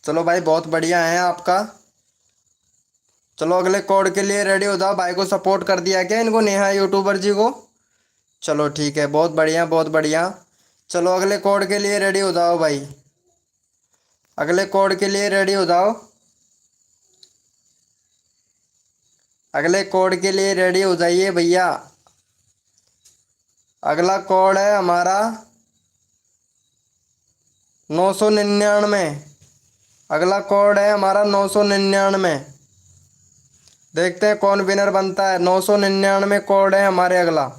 चलो भाई, बहुत बढ़िया है आपका। चलो अगले कोड के लिए रेडी हो जाओ। भाई को सपोर्ट कर दिया क्या इनको, नेहा यूट्यूबर जी को? चलो ठीक है, बहुत बढ़िया बहुत बढ़िया। चलो अगले कोड के लिए रेडी हो जाओ भाई, अगले कोड के लिए रेडी हो जाओ, अगले कोड के लिए रेडी हो जाइए भैया। अगला कोड है हमारा 999। अगला कोड है हमारा 999। देखते हैं कौन विनर बनता है। 999 कोड है हमारे अगला।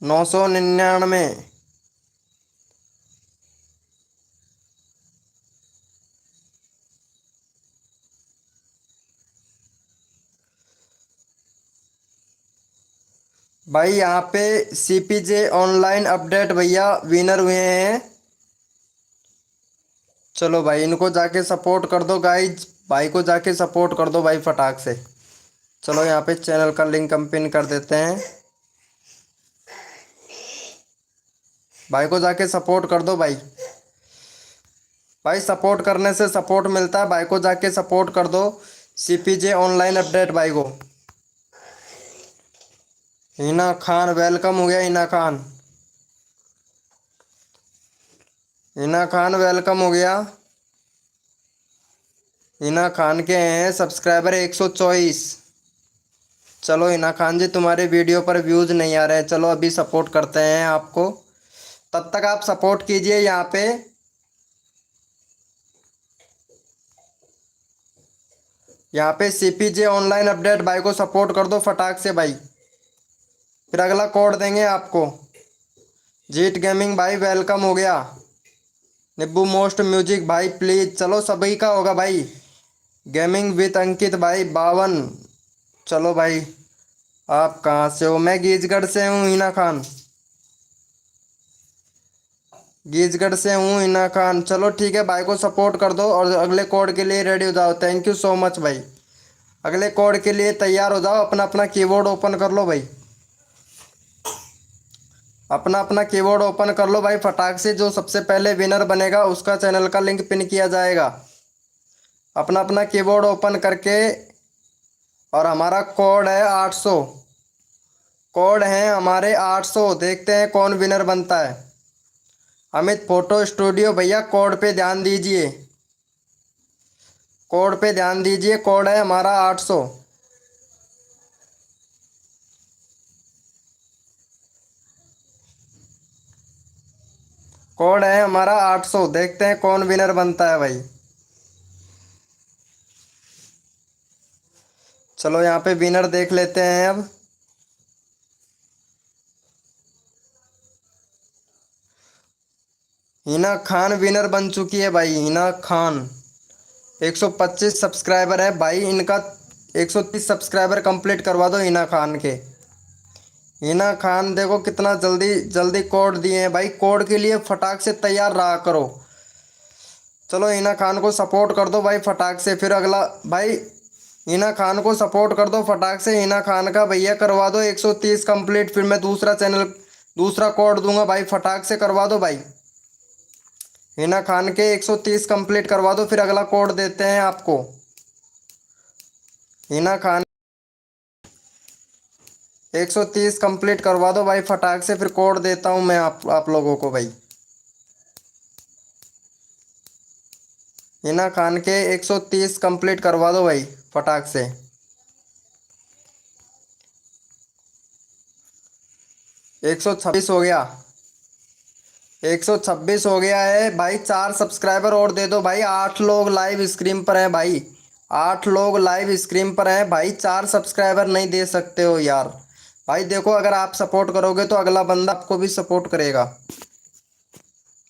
नौ सौ निन्यानवे। भाई यहाँ पे CPJ ऑनलाइन अपडेट भैया विनर हुए हैं। चलो भाई, इनको जाके सपोर्ट कर दो गाइज, भाई को जाके सपोर्ट कर दो भाई फटाक से। चलो यहाँ पे चैनल का लिंक हम पिन कर देते हैं, भाई को जाके सपोर्ट कर दो भाई। भाई सपोर्ट करने से सपोर्ट मिलता है, भाई को जाके सपोर्ट कर दो। CPJ ऑनलाइन अपडेट भाई को। हिना खान वेलकम हो गया, हिना खान, हिना खान वेलकम हो गया। हिना खान के हैं सब्सक्राइबर 124। चलो हिना खान जी, तुम्हारे वीडियो पर व्यूज़ नहीं आ रहे हैं, चलो अभी सपोर्ट करते हैं आपको, तब तक आप सपोर्ट कीजिए। यहाँ पे CPJ ऑनलाइन अपडेट भाई को सपोर्ट कर दो फटाक से भाई, फिर अगला कोड देंगे आपको। जीत गेमिंग भाई वेलकम हो गया। निब्बू मोस्ट म्यूजिक भाई प्लीज़, चलो सभी का होगा भाई। गेमिंग विद अंकित भाई 52। चलो भाई, आप कहाँ से हो? मैं गीजगढ़ से हूँ हिना खान, गीजगढ़ से हूँ हिना खान। चलो ठीक है, भाई को सपोर्ट कर दो और अगले कोड के लिए रेडी हो जाओ। थैंक यू सो मच भाई। अगले कोड के लिए तैयार हो जाओ, अपना अपना कीबोर्ड ओपन कर लो भाई, अपना अपना कीबोर्ड ओपन कर लो भाई फटाक से। जो सबसे पहले विनर बनेगा उसका चैनल का लिंक पिन किया जाएगा। अपना अपना कीबोर्ड ओपन करके, और हमारा कोड है 800, कोड है हमारे 800। देखते हैं कौन विनर बनता है। अमित फोटो स्टूडियो भैया, कोड पे ध्यान दीजिए, कोड पे ध्यान दीजिए, कोड है हमारा 800। कोड है हमारा 800। देखते हैं कौन विनर बनता है भाई। चलो यहाँ पे विनर देख लेते हैं अब। हिना खान विनर बन चुकी है भाई, हिना खान। 125 सब्सक्राइबर है भाई इनका, 130 सब्सक्राइबर कंप्लीट करवा दो हिना खान के। हिना खान देखो कितना जल्दी जल्दी कोड दिए हैं भाई, कोड के लिए फटाक से तैयार रहा करो। चलो हिना खान को सपोर्ट कर दो भाई फटाक से, फिर अगला भाई हिना खान को सपोर्ट कर दो फटाक से। हिना खान का भैया करवा दो 130 कंप्लीट, फिर मैं दूसरा चैनल दूसरा कोड दूंगा भाई, फटाक से करवा दो भाई। हिना खान के 130 कंप्लीट करवा दो, फिर अगला कोड देते हैं आपको। हिना खान 130 कंप्लीट करवा दो भाई फटाक से, फिर कोड देता हूं मैं आप लोगों को भाई। हिना खान के 130 कंप्लीट करवा दो भाई फटाक से। 126 हो गया, 126 हो गया है भाई। 4 सब्सक्राइबर और दे दो भाई, 8 लोग लाइव स्क्रीन पर हैं भाई, 8 लोग लाइव स्क्रीन पर हैं भाई, 4 सब्सक्राइबर नहीं दे सकते हो यार। भाई देखो, अगर आप सपोर्ट करोगे तो अगला बंदा आपको भी सपोर्ट करेगा।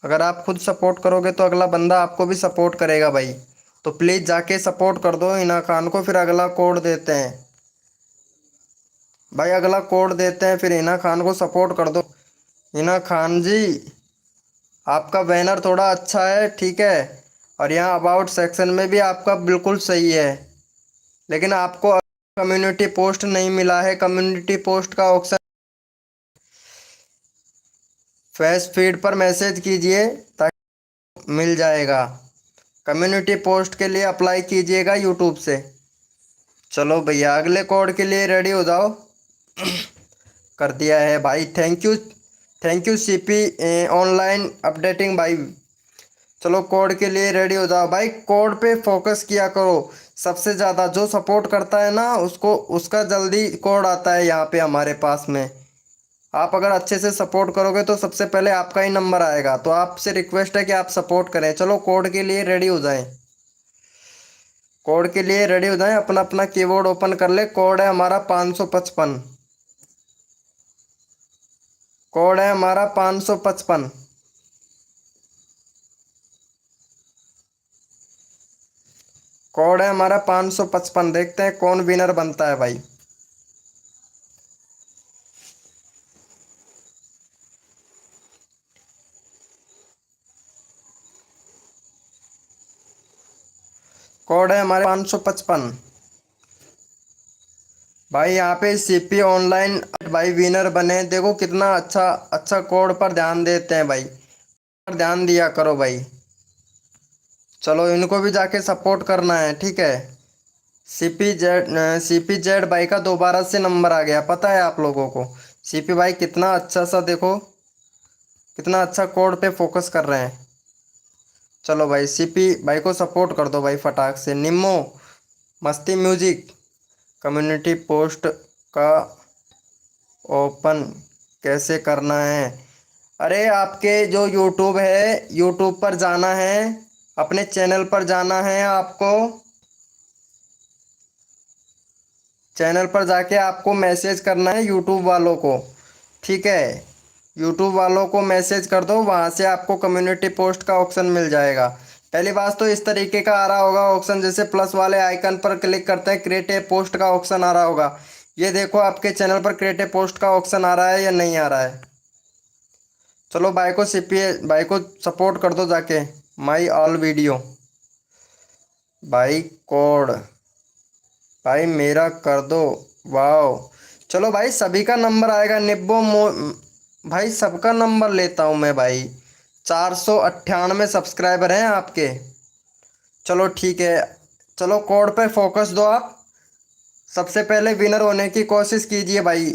अगर आप खुद सपोर्ट करोगे तो अगला बंदा आपको भी सपोर्ट करेगा भाई। तो प्लीज़ जाके सपोर्ट कर दो इना खान को, फिर अगला कोड देते हैं भाई, अगला कोड देते हैं, फिर इना खान को सपोर्ट कर दो। इना खान जी, आपका बैनर थोड़ा अच्छा है, ठीक है, और यहाँ अबाउट सेक्शन में भी आपका बिल्कुल सही है, लेकिन आपको कम्युनिटी पोस्ट नहीं मिला है। कम्युनिटी पोस्ट का ऑप्शन फेस फीड पर मैसेज कीजिए ताकि मिल जाएगा। कम्युनिटी पोस्ट के लिए अप्लाई कीजिएगा यूट्यूब से। चलो भैया, अगले कोड के लिए रेडी हो जाओ। कर दिया है भाई, thank you CP online updating भाई। चलो कोड के लिए रेडी हो जाओ भाई, कोड पे फोकस किया करो। सबसे ज़्यादा जो सपोर्ट करता है ना, उसको उसका जल्दी कोड आता है यहाँ पे हमारे पास में। आप अगर अच्छे से सपोर्ट करोगे तो सबसे पहले आपका ही नंबर आएगा, तो आपसे रिक्वेस्ट है कि आप सपोर्ट करें। चलो कोड के लिए रेडी हो जाएं। कोड के लिए रेडी हो जाएं, अपना अपना कीबोर्ड ओपन कर ले। कोड है हमारा 555। कोड है हमारा 555। कोड है हमारा 555। देखते हैं कौन विनर बनता है भाई। कोड है हमारे 555 भाई। यहाँ पे सीपी ऑनलाइन भाई विनर बने। देखो कितना अच्छा अच्छा कोड पर ध्यान देते हैं भाई, पर ध्यान दिया करो भाई। चलो इनको भी जाके सपोर्ट करना है, ठीक है। सीपी जेड भाई का दोबारा से नंबर आ गया, पता है आप लोगों को। सीपी भाई कितना अच्छा सा, देखो कितना अच्छा कोड पे फोकस कर रहे हैं। चलो भाई, सीपी भाई को सपोर्ट कर दो भाई फटाक से। निम्मो मस्ती म्यूजिक, कम्युनिटी पोस्ट का ओपन कैसे करना है? अरे आपके जो यूट्यूब है, यूट्यूब पर जाना है, अपने चैनल पर जाना है आपको। चैनल पर जाके आपको मैसेज करना है यूट्यूब वालों को, ठीक है। यूट्यूब वालों को मैसेज कर दो, वहाँ से आपको कम्युनिटी पोस्ट का ऑप्शन मिल जाएगा। पहली बात तो इस तरीके का आ रहा होगा ऑप्शन, जैसे प्लस वाले आइकन पर क्लिक करते हैं क्रिएट ए पोस्ट का ऑप्शन आ रहा होगा। ये देखो आपके चैनल पर क्रिएट ए पोस्ट का ऑप्शन आ रहा है या नहीं आ रहा है। चलो भाई को भाई को सपोर्ट कर दो जाके। माई ऑल वीडियो भाई, कोड भाई मेरा कर दो। वाओ, चलो भाई सभी का नंबर आएगा। भाई सबका नंबर लेता हूँ मैं भाई। 498 सब्सक्राइबर हैं आपके। चलो ठीक है, चलो कोड पे फोकस दो आप। सबसे पहले विनर होने की कोशिश कीजिए भाई,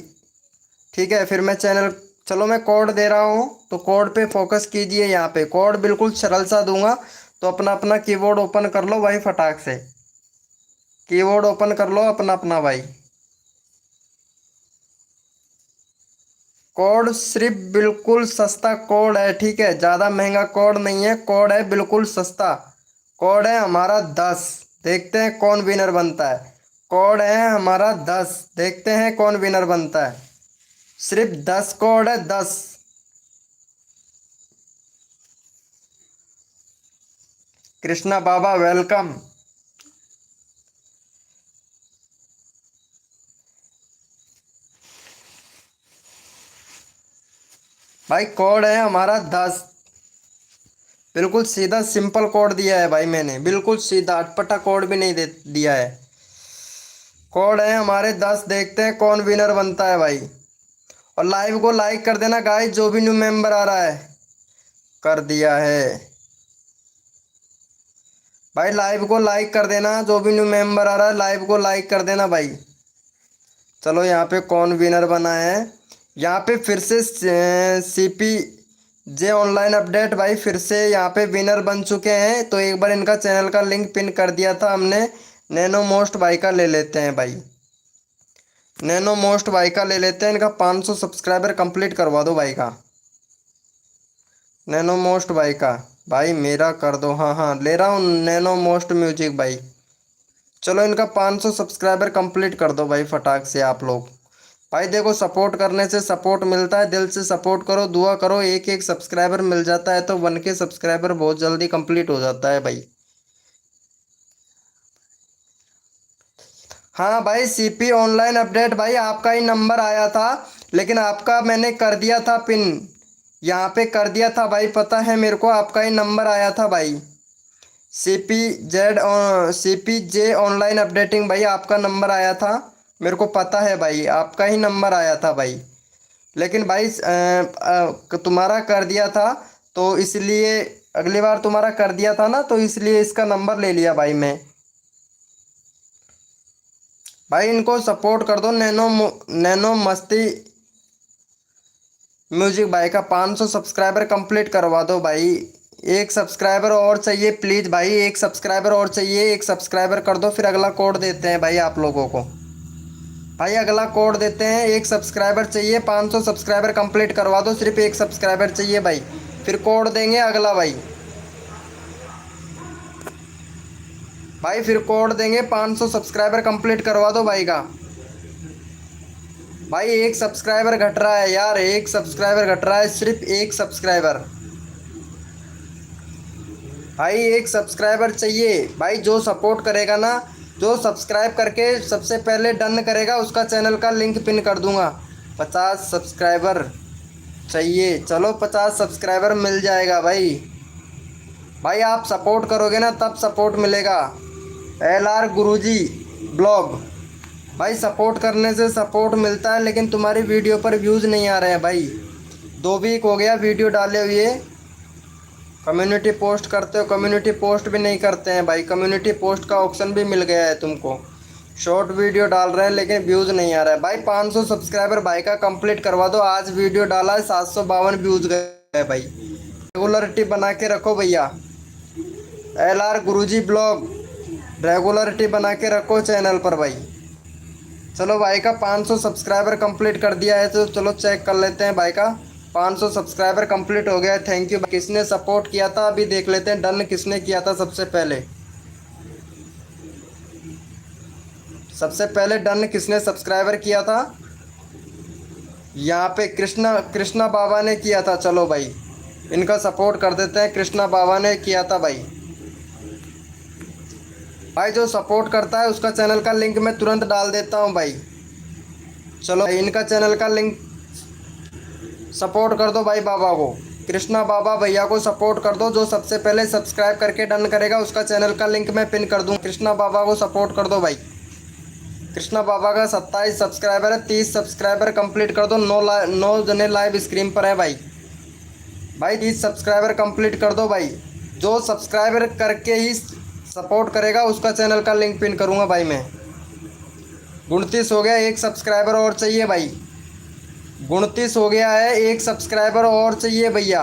ठीक है। फिर मैं चैनल, चलो मैं कोड दे रहा हूँ तो कोड पे फोकस कीजिए। यहाँ पे कोड बिल्कुल सरल सा दूंगा, तो अपना अपना कीबोर्ड ओपन कर लो भाई फटाक से। कीबोर्ड ओपन कर लो अपना अपना भाई। कोड सिर्फ बिल्कुल सस्ता कोड है, ठीक है, ज़्यादा महंगा कोड नहीं है, कोड है बिल्कुल सस्ता। कोड है हमारा 10। देखते हैं कौन विनर बनता है। कोड है हमारा 10, देखते हैं कौन विनर बनता है। सिर्फ 10 कोड है, 10। कृष्णा बाबा वेलकम। भाई कोड है हमारा 10। बिल्कुल सीधा सिंपल कोड दिया है भाई मैंने, बिल्कुल सीधा, अटपटा कोड भी नहीं दे दिया है। कोड है हमारे 10, देखते हैं कौन विनर बनता है भाई। और लाइव को लाइक कर देना गाइस, जो भी न्यू मेंबर आ रहा है। कर दिया है भाई, लाइव को लाइक कर देना, जो भी न्यू मेंबर आ रहा है लाइव को लाइक कर देना भाई। चलो यहाँ पे कौन विनर बना है, यहाँ पे फिर से सीपी जे ऑनलाइन अपडेट भाई फिर से यहाँ पे विनर बन चुके हैं। तो एक बार इनका चैनल का लिंक पिन कर दिया था हमने। नैनो मोस्ट भाई का ले लेते हैं भाई, नैनो मोस्ट भाई का ले लेते हैं। इनका 500 सब्सक्राइबर कंप्लीट करवा दो भाई का, नैनो मोस्ट भाई का। भाई मेरा कर दो, हाँ हाँ ले रहा हूँ, नैनो मोस्ट म्यूजिक भाई। चलो इनका 500 सब्सक्राइबर कंप्लीट कर दो भाई फटाक से आप लोग। भाई देखो सपोर्ट करने से सपोर्ट मिलता है, दिल से सपोर्ट करो, दुआ करो, एक एक सब्सक्राइबर मिल जाता है तो 1K सब्सक्राइबर बहुत जल्दी कंप्लीट हो जाता है भाई। हाँ भाई सीपी ऑनलाइन अपडेट भाई आपका ही नंबर आया था, लेकिन आपका मैंने कर दिया था पिन, यहाँ पे कर दिया था भाई, पता है मेरे को आपका ही नंबर आया था भाई। CPJ ऑनलाइन अपडेटिंग भाई आपका नंबर आया था, मेरे को पता है भाई आपका ही नंबर आया था भाई। लेकिन भाई तुम्हारा कर दिया था तो इसलिए, अगली बार तुम्हारा कर दिया था ना तो इसलिए इसका नंबर ले लिया भाई मैं। भाई इनको सपोर्ट कर दो, नैनो मस्ती म्यूजिक भाई का 500 सब्सक्राइबर कंप्लीट करवा दो भाई। एक सब्सक्राइबर और चाहिए प्लीज़ भाई, एक सब्सक्राइबर और चाहिए, एक सब्सक्राइबर कर दो फिर अगला कोड देते हैं भाई आप लोगों को। भाई अगला कोड देते हैं, एक सब्सक्राइबर चाहिए, 500 सब्सक्राइबर कंप्लीट करवा दो, सिर्फ एक सब्सक्राइबर चाहिए भाई, फिर कोड देंगे अगला भाई। भाई फिर कोड देंगे, 500 सब्सक्राइबर कंप्लीट करवा दो भाई का। भाई एक सब्सक्राइबर घट रहा है यार, एक सब्सक्राइबर घट रहा है, सिर्फ एक सब्सक्राइबर। भाई एक सब्सक्राइबर चाहिए भाई, जो सपोर्ट करेगा ना, जो सब्सक्राइब करके सबसे पहले डन करेगा उसका चैनल का लिंक पिन कर दूंगा। 50 सब्सक्राइबर चाहिए, चलो 50 सब्सक्राइबर मिल जाएगा भाई। भाई आप सपोर्ट करोगे ना तब सपोर्ट मिलेगा। LR गुरुजी ब्लॉग भाई सपोर्ट करने से सपोर्ट मिलता है, लेकिन तुम्हारी वीडियो पर व्यूज़ नहीं आ रहे हैं भाई। 2 वीक हो गया वीडियो डाले हुए, कम्युनिटी पोस्ट करते हो, कम्युनिटी पोस्ट भी नहीं करते हैं भाई, कम्युनिटी पोस्ट का ऑप्शन भी मिल गया है तुमको। शॉर्ट वीडियो डाल रहे हैं लेकिन व्यूज़ नहीं आ रहा है भाई। 500 सब्सक्राइबर भाई का कंप्लीट करवा दो, आज वीडियो डाला है 752 व्यूज़ गए भाई। रेगुलरिटी बना के रखो भैया, LR गुरुजी ब्लॉग रेगुलरिटी बना के रखो चैनल पर भाई। चलो भाई का 500 सब्सक्राइबर कंप्लीट कर दिया है, तो चलो चेक कर लेते हैं भाई का 500 सब्सक्राइबर कंप्लीट हो गया है। Thank you. किसने सपोर्ट किया था अभी देख लेते हैं, डन किसने किया था सबसे पहले। सबसे पहले डन किसने सब्सक्राइबर किया था, यहाँ पे कृष्णा बाबा ने किया था। चलो भाई इनका सपोर्ट कर देते हैं, कृष्णा बाबा ने किया था भाई। भाई जो सपोर्ट करता है उसका चैनल का लिंक मैं तुरंत डाल देता हूँ भाई। चलो इनका चैनल का लिंक सपोर्ट कर दो भाई बाबा को, कृष्णा बाबा भैया को सपोर्ट कर दो, जो सबसे पहले सब्सक्राइब करके डन करेगा उसका चैनल का लिंक मैं पिन कर दूँ। कृष्णा बाबा को सपोर्ट कर दो भाई। कृष्णा बाबा का 27 सब्सक्राइबर है, 30 सब्सक्राइबर कंप्लीट कर दो। 9 जने लाइव स्क्रीन पर है भाई। भाई 30 सब्सक्राइबर कंप्लीट कर दो भाई, जो सब्सक्राइबर करके ही सपोर्ट करेगा उसका चैनल का लिंक पिन करूँगा भाई मैं। 29 हो गया, एक सब्सक्राइबर और चाहिए भाई। 29 हो गया है, एक सब्सक्राइबर और चाहिए भैया।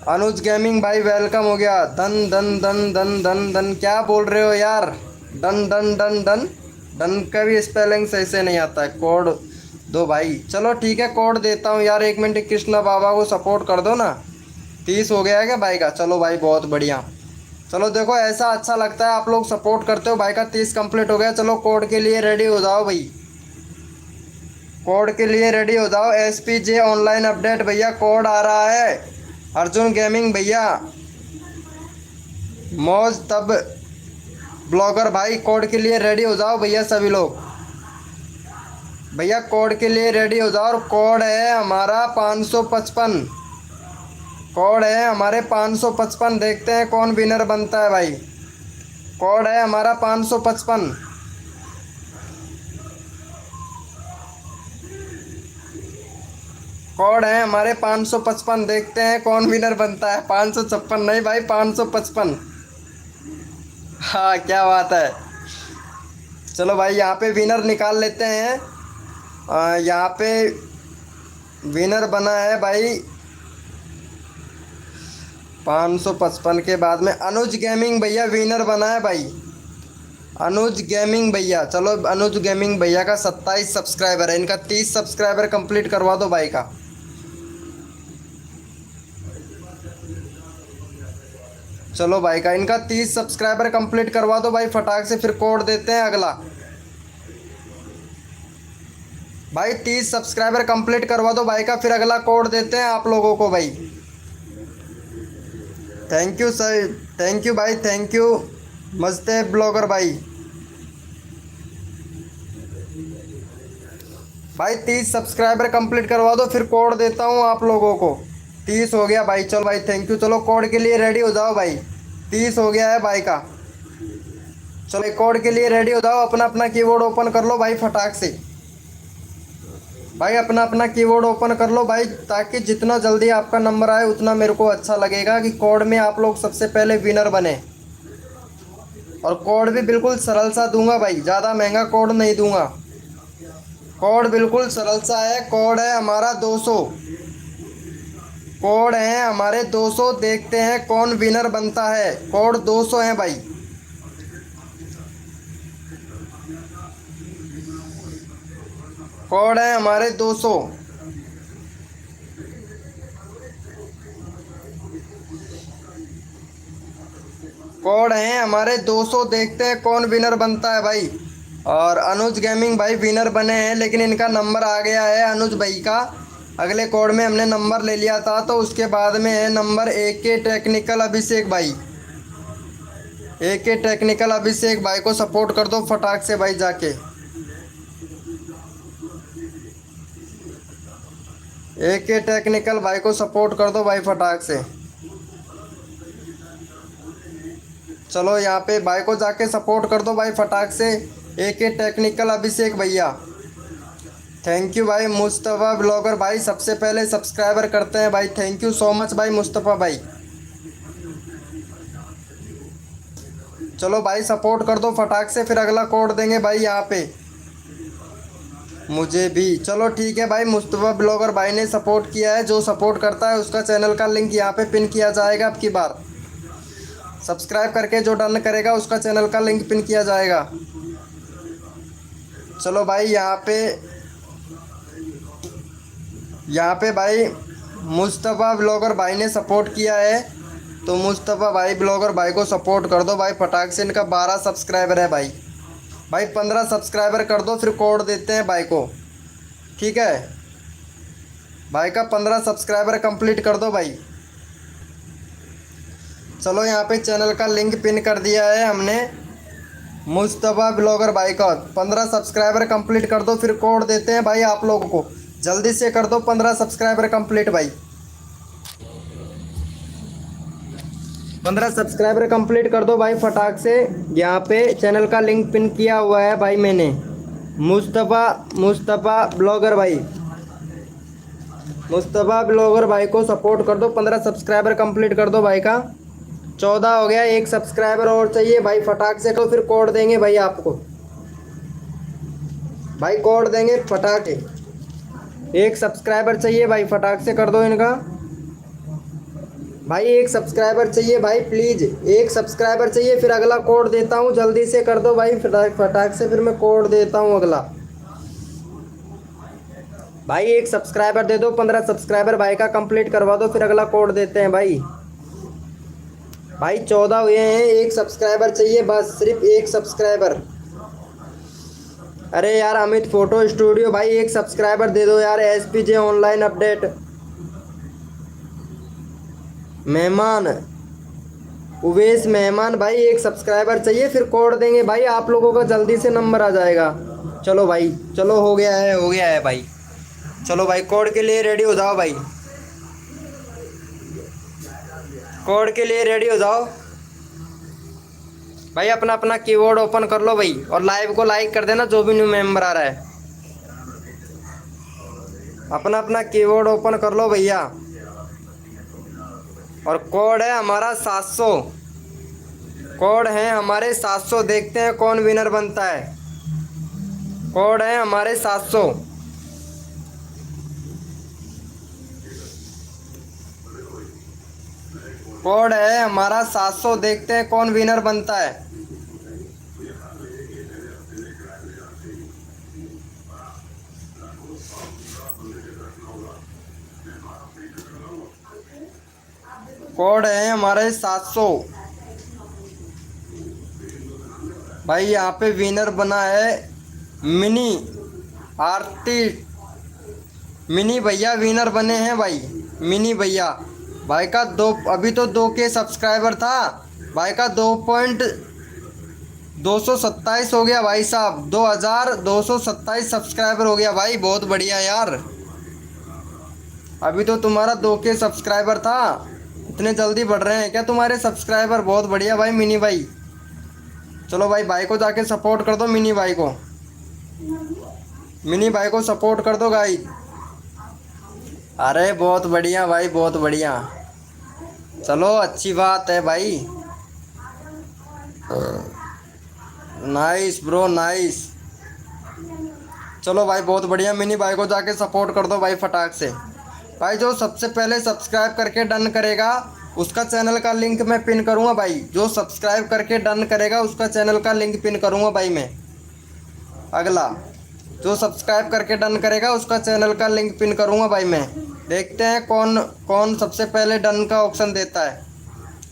अनुज गेमिंग भाई वेलकम हो गया। धन धन धन धन धन धन क्या बोल रहे हो यार, done done done done done का भी स्पेलिंग सही से नहीं आता है। कोड दो भाई, चलो ठीक है कोड देता हूँ यार, 1 मिनट। कृष्णा बाबा को सपोर्ट कर दो ना। 30 हो गया है क्या भाई का, चलो भाई बहुत बढ़िया। चलो देखो ऐसा अच्छा लगता है आप लोग सपोर्ट करते हो। भाई का 30 कंप्लीट हो गया, चलो कोड के लिए रेडी हो जाओ भाई, कोड के लिए रेडी हो जाओ। SPJ ऑनलाइन अपडेट भैया कोड आ रहा है। अर्जुन गेमिंग भैया, मौज तब ब्लॉगर भाई कोड के लिए रेडी हो जाओ भैया सभी लोग। भैया कोड के लिए रेडी हो जाओ, और कोड है हमारा 555, कोड है हमारे 555। देखते हैं कौन विनर बनता है भाई। कोड है हमारा 555, कोड है हमारे 555। देखते हैं कौन विनर बनता है। 556 नहीं भाई, 555। हाँ क्या बात है। चलो भाई यहाँ पे विनर निकाल लेते हैं। यहाँ पे विनर बना है भाई 555 के बाद में अनुज गेमिंग भैया विनर बना है भाई, अनुज गेमिंग भैया। चलो अनुज गेमिंग भैया का 27 सब्सक्राइबर है, इनका 30 सब्सक्राइबर कंप्लीट करवा दो भाई का। चलो भाई का इनका 30 सब्सक्राइबर कंप्लीट करवा दो भाई फटाक से, फिर कोड देते हैं अगला। भाई 30 सब्सक्राइबर कंप्लीट करवा दो भाई का, फिर अगला कोड देते हैं आप लोगों को भाई। Thank you sir, thank you भाई, थैंक यू मस्ते ब्लॉगर भाई। भाई 30 सब्सक्राइबर कंप्लीट करवा दो, फिर कोड देता हूँ आप लोगों को। 30 हो गया भाई, चलो भाई थैंक यू। चलो कोड के लिए रेडी हो जाओ भाई, 30 हो गया है भाई का। चलो कोड के लिए रेडी हो जाओ, अपना अपना कीबोर्ड ओपन कर लो भाई फटाक से। भाई अपना अपना कीबोर्ड ओपन कर लो भाई, ताकि जितना जल्दी आपका नंबर आए उतना मेरे को अच्छा लगेगा कि कोड में आप लोग सबसे पहले विनर बने। और कोड भी बिल्कुल सरल सा दूंगा भाई, ज़्यादा महंगा कोड नहीं दूंगा। कोड बिल्कुल सरल सा है, कोड है हमारा 200। कोड है हमारे 200, देखते हैं कौन विनर बनता है। कोड 200 है भाई। कोड है हमारे 200। कोड है हमारे 200, देखते हैं कौन विनर बनता है भाई। और अनुज गेमिंग भाई विनर बने हैं, लेकिन इनका नंबर आ गया है अनुज भाई का। अगले कोड में हमने नंबर ले लिया था, तो उसके बाद में है नंबर AK टेक्निकल अभिषेक भाई। AK टेक्निकल अभिषेक भाई को सपोर्ट कर दो फटाक से भाई जाके। AK टेक्निकल भाई को सपोर्ट कर दो भाई फटाक से। चलो यहाँ पे भाई को जाके सपोर्ट कर दो भाई फटाक से, AK टेक्निकल अभिषेक भैया। थैंक यू भाई मुस्तफ़ा ब्लॉगर भाई, सबसे पहले सब्सक्राइबर करते हैं भाई। थैंक यू सो मच भाई मुस्तफ़ा भाई। चलो भाई सपोर्ट कर दो फटाक से, फिर अगला कोड देंगे भाई यहाँ पे। मुझे भी चलो ठीक है भाई, मुस्तफ़ा ब्लॉगर भाई ने सपोर्ट किया है। जो सपोर्ट करता है उसका चैनल का लिंक यहाँ पे पिन किया जाएगा। अब की बार सब्सक्राइब करके जो डन करेगा उसका चैनल का लिंक पिन किया जाएगा। चलो भाई यहाँ पे भाई मुस्तफ़ा ब्लॉगर भाई ने सपोर्ट किया है, तो मुस्तफ़ा भाई ब्लॉगर भाई को सपोर्ट कर दो भाई फटाक से। इनका 12 सब्सक्राइबर है भाई। भाई 15 सब्सक्राइबर कर दो, फिर कोड देते हैं भाई को, ठीक है। भाई का 15 सब्सक्राइबर कंप्लीट कर दो भाई। चलो यहाँ पे चैनल का लिंक पिन कर दिया है हमने मुस्तफ़ा ब्लॉगर भाई का। 15 सब्सक्राइबर कंप्लीट कर दो, फिर कोड देते हैं भाई आप लोगों को। जल्दी से कर दो 15 सब्सक्राइबर कंप्लीट भाई। 15 सब्सक्राइबर कंप्लीट कर दो भाई फटाक से। यहाँ पे चैनल का लिंक पिन किया हुआ है भाई मैंने, मुस्तफ़ा ब्लॉगर भाई। मुस्तफ़ा ब्लॉगर भाई को सपोर्ट कर दो, 15 सब्सक्राइबर कंप्लीट कर दो भाई का। 14 हो गया, 1 सब्सक्राइबर और चाहिए भाई फटाक से। तो फिर कोड देंगे भाई आपको, भाई कोड देंगे फटाक से। 1 सब्सक्राइबर चाहिए भाई, फटाक से कर दो इनका भाई। 1 सब्सक्राइबर चाहिए भाई, प्लीज़ 1 सब्सक्राइबर चाहिए, फिर अगला कोड देता हूँ। जल्दी से कर दो भाई फटाक से, फिर मैं कोड देता हूँ अगला। भाई 1 सब्सक्राइबर दे दो, 15 सब्सक्राइबर भाई का कंप्लीट करवा दो, फिर अगला कोड देते हैं भाई। भाई 14 हुए हैं, 1 सब्सक्राइबर चाहिए बस, सिर्फ 1 सब्सक्राइबर। अरे यार अमित फ़ोटो स्टूडियो भाई 1 सब्सक्राइबर दे दो यार। SPJ ऑनलाइन अपडेट मेहमान उवेश मेहमान भाई 1 सब्सक्राइबर चाहिए, फिर कोड देंगे भाई आप लोगों का। जल्दी से नंबर आ जाएगा। चलो भाई, चलो हो गया है भाई। चलो भाई कोड के लिए रेडी हो जाओ भाई, कोड के लिए रेडी हो जाओ भाई। अपना अपना कीबोर्ड ओपन कर लो भाई, और लाइव को लाइक कर देना जो भी न्यू मेंबर आ रहा है। अपना अपना कीबोर्ड ओपन कर लो भैया। और कोड है हमारा 700। कोड है हमारे 700, देखते हैं कौन विनर बनता है। कोड है हमारे 700। कोड है हमारा 700, देखते हैं कौन विनर बनता है। कोड है हमारे 700। भाई यहाँ पे विनर बना है मिनी आरती, मिनी भैया विनर बने हैं भाई। मिनी भैया भाई का दो, अभी तो 2K सब्सक्राइबर था भाई का, 2.227 हो गया भाई साहब, 2227 सब्सक्राइबर हो गया भाई, बहुत बढ़िया यार। अभी तो तुम्हारा 2K सब्सक्राइबर था, इतने जल्दी बढ़ रहे हैं क्या तुम्हारे सब्सक्राइबर, बहुत बढ़िया भाई मिनी भाई। चलो भाई, भाई को जाके सपोर्ट कर दो, मिनी भाई को, मिनी भाई को सपोर्ट कर दो गाइस। अरे बहुत बढ़िया भाई, बहुत बढ़िया, चलो अच्छी बात है भाई। Nice bro nice. चलो भाई बहुत बढ़िया, मिनी भाई को जाके सपोर्ट कर दो भाई फटाक से। भाई जो सबसे पहले सब्सक्राइब करके डन करेगा उसका चैनल का लिंक मैं पिन करूँगा भाई, जो सब्सक्राइब करके डन करेगा उसका चैनल का लिंक पिन करूँगा भाई मैं। अगला जो सब्सक्राइब करके डन करेगा उसका चैनल का लिंक पिन करूँगा भाई मैं। देखते हैं कौन कौन सबसे पहले डन का ऑप्शन देता है।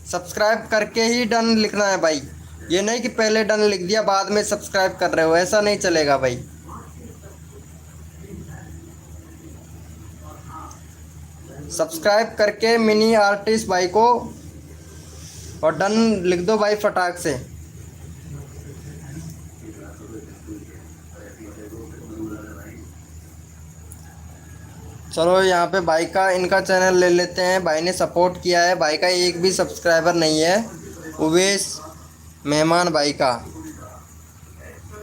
सब्सक्राइब करके ही डन लिखना है भाई, ये नहीं कि पहले डन लिख दिया बाद में सब्सक्राइब कर रहे हो, ऐसा नहीं चलेगा भाई। सब्सक्राइब करके मिनी आर्टिस्ट भाई को और डन लिख दो भाई फटाक से। चलो यहाँ पे भाई का इनका चैनल ले लेते हैं, भाई ने सपोर्ट किया है, भाई का एक भी सब्सक्राइबर नहीं है। उवैस मेहमान भाई का,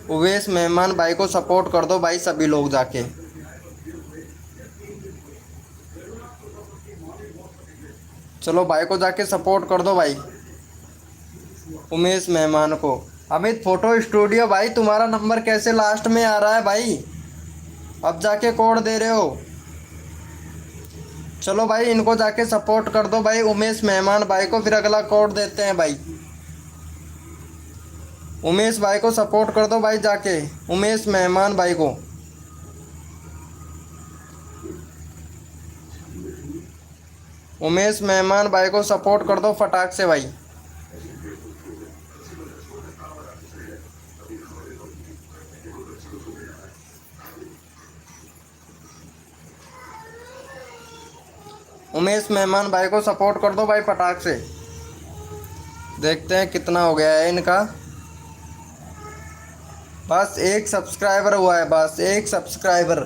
उवैस मेहमान भाई को सपोर्ट कर दो भाई सभी लोग जाके। चलो भाई को जाके सपोर्ट कर दो भाई, उमेश मेहमान को। अमित फोटो स्टूडियो भाई तुम्हारा नंबर कैसे लास्ट में आ रहा है भाई, अब जाके कोड दे रहे हो। चलो भाई इनको जाके सपोर्ट कर दो भाई, उमेश मेहमान भाई को, फिर अगला कोड देते हैं भाई। उमेश भाई को सपोर्ट कर दो भाई जाके, उमेश मेहमान भाई को। उमेश मेहमान भाई को सपोर्ट कर दो फटाक से भाई। उमेश मेहमान भाई को सपोर्ट कर दो भाई फटाक से। देखते हैं कितना हो गया है इनका, बस एक सब्सक्राइबर हुआ है, बस एक सब्सक्राइबर।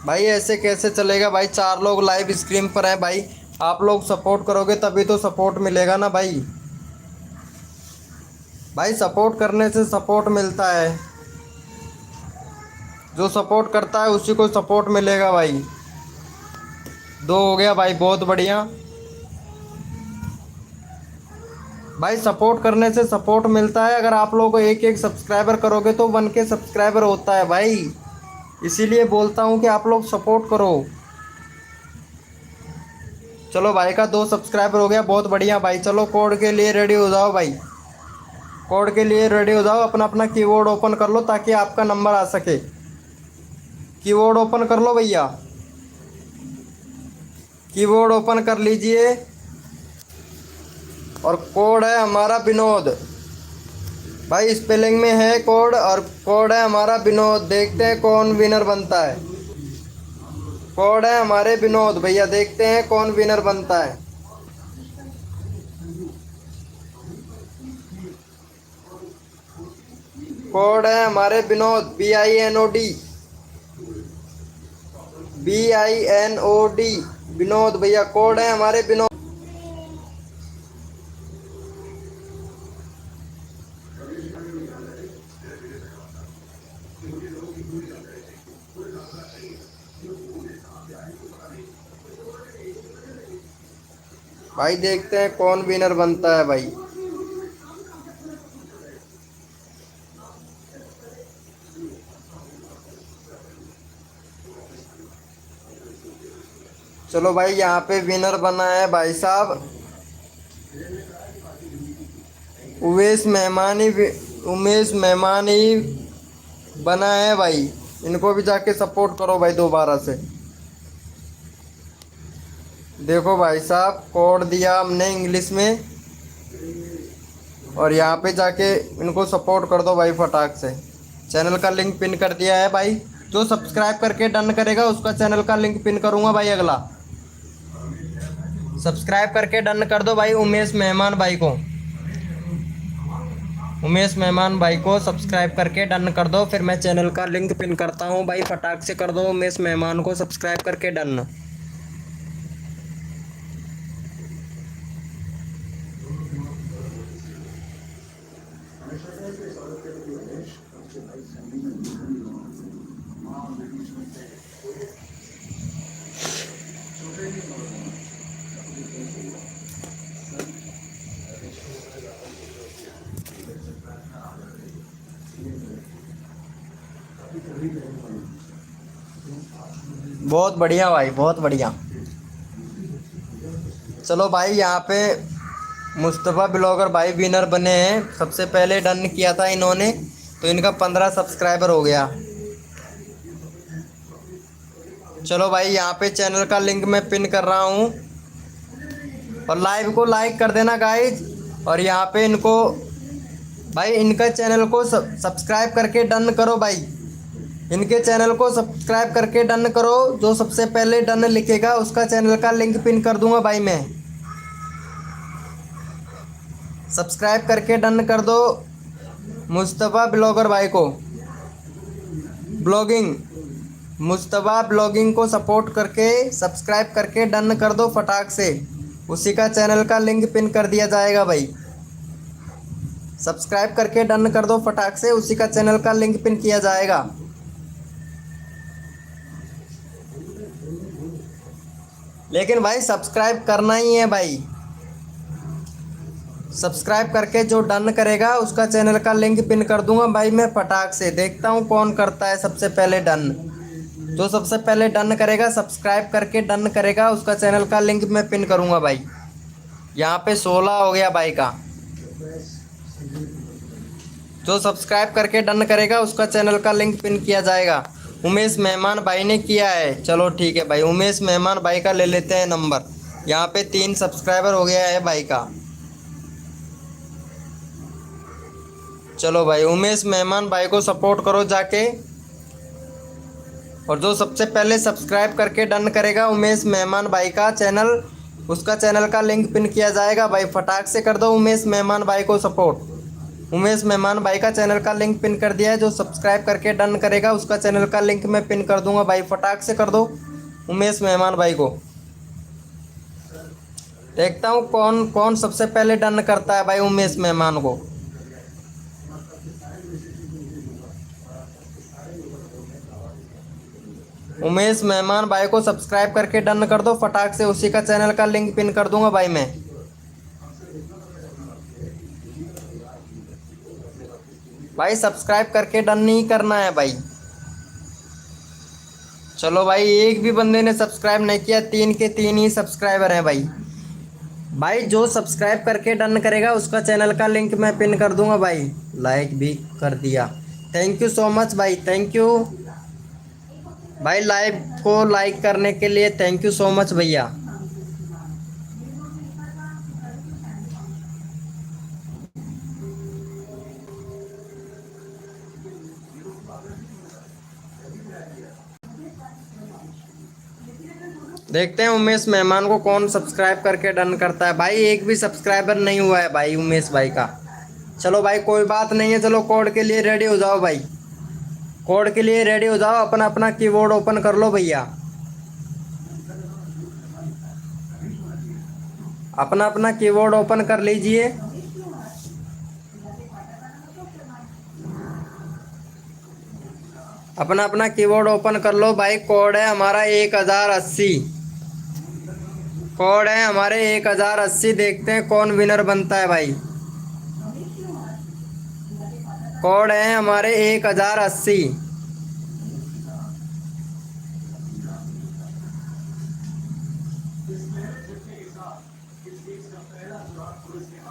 भाई ऐसे कैसे चलेगा भाई, 4 लोग लाइव स्क्रीन पर हैं भाई, आप लोग सपोर्ट करोगे तभी तो सपोर्ट मिलेगा ना भाई। भाई सपोर्ट करने से सपोर्ट मिलता है, जो सपोर्ट करता है उसी को सपोर्ट मिलेगा भाई। 2 हो गया भाई, बहुत बढ़िया भाई। सपोर्ट करने से सपोर्ट मिलता है, अगर आप लोग एक एक सब्सक्राइबर करोगे तो 1K सब्सक्राइबर होता है भाई, इसीलिए बोलता हूँ कि आप लोग सपोर्ट करो। चलो भाई का 2 सब्सक्राइबर हो गया, बहुत बढ़िया भाई। चलो कोड के लिए रेडी हो जाओ भाई, कोड के लिए रेडी हो जाओ, अपना अपना कीबोर्ड ओपन कर लो ताकि आपका नंबर आ सके। कीबोर्ड ओपन कर लो भैया, कीबोर्ड ओपन कर लीजिए। और कोड है हमारा विनोद भाई, स्पेलिंग में है कोड, और कोड है हमारा विनोद। देखते हैं कौन विनर बनता है। कोड है हमारे विनोद भैया, देखते हैं कौन विनर बनता है। कोड है हमारे विनोद, BINOD विनोद भैया, कोड है हमारे विनोद। भाई देखते हैं कौन विनर बनता है भाई। चलो भाई यहाँ पे विनर बना है भाई साहब उमेश मेहमानी बना है भाई। इनको भी जाके सपोर्ट करो भाई दोबारा से। देखो भाई साहब कोड दिया हमने इंग्लिश में, और यहाँ पे जाके इनको सपोर्ट कर दो भाई फटाक से। चैनल का लिंक पिन कर दिया है भाई, जो सब्सक्राइब करके डन करेगा उसका चैनल का लिंक पिन करूँगा भाई। अगला सब्सक्राइब करके डन कर दो भाई उमेश मेहमान भाई को। उमेश मेहमान भाई को सब्सक्राइब करके डन कर दो, फिर मैं चैनल का लिंक पिन करता हूँ भाई। फटाक से कर दो उमेश मेहमान को सब्सक्राइब करके डन। बहुत बढ़िया भाई, बहुत बढ़िया। चलो भाई, यहाँ पे मुस्तफ़ा ब्लॉगर भाई विनर बने हैं। सबसे पहले डन किया था इन्होंने, तो इनका 15 सब्सक्राइबर हो गया। चलो भाई, यहाँ पे चैनल का लिंक मैं पिन कर रहा हूँ, और लाइव को लाइक कर देना गाइज। और यहाँ पे इनको भाई, इनका चैनल को सब्सक्राइब करके डन करो भाई। इनके चैनल को सब्सक्राइब करके डन करो। जो सबसे पहले डन लिखेगा उसका चैनल का लिंक पिन कर दूंगा भाई मैं। सब्सक्राइब करके डन कर दो मुस्तफ़ा ब्लॉगर भाई को। ब्लॉगिंग मुस्तफ़ा ब्लॉगिंग को सपोर्ट करके सब्सक्राइब करके डन कर दो फटाक से। उसी का चैनल का लिंक पिन कर दिया जाएगा भाई। सब्सक्राइब करके डन कर दो फटाक से, उसी का चैनल का लिंक पिन किया जाएगा। लेकिन भाई सब्सक्राइब करना ही है भाई। सब्सक्राइब करके जो डन करेगा उसका चैनल का लिंक पिन कर दूंगा भाई मैं फटाक से। देखता हूँ कौन करता है सबसे पहले डन। जो सबसे पहले डन करेगा, सब्सक्राइब करके डन करेगा, उसका चैनल का लिंक मैं पिन करूंगा भाई। यहाँ पे 16 हो गया भाई का। जो सब्सक्राइब करके डन करेगा उसका चैनल का लिंक पिन किया जाएगा। उमेश मेहमान भाई ने किया है, चलो ठीक है भाई। उमेश मेहमान भाई का ले लेते हैं नंबर। यहाँ पे 3 सब्सक्राइबर हो गया है भाई का। चलो भाई, उमेश मेहमान भाई को सपोर्ट करो जाके। और जो सबसे पहले सब्सक्राइब करके डन करेगा उमेश मेहमान भाई का चैनल, उसका चैनल का लिंक पिन किया जाएगा भाई। फटाक से कर दो उमेश मेहमान भाई को सपोर्ट। उमेश मेहमान भाई का चैनल का लिंक पिन कर दिया है। जो सब्सक्राइब करके डन करेगा उसका चैनल का लिंक मैं पिन कर दूंगा भाई। फटाक से कर दो उमेश मेहमान भाई को। देखता हूँ कौन कौन सबसे पहले डन करता है भाई उमेश मेहमान को। उमेश मेहमान भाई को सब्सक्राइब करके डन कर दो फटाक से, उसी का चैनल का लिंक पिन कर दूंगा भाई मैं। भाई सब्सक्राइब करके डन नहीं करना है भाई। चलो भाई, एक भी बंदे ने सब्सक्राइब नहीं किया, 3 के 3 ही सब्सक्राइबर हैं भाई। भाई जो सब्सक्राइब करके डन करेगा उसका चैनल का लिंक मैं पिन कर दूंगा भाई। लाइक भी कर दिया, थैंक यू सो मच भाई, थैंक यू भाई। लाइव को लाइक करने के लिए थैंक यू सो मच भैया। देखते हैं उमेश मेहमान को कौन सब्सक्राइब करके डन करता है भाई। एक भी सब्सक्राइबर नहीं हुआ है भाई उमेश भाई का। चलो भाई, कोई बात नहीं है। चलो कोड के लिए रेडी हो जाओ भाई। कोड के लिए रेडी हो जाओ, अपना अपना कीबोर्ड ओपन कर लो भैया। अपना अपना कीबोर्ड ओपन कर लीजिए। अपना अपना कीबोर्ड ओपन कर लो भाई। कोड है हमारा 1080। कोड है हमारे 1080। देखते हैं कौन विनर बनता है भाई। कोड है हमारे 1080।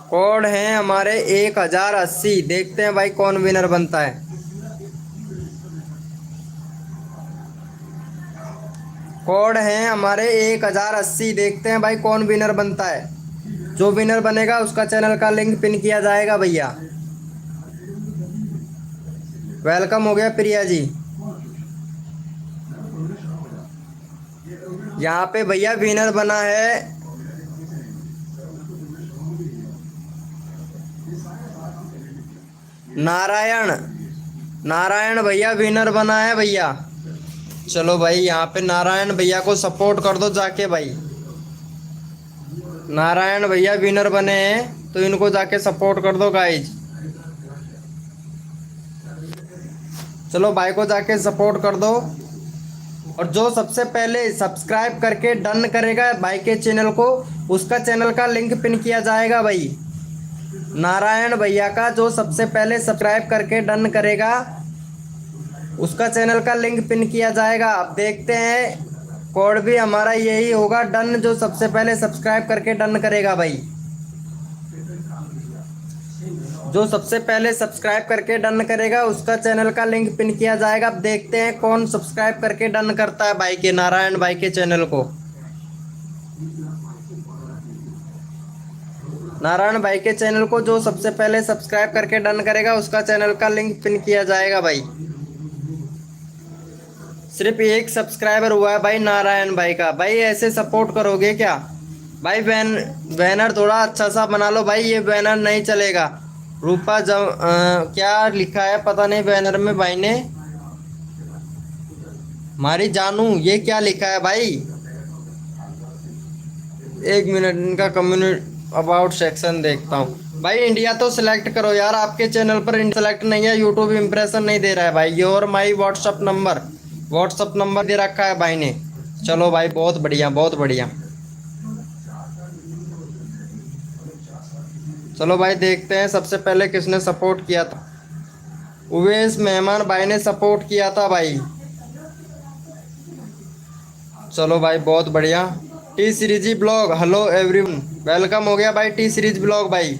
कोड है हमारे 1080। देखते हैं भाई कौन विनर बनता है। कोड है हमारे 1080। देखते हैं भाई कौन विनर बनता है। जो विनर बनेगा उसका चैनल का लिंक पिन किया जाएगा भैया। वेलकम हो गया प्रिया जी। यहाँ पे भैया विनर बना है नारायण। नारायण भैया विनर बना है भैया। चलो भाई यहाँ पे नारायण भैया को सपोर्ट कर दो जाके भाई। नारायण भैया विनर बने हैं तो इनको जाके सपोर्ट कर दो गाइज। चलो भाई को जाके सपोर्ट कर दो। और जो सबसे पहले सब्सक्राइब करके डन करेगा भाई के चैनल को, उसका चैनल का लिंक पिन किया जाएगा भाई। नारायण भैया का जो सबसे पहले सब्सक्राइब करके डन करेगा उसका चैनल का लिंक पिन किया जाएगा। अब देखते हैं कोड भी हमारा यही होगा, डन। जो सबसे पहले सब्सक्राइब करके डन करेगा भाई, जो सबसे पहले सब्सक्राइब करके डन करेगा उसका चैनल का लिंक पिन किया जाएगा। अब देखते हैं कौन सब्सक्राइब करके डन करता है भाई के, नारायण भाई के चैनल को। नारायण भाई के चैनल को जो सबसे पहले सब्सक्राइब करके डन करेगा उसका चैनल का लिंक पिन किया जाएगा भाई। सिर्फ एक सब्सक्राइबर हुआ है भाई नारायण भाई का। भाई ऐसे सपोर्ट करोगे क्या भाई? बैनर थोड़ा अच्छा सा बना लो भाई, ये बैनर नहीं चलेगा। रूपा क्या लिखा है पता नहीं बैनर में भाई ने, हमारी जानू, ये क्या लिखा है भाई? एक मिनट, इनका कम्युनिटी अबाउट सेक्शन देखता हूँ भाई। इंडिया तो सिलेक्ट करो यार, आपके चैनल पर सेलेक्ट नहीं है, यूट्यूब इंप्रेशन नहीं दे रहा है भाई। योर माई व्हाट्सअप नंबर दे रखा है भाई ने। चलो भाई बहुत बढ़िया बहुत बढ़िया। चलो भाई देखते हैं सबसे पहले किसने सपोर्ट किया था। उवैस मेहमान भाई ने सपोर्ट किया था भाई। चलो भाई बहुत बढ़िया। T series blog, hello everyone, welcome हो गया भाई टी सीरीज ब्लॉग भाई।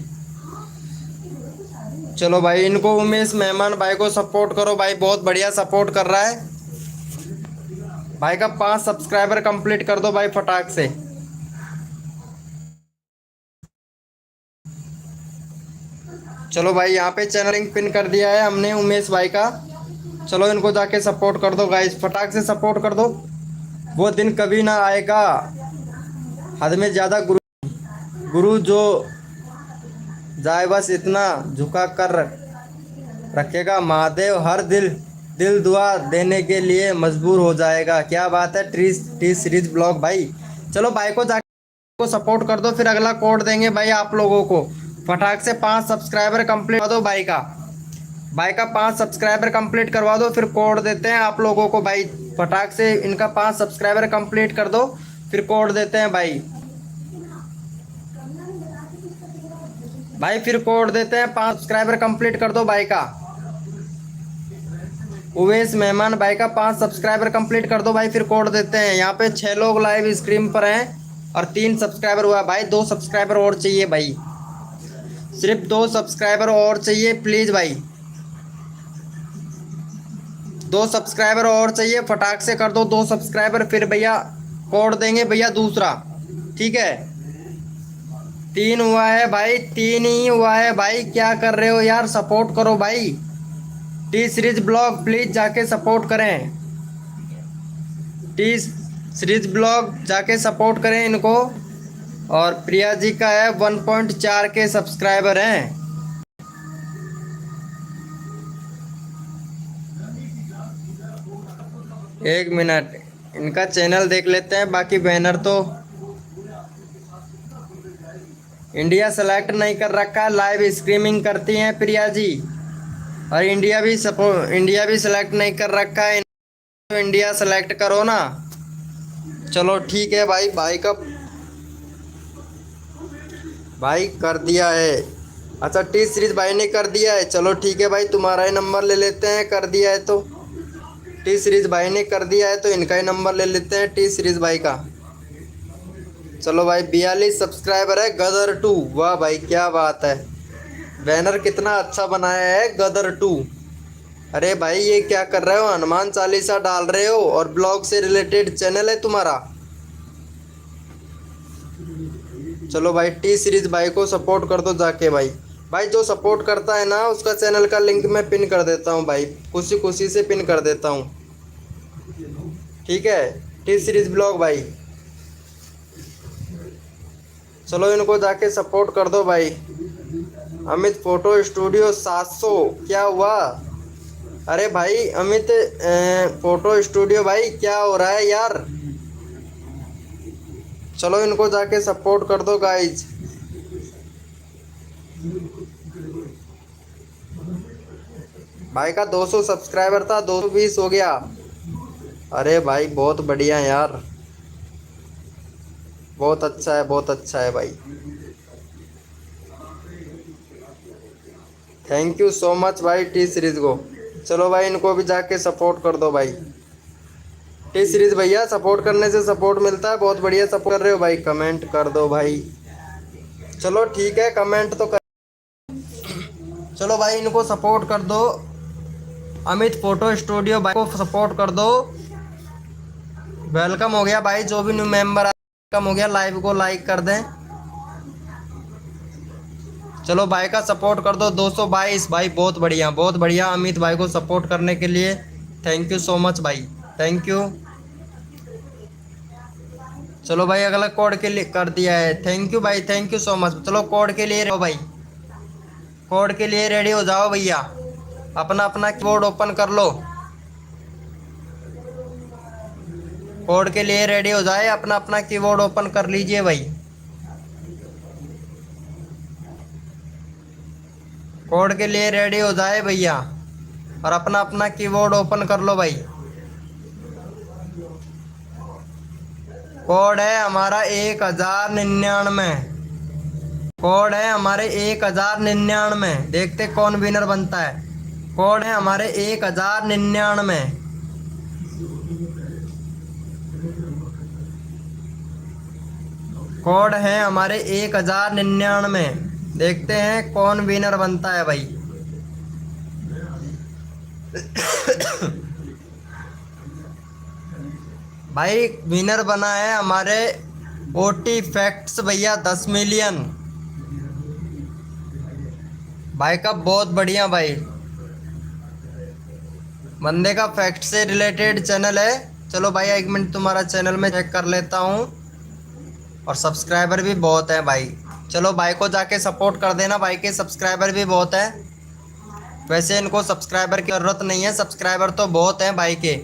चलो भाई इनको उमेश मेहमान भाई को सपोर्ट करो भाई, बहुत बढ़िया सपोर्ट कर रहा है भाई का। 5 सब्सक्राइबर कंप्लीट कर दो भाई फटाक से। चलो भाई यहाँ पे चैनल लिंक पिन कर दिया है हमने उमेश भाई का। चलो इनको जाके सपोर्ट कर दो गाइस, फटाक से सपोर्ट कर दो। वो दिन कभी ना आएगा हद में ज़्यादा गुरु जो जाए बस इतना झुका कर रखेगा महादेव, हर दिल दुआ देने के लिए मजबूर हो जाएगा। क्या बात है टी सीरीज ब्लॉग भाई। चलो भाई को जाके सपोर्ट कर दो, फिर अगला कोड देंगे भाई आप लोगों को। फटाक से 5 सब्सक्राइबर कंप्लीट कर दो भाई का। 5 सब्सक्राइबर कंप्लीट करवा दो, फिर कोड देते हैं आप लोगों को भाई। फटाक से इनका 5 सब्सक्राइबर कंप्लीट कर दो, फिर कोड देते हैं भाई। फिर कोड देते हैं, 5 सब्सक्राइबर कंप्लीट कर दो भाई का। उवैस मेहमान भाई का 5 सब्सक्राइबर कंप्लीट कर दो भाई, फिर कोड देते हैं। यहाँ पे 6 लोग लाइव स्क्रीन पर हैं और 3 सब्सक्राइबर हुआ भाई। 2 सब्सक्राइबर और चाहिए भाई, सिर्फ 2 सब्सक्राइबर और चाहिए प्लीज़ भाई। 2 सब्सक्राइबर और चाहिए, फटाक से कर दो 2 सब्सक्राइबर, फिर भैया कोड देंगे भैया दूसरा, ठीक है। 3 हुआ है भाई, 3 ही हुआ है भाई, क्या कर रहे हो यार? सपोर्ट करो भाई। टी सीरीज ब्लॉग प्लीज़ जाके सपोर्ट करें, टी सीरीज ब्लॉग जाके सपोर्ट करें इनको। और प्रिया जी का है 1.4 के सब्सक्राइबर हैं। एक मिनट, इनका चैनल देख लेते हैं। बाकी बैनर तो इंडिया सेलेक्ट नहीं कर रखा है, लाइव स्ट्रीमिंग करती हैं प्रिया जी। और इंडिया भी सेलेक्ट नहीं कर रखा है, तो इंडिया सेलेक्ट करो ना। चलो ठीक है भाई, भाई कर दिया है। अच्छा टी सीरीज भाई ने कर दिया है, चलो ठीक है भाई, तुम्हारा ही नंबर ले लेते हैं। कर दिया है तो टी सीरीज भाई ने कर दिया है, तो इनका ही नंबर ले लेते हैं टी सीरीज भाई का। चलो भाई 42 सब्सक्राइबर है गदर 2। वाह भाई क्या बात है, बैनर कितना अच्छा बनाया है गदर 2। अरे भाई ये क्या कर रहे हो, हनुमान चालीसा डाल रहे हो और ब्लॉग से रिलेटेड चैनल है तुम्हारा। चलो भाई टी सीरीज भाई को सपोर्ट कर दो जाके भाई। भाई जो सपोर्ट करता है ना उसका चैनल का लिंक मैं पिन कर देता हूँ भाई, खुशी खुशी से पिन कर देता हूँ। ठीक है, टी सीरीज ब्लॉग भाई। चलो इनको जाके सपोर्ट कर दो भाई। अमित फोटो स्टूडियो 700 क्या हुआ? अरे भाई अमित फोटो स्टूडियो भाई क्या हो रहा है यार? चलो इनको जाके सपोर्ट कर दो गाइज। भाई का 200 सब्सक्राइबर था, 220 हो गया। अरे भाई बहुत बढ़िया यार, बहुत अच्छा है, बहुत अच्छा है भाई। थैंक यू सो मच भाई टी सीरीज को। चलो भाई इनको भी जाके सपोर्ट कर दो भाई। टी सीरीज भैया सपोर्ट करने से सपोर्ट मिलता है, बहुत बढ़िया सपोर्ट कर रहे हो भाई। कमेंट कर दो भाई। चलो ठीक है, कमेंट तो कर। चलो भाई इनको सपोर्ट कर दो। अमित फोटो स्टूडियो भाई को सपोर्ट कर दो। वेलकम हो गया भाई, जो भी न्यू मेंबर वेलकम हो गया, लाइव को लाइक कर दें। चलो भाई का सपोर्ट कर दो। 222 भाई, बहुत बढ़िया बहुत बढ़िया। अमित भाई को सपोर्ट करने के लिए थैंक यू सो मच भाई, थैंक यू। चलो भाई अगला कोड के लिए कर दिया है, थैंक यू भाई, थैंक यू सो मच। चलो कोड के लिए रहो भाई, कोड के लिए रेडी हो जाओ भैया। अपना अपना कीबोर्ड ओपन कर लो, कोड के लिए रेडी हो जाए, अपना अपना कीबोर्ड ओपन कर लीजिए भाई। कोड के लिए रेडी हो जाए भैया और अपना अपना कीबोर्ड ओपन कर लो भाई। कोड है हमारा 1099, कोड है हमारे 1099। देखते कौन विनर बनता है। कोड है हमारे 1099, कोड है हमारे 1099। देखते हैं कौन विनर बनता है भाई। भाई विनर बना है हमारे ओटी फैक्ट्स भैया 10 मिलियन। भाई का बहुत बढ़िया भाई, बंदे का फैक्ट से रिलेटेड चैनल है। चलो भाई 1 मिनट तुम्हारा चैनल में चेक कर लेता हूँ, और सब्सक्राइबर भी बहुत है भाई। चलो भाई को जाके सपोर्ट कर देना, भाई के सब्सक्राइबर भी बहुत है। वैसे इनको सब्सक्राइबर की ज़रूरत नहीं है, सब्सक्राइबर तो बहुत हैं भाई के।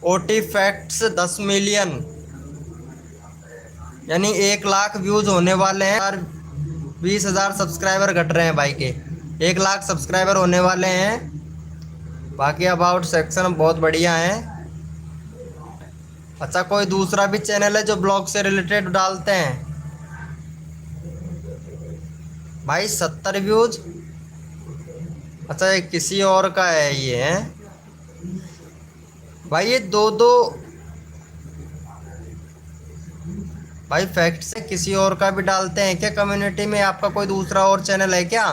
ओटी फैक्ट्स 10 मिलियन यानी 1 लाख व्यूज़ होने वाले हैं, और 20,000 सब्सक्राइबर घट रहे हैं भाई के। 1 लाख सब्सक्राइबर होने वाले हैं। बाकी अबाउट सेक्शन बहुत बढ़िया है। अच्छा कोई दूसरा भी चैनल है जो ब्लॉग से रिलेटेड डालते हैं? भाई 70 व्यूज़। अच्छा ये किसी और का है ये है भाई, ये दो दो भाई फैक्ट से किसी और का भी डालते हैं क्या कम्युनिटी में? आपका कोई दूसरा और चैनल है क्या?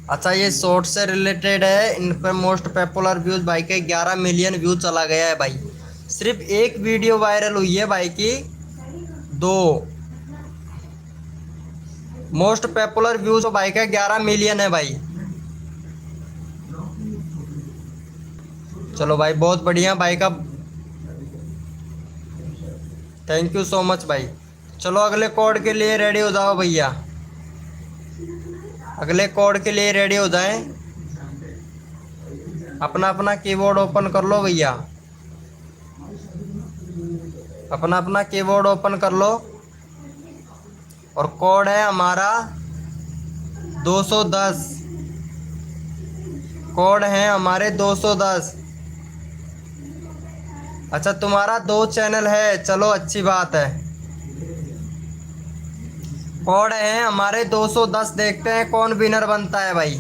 अच्छा ये शॉर्ट से रिलेटेड है। इन पर मोस्ट पॉपुलर व्यूज़ भाई के 11 मिलियन व्यू चला गया है भाई। सिर्फ एक वीडियो वायरल हुई है भाई की, 2 मोस्ट पॉपुलर व्यूज़ भाई का 11 मिलियन है भाई। चलो भाई बहुत बढ़िया भाई का, थैंक यू सो मच भाई। चलो अगले कोड के लिए रेडी हो जाओ भैया, अगले कोड के लिए रेडी हो जाएं। अपना अपना कीबोर्ड ओपन कर लो भैया, अपना अपना कीबोर्ड ओपन कर लो। और कोड है हमारा 210, कोड है हमारे 210। अच्छा तुम्हारा 2 चैनल है, चलो अच्छी बात है। कोड है हमारे 210। देखते हैं कौन विनर बनता है भाई।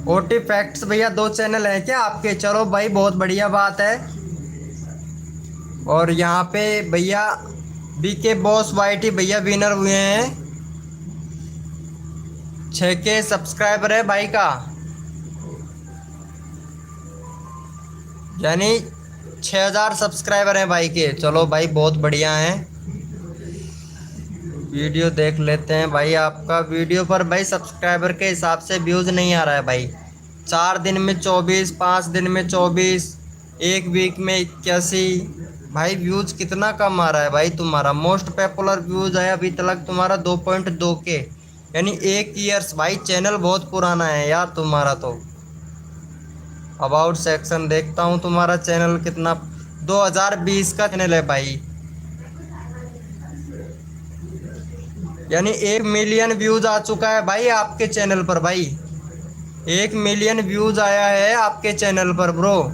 ओटी फैक्ट्स भैया 2 चैनल है क्या आपके? चलो भाई बहुत बढ़िया बात है। और यहाँ पे भैया बीके बॉस वाईटी भैया विनर हुए हैं। 6K सब्सक्राइबर है भाई का। यानी 6000 सब्सक्राइबर हैं भाई के। चलो भाई बहुत बढ़िया हैं। वीडियो देख लेते हैं भाई। आपका वीडियो पर भाई सब्सक्राइबर के हिसाब से व्यूज़ नहीं आ रहा है भाई। 4 दिन में 24, 5 दिन में 24, एक वीक में 81। भाई व्यूज़ कितना कम आ रहा है भाई तुम्हारा। मोस्ट पॉपुलर व्यूज़ है अभी तक तुम्हारा 2.2 के, यानी 1 ईयर्स। भाई चैनल बहुत पुराना है यार तुम्हारा तो। अबाउट सेक्शन देखता हूँ तुम्हारा चैनल कितना, 2020 का चैनल है भाई। यानी 1 मिलियन व्यूज आ चुका है भाई आपके चैनल पर भाई। 1 मिलियन व्यूज आया है आपके चैनल पर ब्रो।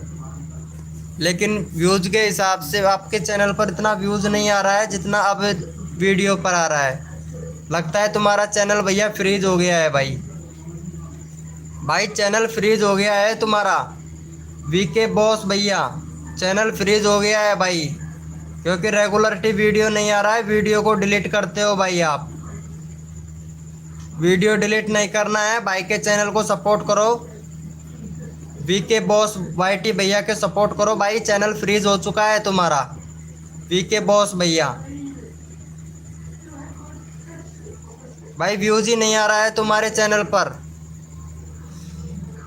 लेकिन व्यूज के हिसाब से आपके चैनल पर इतना व्यूज नहीं आ रहा है जितना अब वीडियो पर आ रहा है। लगता है तुम्हारा चैनल भैया फ्रीज हो गया है भाई। भाई चैनल फ्रीज हो गया है तुम्हारा। वीके बॉस भैया चैनल फ्रीज हो गया है भाई, क्योंकि रेगुलरिटी वीडियो नहीं आ रहा है। वीडियो को डिलीट करते हो भाई आप। वीडियो डिलीट नहीं करना है भाई के चैनल को सपोर्ट करो। वीके बॉस वाईटी भैया के सपोर्ट करो भाई। चैनल फ्रीज हो चुका है तुम्हारा वीके बॉस भैया। भाई व्यूज ही नहीं आ रहा है तुम्हारे चैनल पर।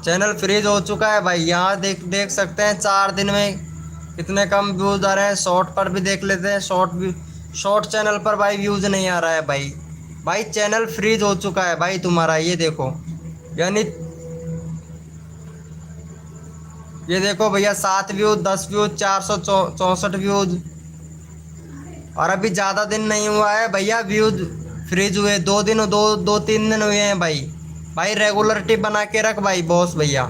चैनल फ्रीज हो चुका है भाई। यहाँ देख सकते हैं 4 दिन में कितने कम व्यूज आ रहे हैं। शॉर्ट पर भी देख लेते हैं। शॉर्ट चैनल पर भाई व्यूज नहीं आ रहा है भाई। भाई चैनल फ्रीज हो चुका है भाई तुम्हारा। ये देखो, यानी ये देखो भैया 7 व्यूज, 10 व्यूज, 464 व्यूज। और अभी ज़्यादा दिन नहीं हुआ है भैया व्यूज फ्रीज हुए। 2-3 दिन हुए हैं भाई। भाई रेगुलरिटी बना के रख भाई बॉस भैया।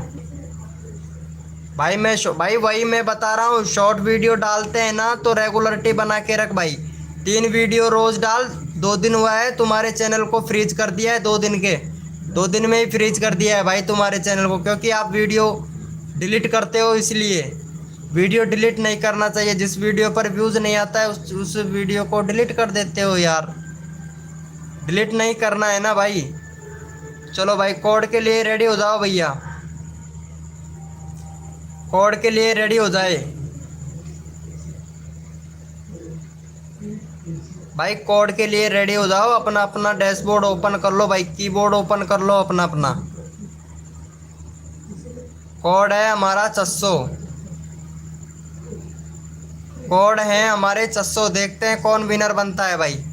भाई वही मैं बता रहा हूँ। शॉर्ट वीडियो डालते हैं ना तो रेगुलरिटी बना के रख भाई। 3 वीडियो रोज डाल। 2 दिन हुआ है तुम्हारे चैनल को फ्रीज कर दिया है। 2 दिन में ही फ्रीज कर दिया है भाई तुम्हारे चैनल को, क्योंकि आप वीडियो डिलीट करते हो। इसलिए वीडियो डिलीट नहीं करना चाहिए। जिस वीडियो पर व्यूज़ नहीं आता है उस वीडियो को डिलीट कर देते हो यार। डिलीट नहीं करना है ना भाई। चलो भाई कोड के लिए रेडी हो जाओ भैया। कोड के लिए रेडी हो जाए भाई। कोड के लिए रेडी हो जाओ। अपना अपना डैशबोर्ड ओपन कर लो भाई। कीबोर्ड ओपन कर लो अपना अपना। कोड है हमारा 600। कोड है हमारे 600। देखते हैं कौन विनर बनता है भाई।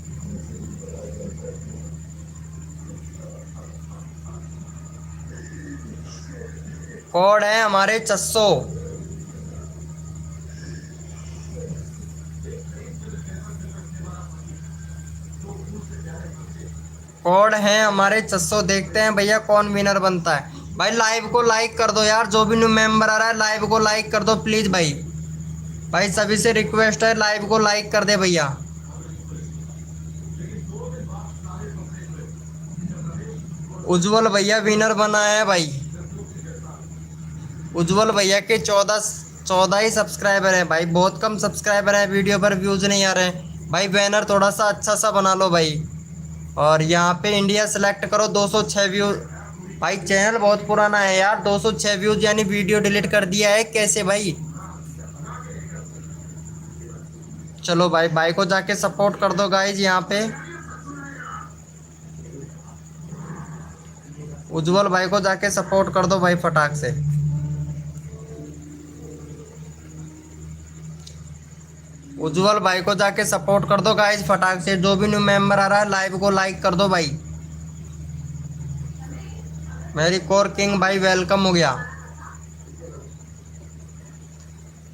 कोड है हमारे 600। कोड है हमारे 600। देखते हैं भैया कौन विनर बनता है भाई। लाइव को लाइक कर दो यार। जो भी न्यू मेंबर आ रहा है लाइव को लाइक कर दो प्लीज़ भाई। भाई सभी से रिक्वेस्ट है लाइव को लाइक कर दे भैया। उज्जवल भैया विनर बना है भाई। उज्जवल भैया के 14 ही सब्सक्राइबर हैं भाई। बहुत कम सब्सक्राइबर हैं। वीडियो पर व्यूज़ नहीं आ रहे हैं भाई। बैनर थोड़ा सा अच्छा सा बना लो भाई। और यहाँ पे इंडिया सेलेक्ट करो। 206 व्यू। भाई चैनल बहुत पुराना है यार। 206 व्यूज यानी वीडियो डिलीट कर दिया है कैसे भाई। चलो भाई को जाके सपोर्ट कर दो गाइज। यहाँ पे उज्जवल भाई को जाके सपोर्ट कर दो भाई फटाक से। उज्जवल भाई को जाके सपोर्ट कर दो गाइज फटाक से। जो भी न्यू मेंबर आ रहा है लाइव को लाइक कर दो भाई। मेरी कोर किंग भाई वेलकम हो गया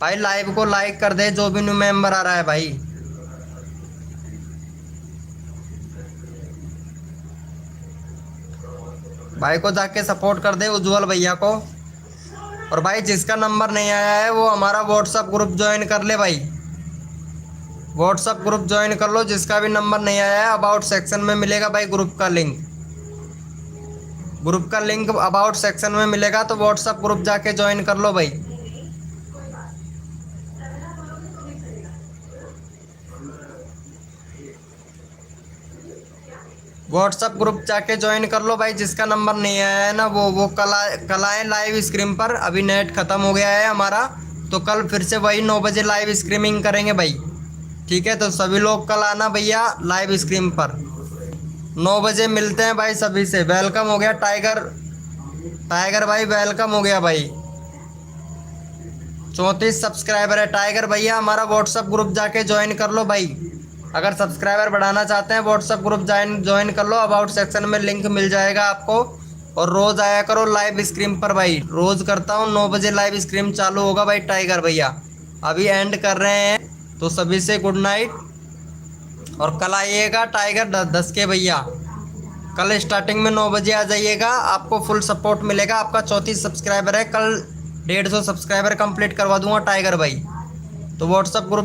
भाई। लाइव को लाइक कर दे जो भी न्यू मेंबर आ रहा है भाई। भाई को जाके सपोर्ट कर दे उज्जवल भैया को। और भाई जिसका नंबर नहीं आया है वो हमारा व्हाट्सअप ग्रुप ज्वाइन कर ले भाई। व्हाट्सअप ग्रुप ज्वाइन कर लो। जिसका भी नंबर नहीं आया है अबाउट सेक्शन में मिलेगा भाई ग्रुप का लिंक। ग्रुप का लिंक अबाउट सेक्शन में मिलेगा तो व्हाट्सअप ग्रुप जाके ज्वाइन कर लो भाई। व्हाट्सअप ग्रुप जाके ज्वाइन कर लो भाई। जिसका नंबर नहीं आया है ना वो कल आए लाइव स्क्रीन पर। अभी नेट ख़त्म हो गया है हमारा तो कल फिर से वही 9 बजे लाइव स्ट्रीमिंग करेंगे भाई। ठीक है, तो सभी लोग कल आना भैया लाइव स्ट्रीम पर। 9 बजे मिलते हैं भाई सभी से। वेलकम हो गया टाइगर, टाइगर भाई वेलकम हो गया भाई। 34 सब्सक्राइबर है टाइगर भैया। हमारा व्हाट्सअप ग्रुप जाके ज्वाइन कर लो भाई। अगर सब्सक्राइबर बढ़ाना चाहते हैं व्हाट्सअप ग्रुप ज्वाइन कर लो। अबाउट सेक्शन में लिंक मिल जाएगा आपको। और रोज आया करो लाइव स्ट्रीम पर भाई। रोज करता हूँ 9 बजे लाइव स्ट्रीम चालू होगा भाई टाइगर भैया। अभी एंड कर रहे हैं तो सभी से गुड नाइट। और कल आइएगा टाइगर 10 के भैया। कल स्टार्टिंग में 9 बजे आ जाइएगा, आपको फुल सपोर्ट मिलेगा। आपका 34 सब्सक्राइबर है, कल 150 सब्सक्राइबर कंप्लीट करवा दूंगा टाइगर भाई। तो व्हाट्सअप ग्रुप